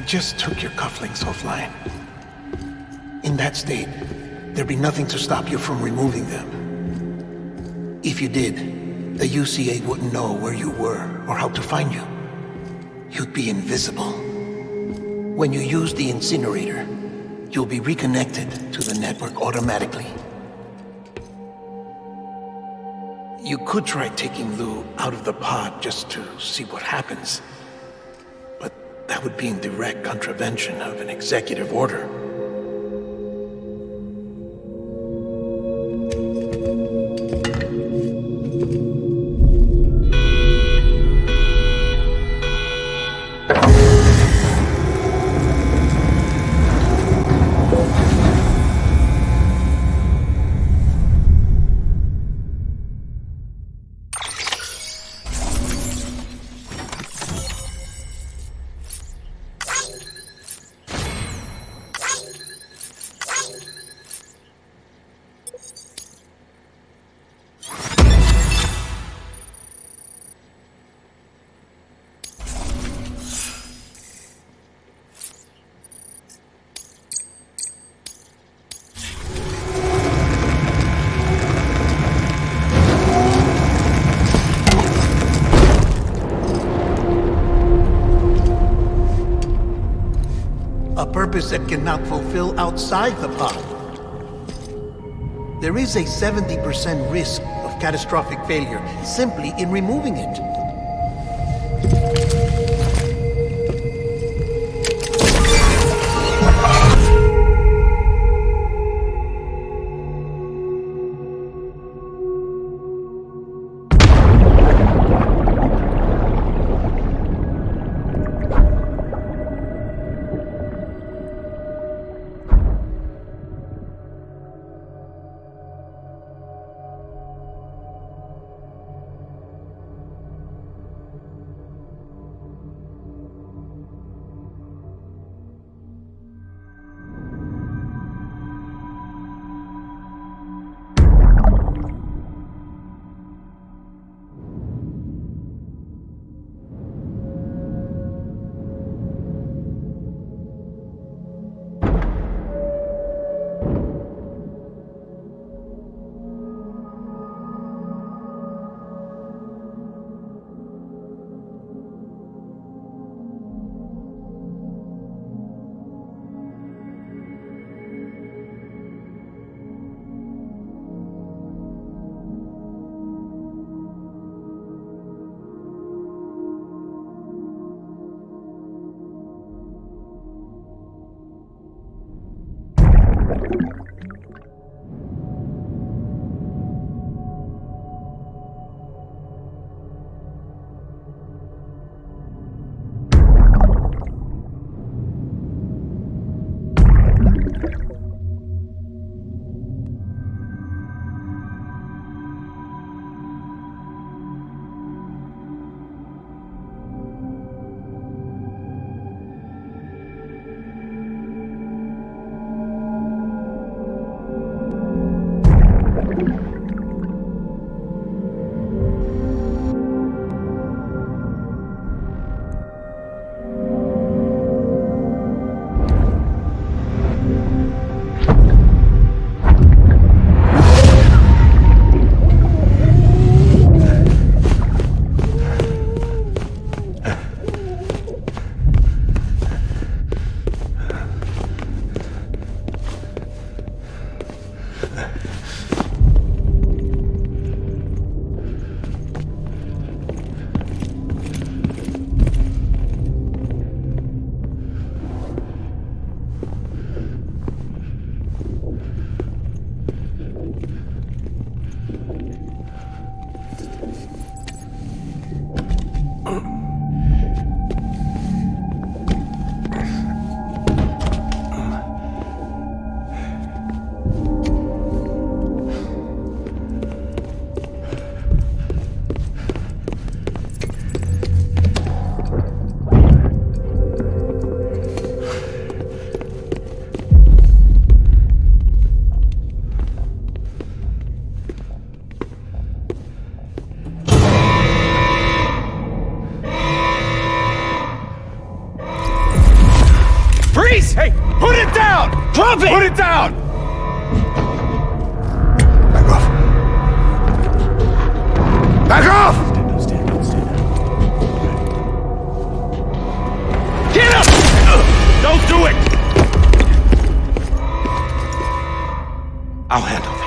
Speaker 6: just took your cufflinks offline. In that state, there'd be nothing to stop you from removing them. If you did, the UCA wouldn't know where you were or how to find you. You'd be invisible. When you use the incinerator, you'll be reconnected to the network automatically. You could try taking Lou out of the pod just to see what happens. But that would be in direct contravention of an executive order. Purpose that cannot fulfill outside the pod. There is a 70% risk of catastrophic failure simply in removing it.
Speaker 7: Drop it!
Speaker 5: Put it down! Back off. Back off!
Speaker 7: Stand up.
Speaker 5: Get up! Don't do it! I'll handle this.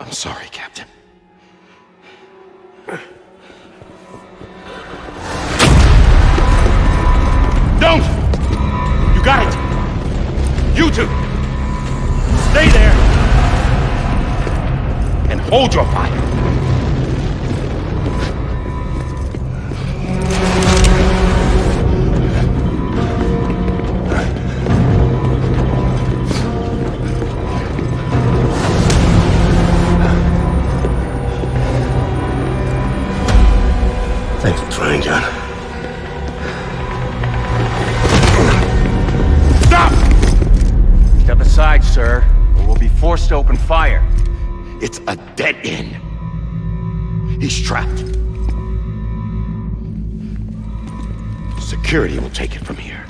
Speaker 5: I'm sorry, Captain. Don't! You got it! You two! Stay there! And hold your fire! Thanks for trying, John. Stop!
Speaker 10: Step aside, sir, or we'll be forced to open fire.
Speaker 5: It's a dead end. He's trapped. Security will take it from here.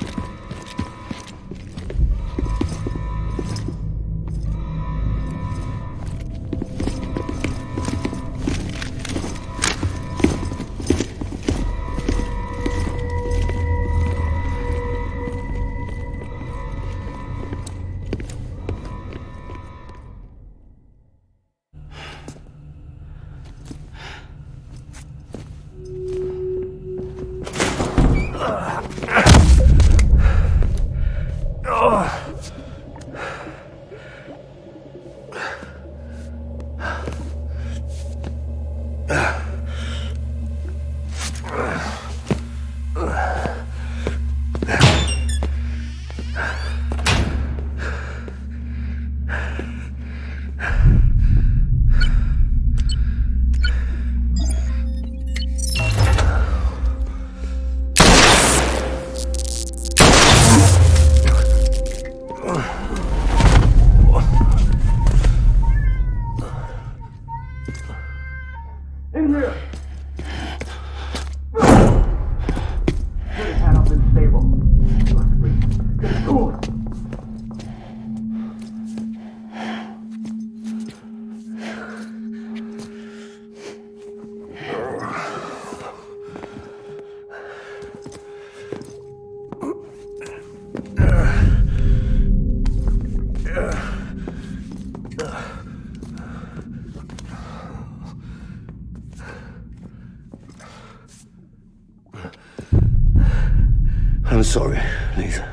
Speaker 16: I'm sorry, Lisa.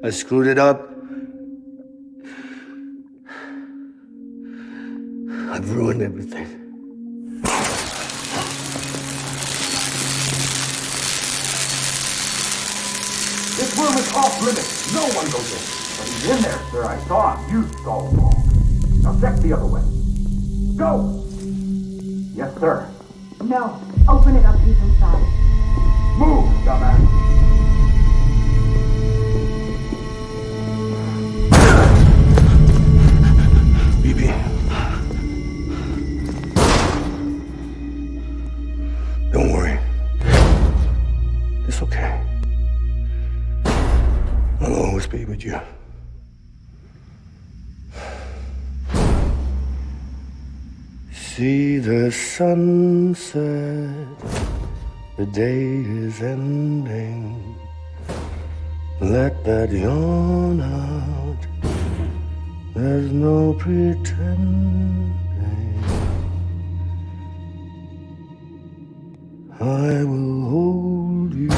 Speaker 16: I screwed it up. I've ruined everything.
Speaker 3: This room is off limits. No one goes in. But he's in there, sir. I saw him. You saw him all. Now check the other way. Go! Yes, sir.
Speaker 15: No. Open it up. He's inside.
Speaker 3: Move, dumbass.
Speaker 5: BB. Don't worry. It's okay. I'll always be with you. See the sunset, the day is ending. Let that yawn out, there's no pretending. I will hold you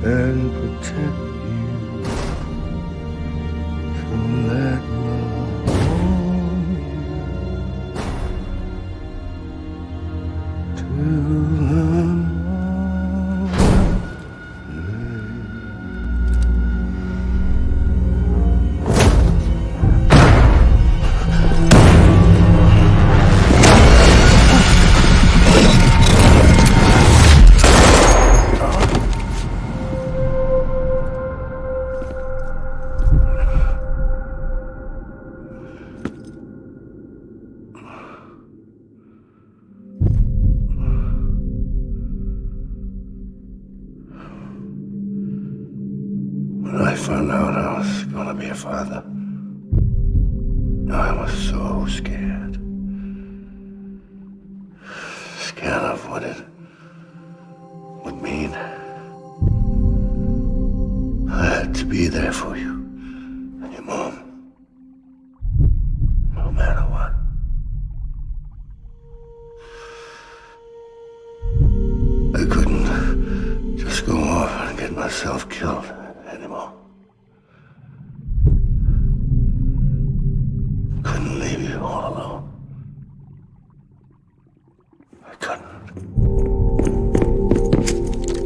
Speaker 5: and protect you. So let love warm you.
Speaker 16: When I found out I was gonna be a father, I was so scared. Scared of what it would mean. I had to be there for you and your mom, no matter what. I couldn't just go off and get myself killed anymore. Couldn't leave you all alone. I couldn't.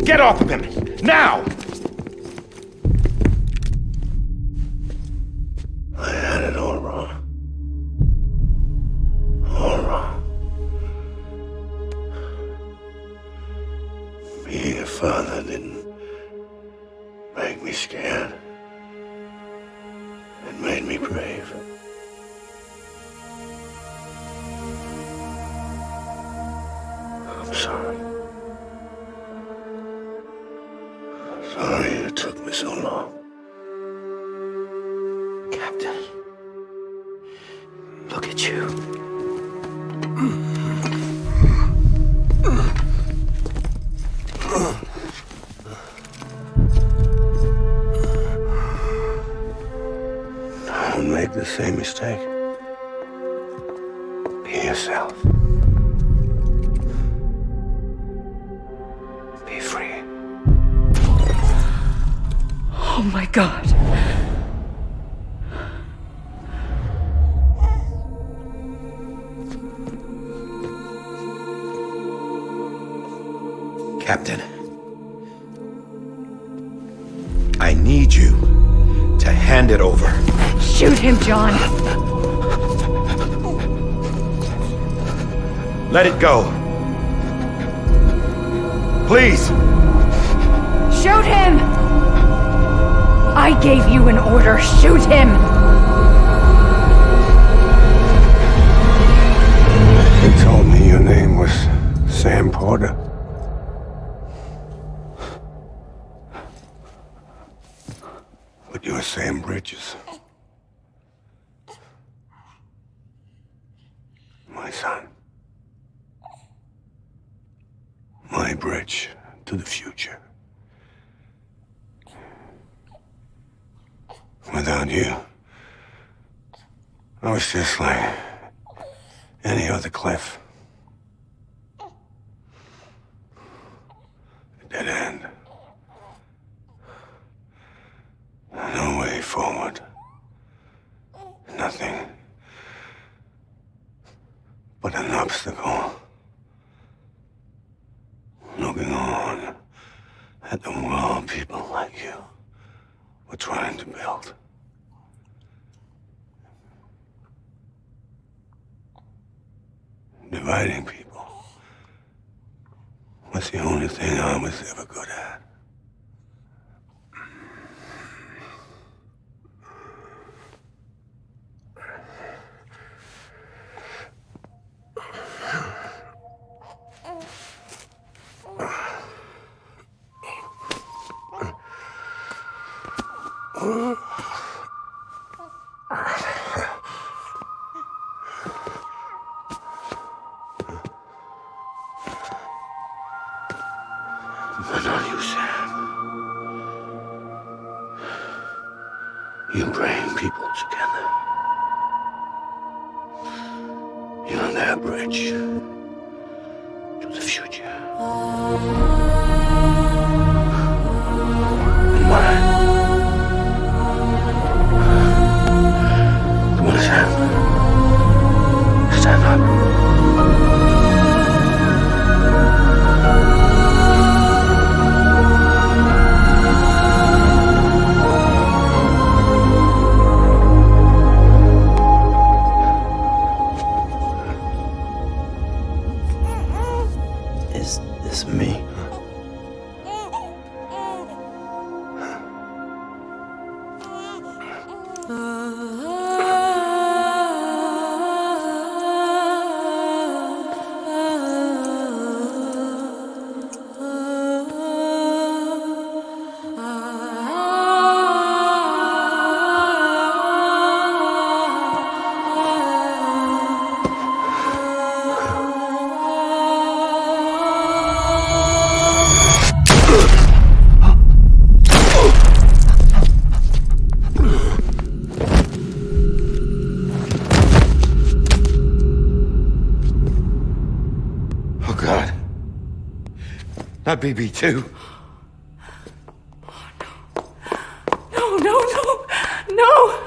Speaker 3: Get off of him! Now!
Speaker 16: I had it all wrong. All wrong. Being a father didn't make me scared. It made me brave. I'm sorry. Sorry it took me so long.
Speaker 2: Captain, look at you.
Speaker 16: Don't make the same mistake. Be yourself. Be free.
Speaker 13: Oh my God.
Speaker 3: Captain, I need you to hand it over.
Speaker 13: Shoot him, John.
Speaker 3: Let it go. Please.
Speaker 13: Shoot him! I gave you an order. Shoot him!
Speaker 16: They told me your name was Sam Porter. But you're Sam Bridges. My son. My bridge to the future. Without you, I was just like any other cliff. A dead end. No way forward. Nothing but an obstacle. Looking on at the world people like you were trying to build. Dividing people was the only thing I was ever good at. But not you, Sam. You bring people together. You're their bridge to the future. And mine. Come on, Sam. Stand up.
Speaker 5: That BB too.
Speaker 4: No, no, no, no!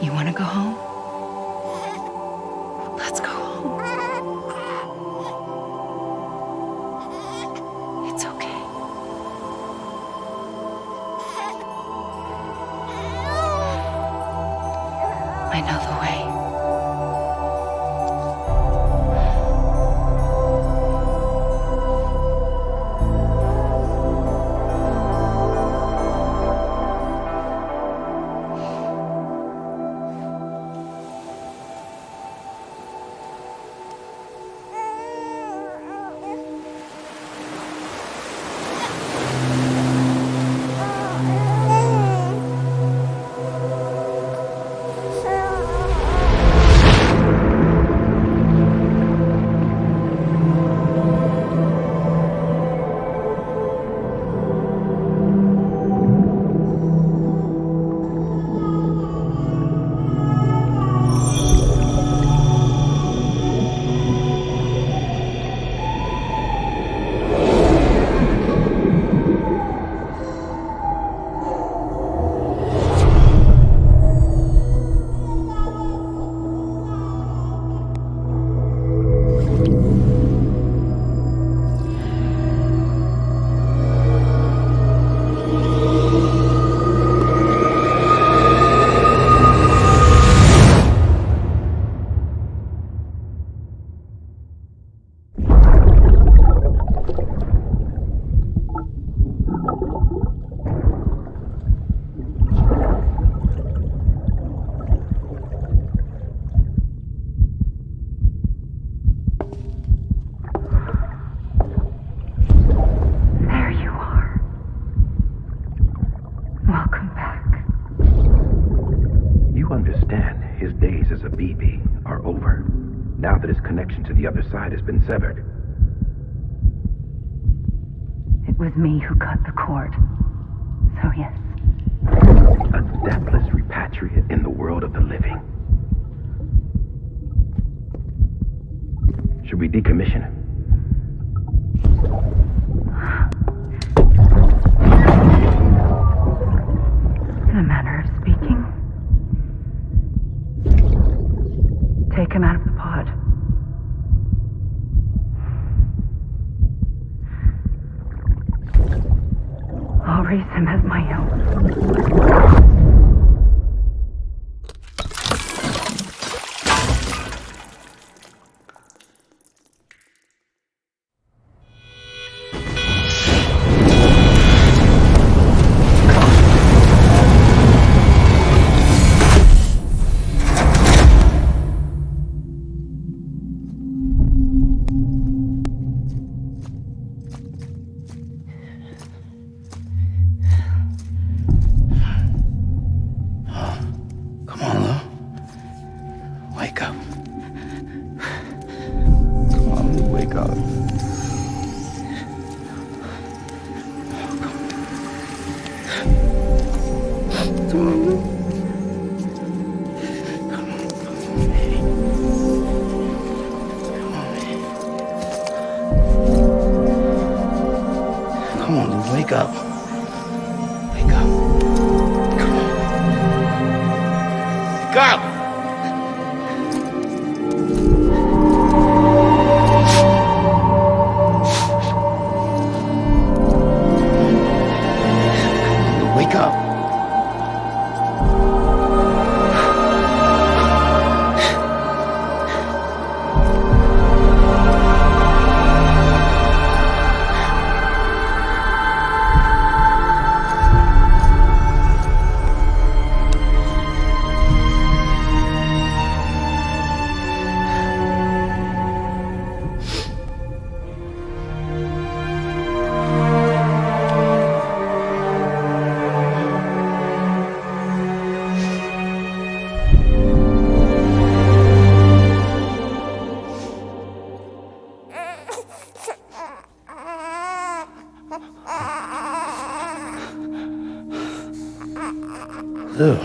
Speaker 13: You want to go home? Let's go home. It's okay. I know the way.
Speaker 2: Now that his connection to the other side has been severed.
Speaker 15: It was me who cut the cord. So yes.
Speaker 2: A deathless repatriate in the world of the living. Should we decommission him?
Speaker 15: In a manner of speaking. Take him out of the pod. I'll raise him as my own.
Speaker 7: Come on, Lou. Wake up. Come on, Lou, wake up. Come on, Lou. Come on, Lou, wake up. Wake up. Come on. Wake up! Wake up. Lou.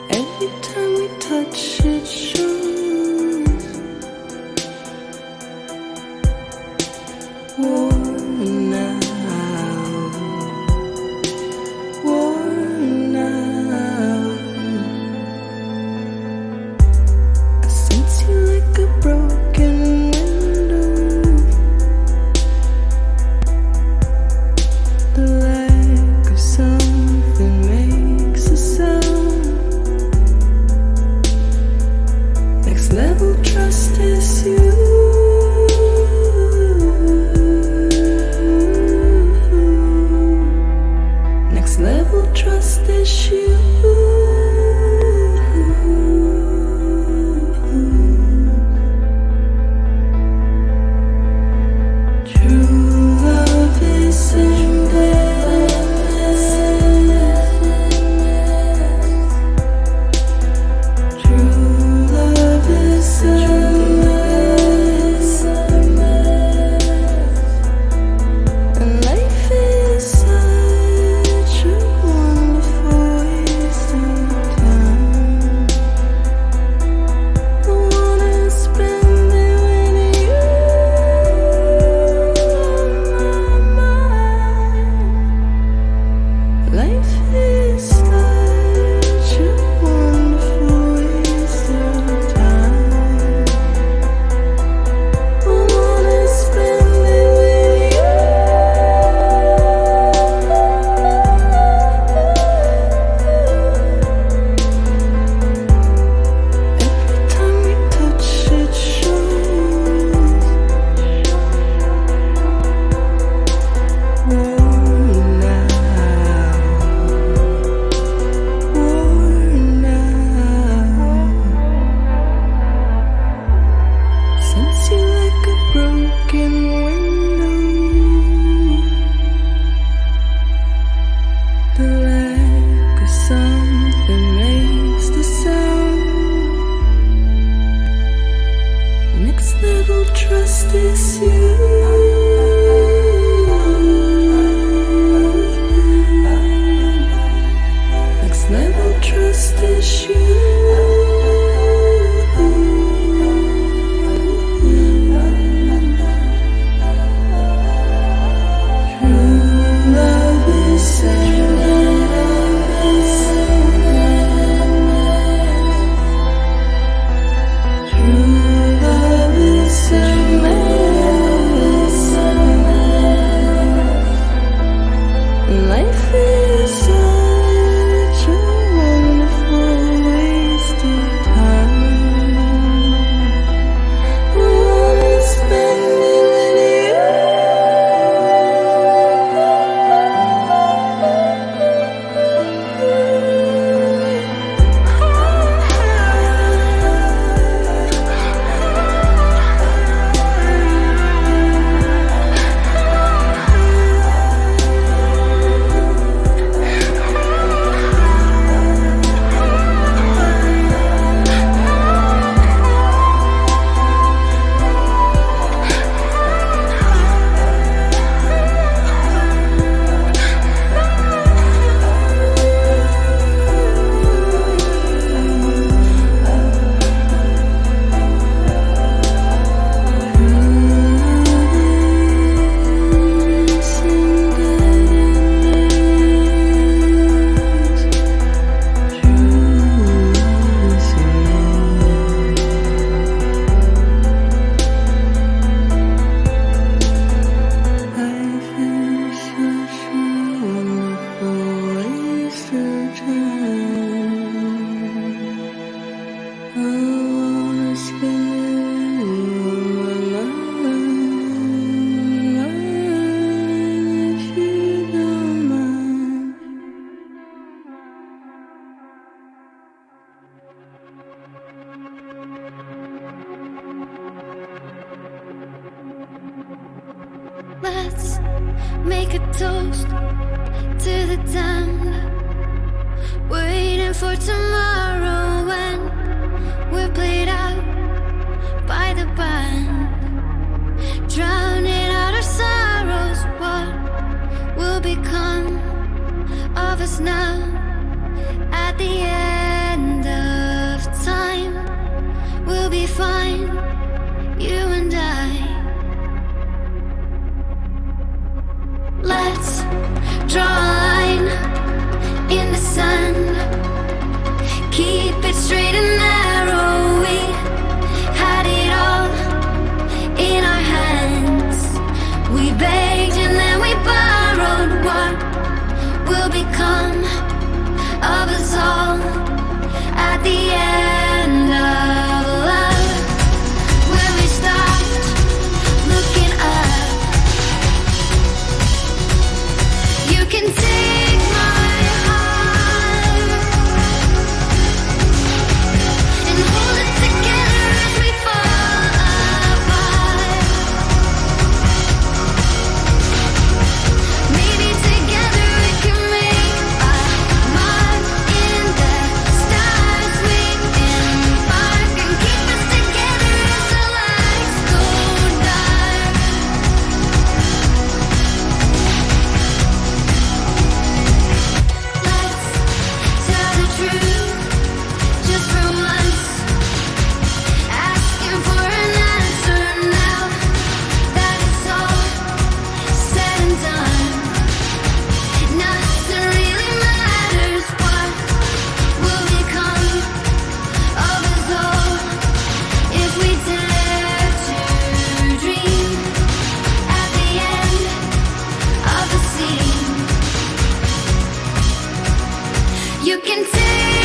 Speaker 9: Every time we touch it shows worn out, worn out. I sense you like a broken window. The lack of something makes a sound. trust issue. Life is such a wonderful waste of time. I'm spending with
Speaker 1: Let's make a toast to the damned, waiting for tomorrow when we're played out by the band, drowning out our sorrows. What will become of us now at the end of time? We'll be fine, you and I. Let's draw a line in the sand, keep it straight and narrow. We had it all in our hands. We begged and then we borrowed. What will become of us all at the end of love? When we stopped looking up, you can take my heart and hold it together as we fall apart. Maybe together we can make a mark in the stars. We embark and keep us together as the lights go dark. Let's tell the truth just for once, asking for an answer now that it's all said and done. Nothing really matters. What will become of us all if we dare to dream at the end of the scene? You can take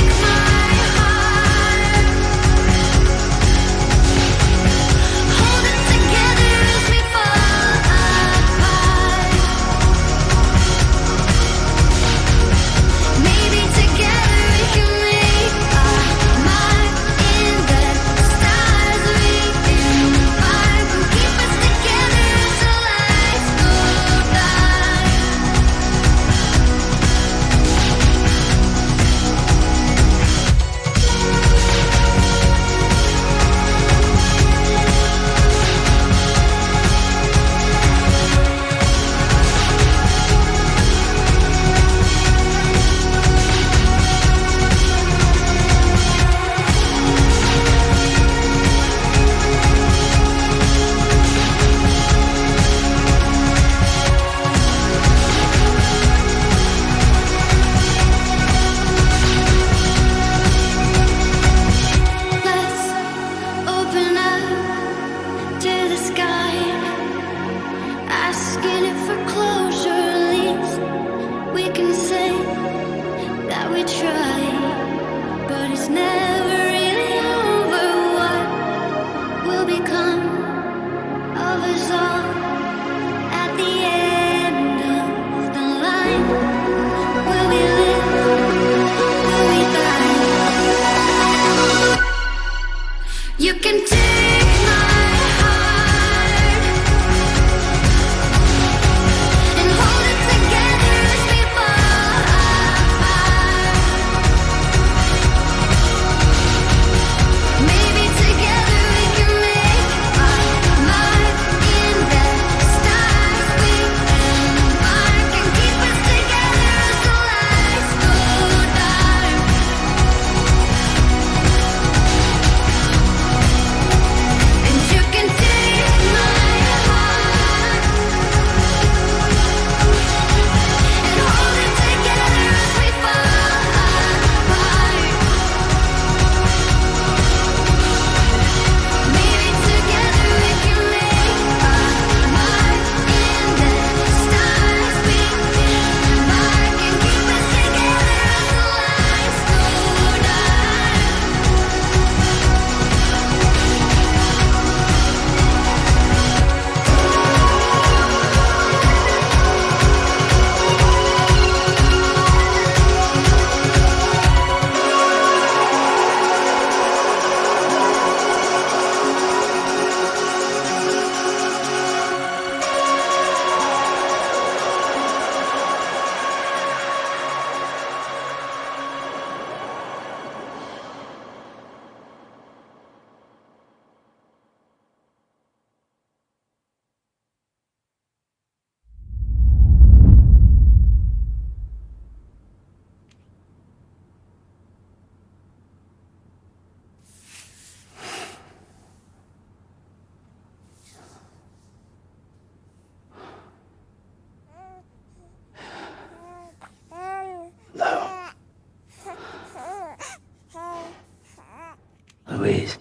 Speaker 7: Please.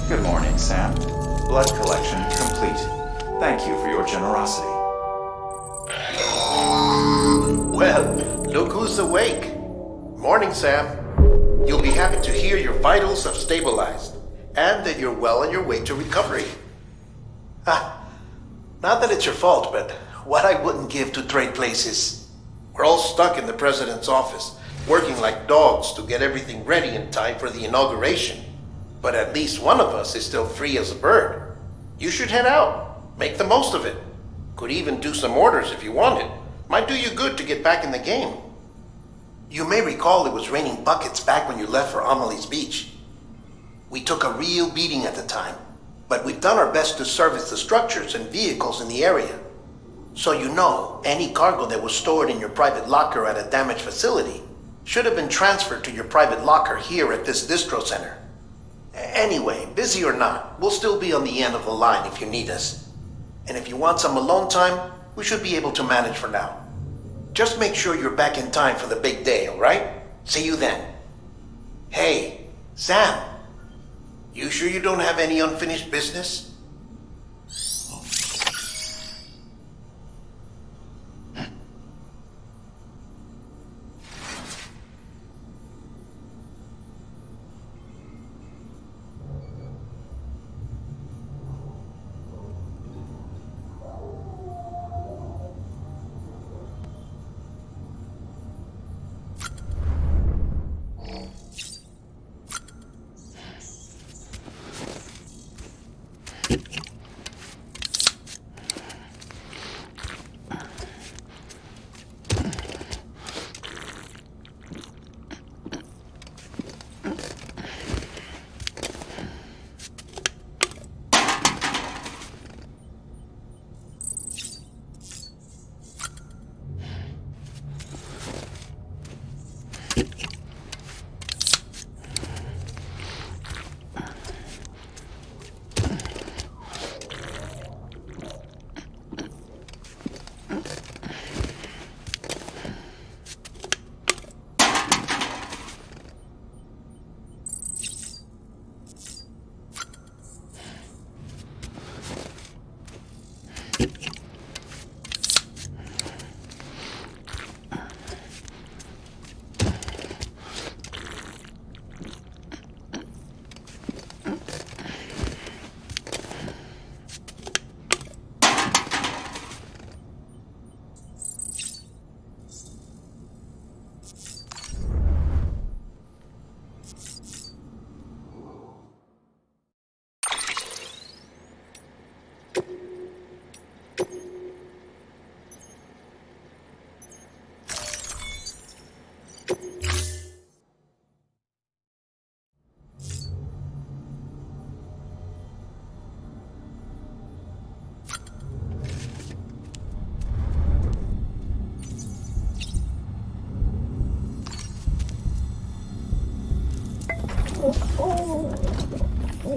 Speaker 10: Good morning, Sam. Blood collection complete. Thank you for your generosity.
Speaker 6: Well, look who's awake. Morning, Sam. You'll be happy to hear your vitals have stabilized, and that you're well on your way to recovery. Not that it's your fault, but what I wouldn't give to trade places. We're all stuck in the president's office, working like dogs to get everything ready in time for the inauguration. But at least one of us is still free as a bird. You should head out. Make the most of it. Could even do some orders if you wanted. Might do you good to get back in the game. You may recall it was raining buckets back when you left for Amelie's Beach. We took a real beating at the time, but we've done our best to service the structures and vehicles in the area. So you know, any cargo that was stored in your private locker at a damaged facility should have been transferred to your private locker here at this distro center. Anyway, busy or not, we'll still be on the end of the line if you need us. And if you want some alone time, we should be able to manage for now. Just make sure you're back in time for the big day, alright? See you then. Hey, Sam. You sure you don't have any unfinished business?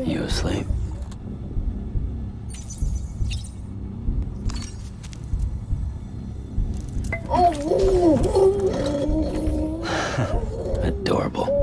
Speaker 7: You asleep? Adorable.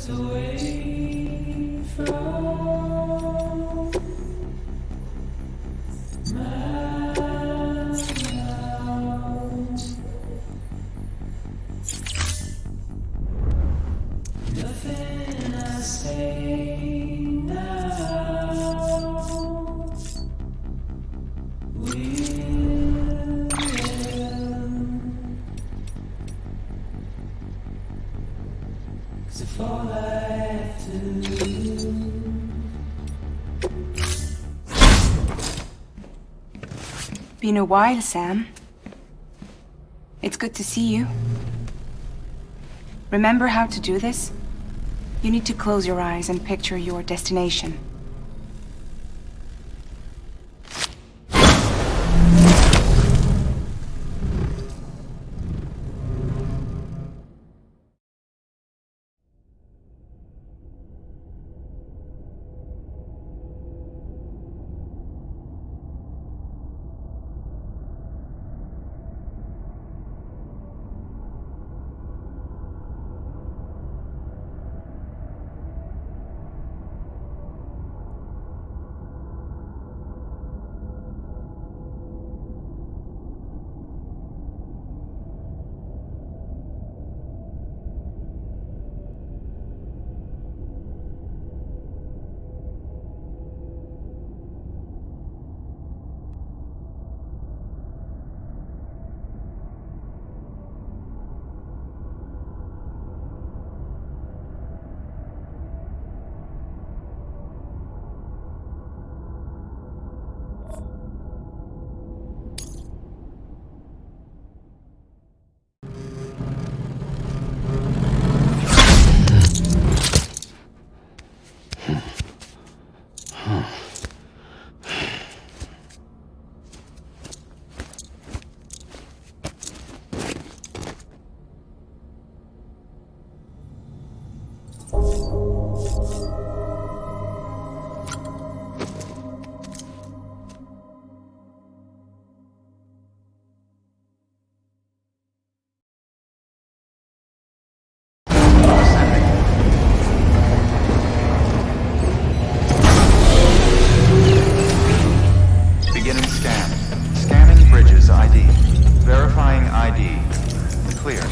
Speaker 9: us away from my house. Nothing I say now will end. 'Cause if all I have to lose.
Speaker 4: Been a while, Sam. It's good to see you. Remember how to do this? You need to close your eyes and picture your destination.
Speaker 10: Beginning scan. Scanning bridges ID. Verifying ID. Clear.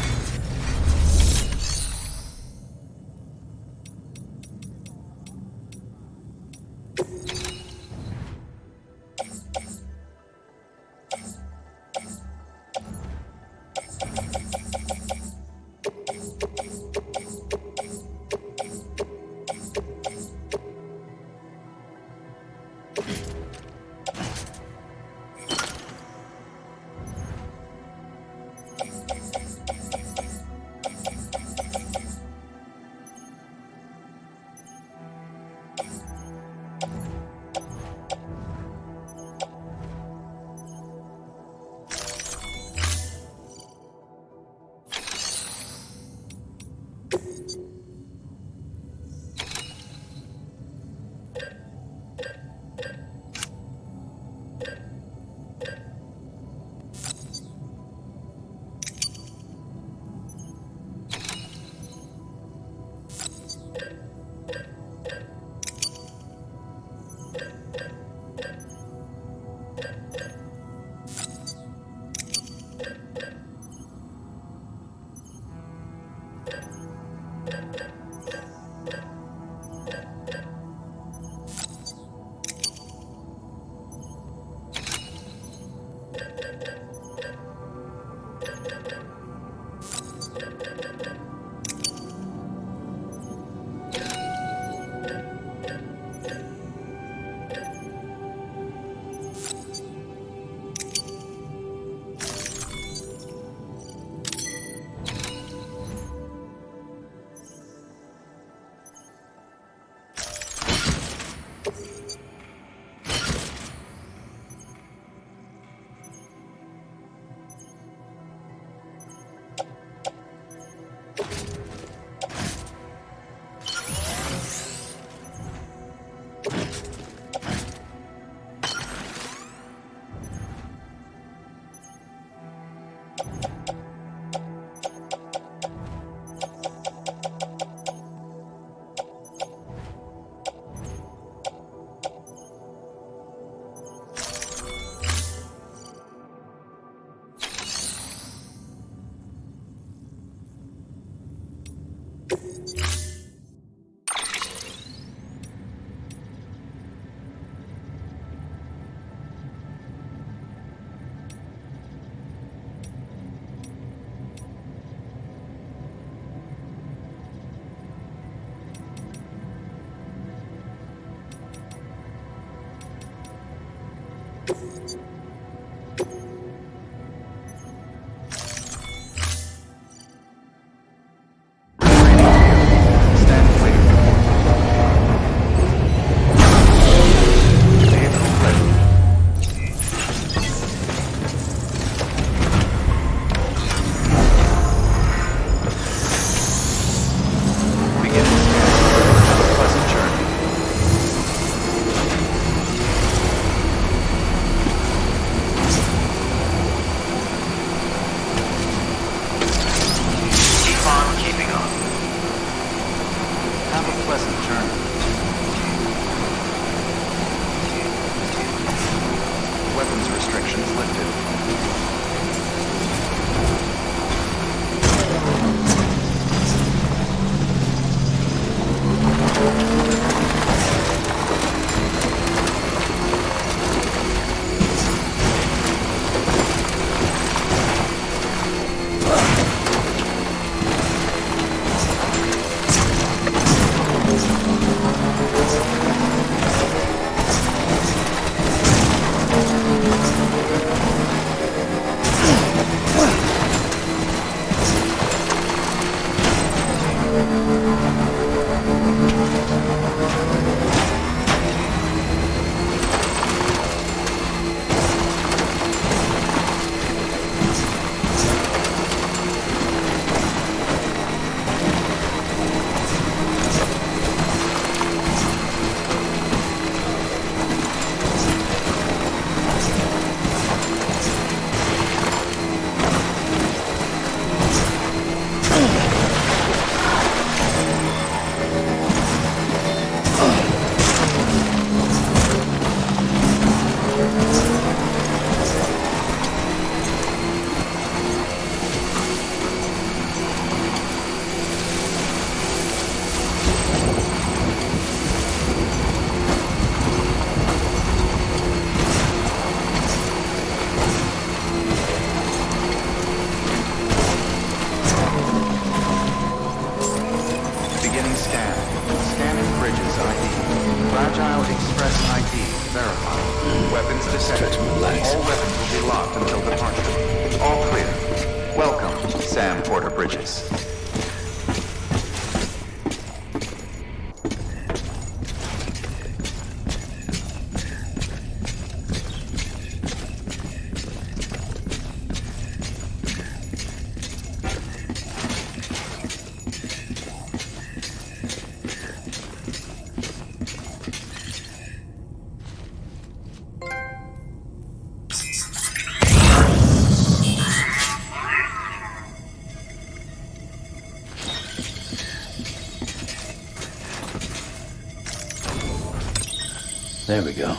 Speaker 10: Bridges.
Speaker 7: There we go.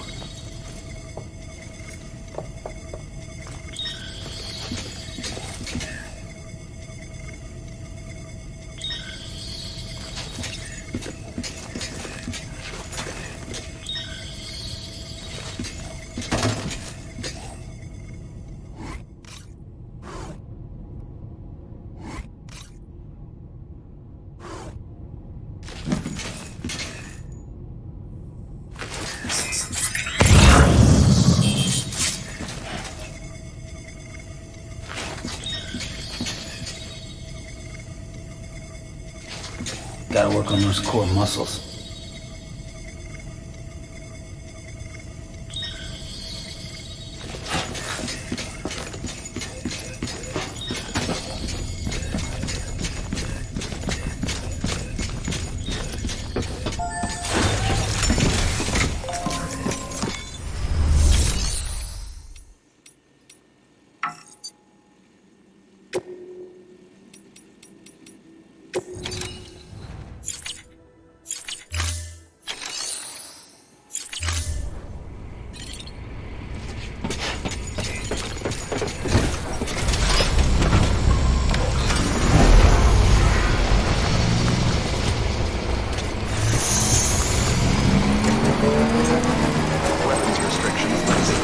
Speaker 7: Gotta work on those core muscles.
Speaker 10: Weapons restrictions lifted.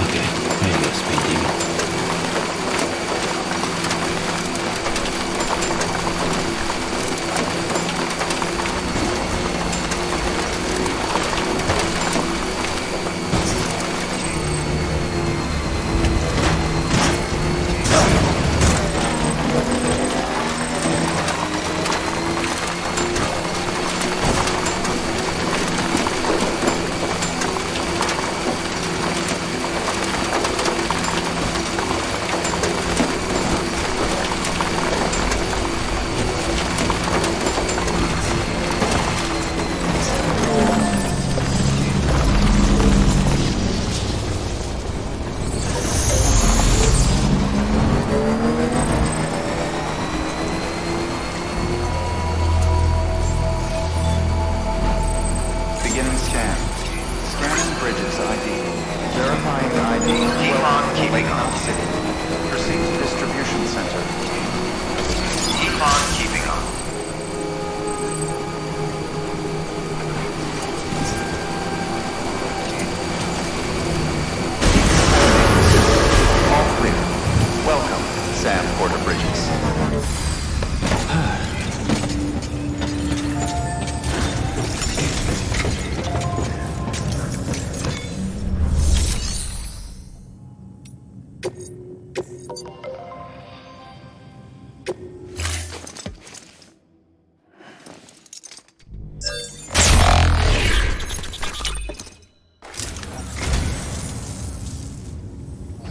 Speaker 7: Okay, there you go, Speed Demon.
Speaker 10: Beginning scan. Scanning Bridges ID. Verifying ID.
Speaker 2: Keep on keeping on.
Speaker 10: City. Proceed to distribution center.
Speaker 2: Keep on keeping on.
Speaker 10: All clear. Welcome, Sam Porter Bridges.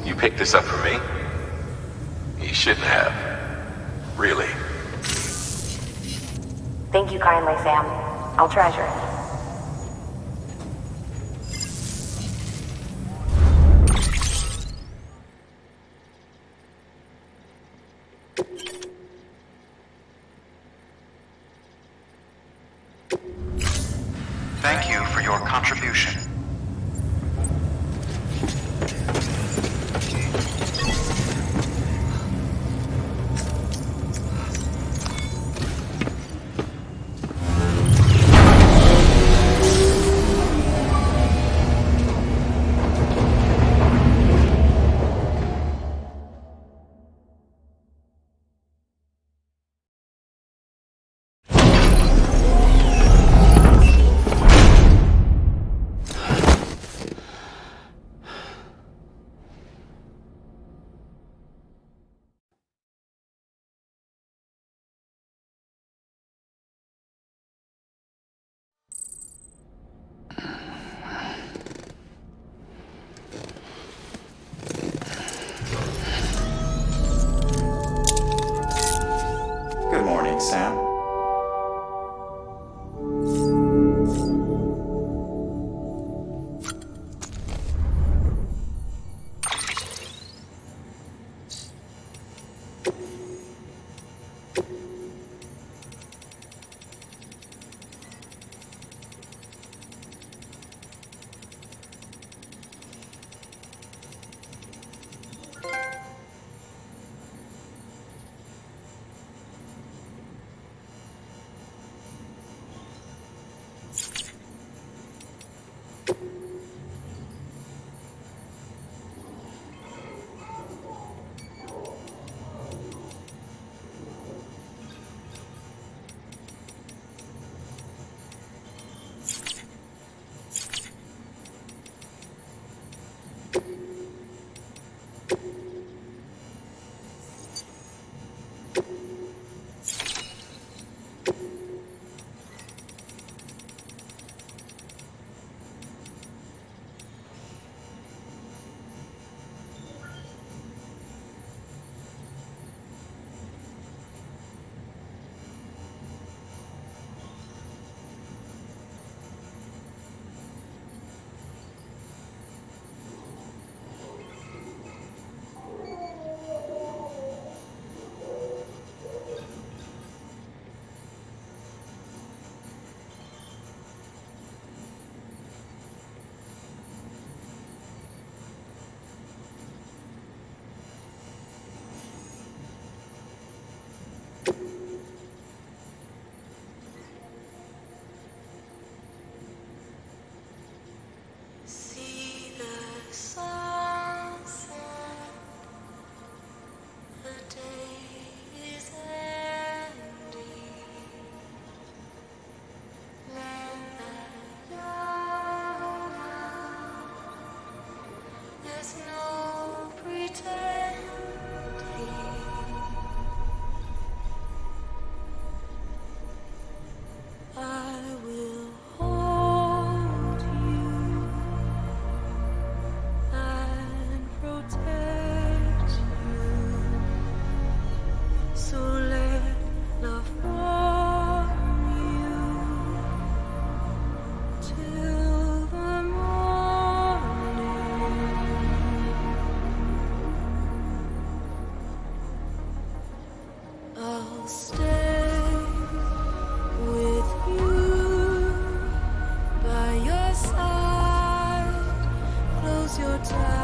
Speaker 3: You picked this up for me? You shouldn't have. Really.
Speaker 11: Thank you kindly, Sam. I'll treasure it.
Speaker 10: Thank you for your contribution.
Speaker 9: is your time.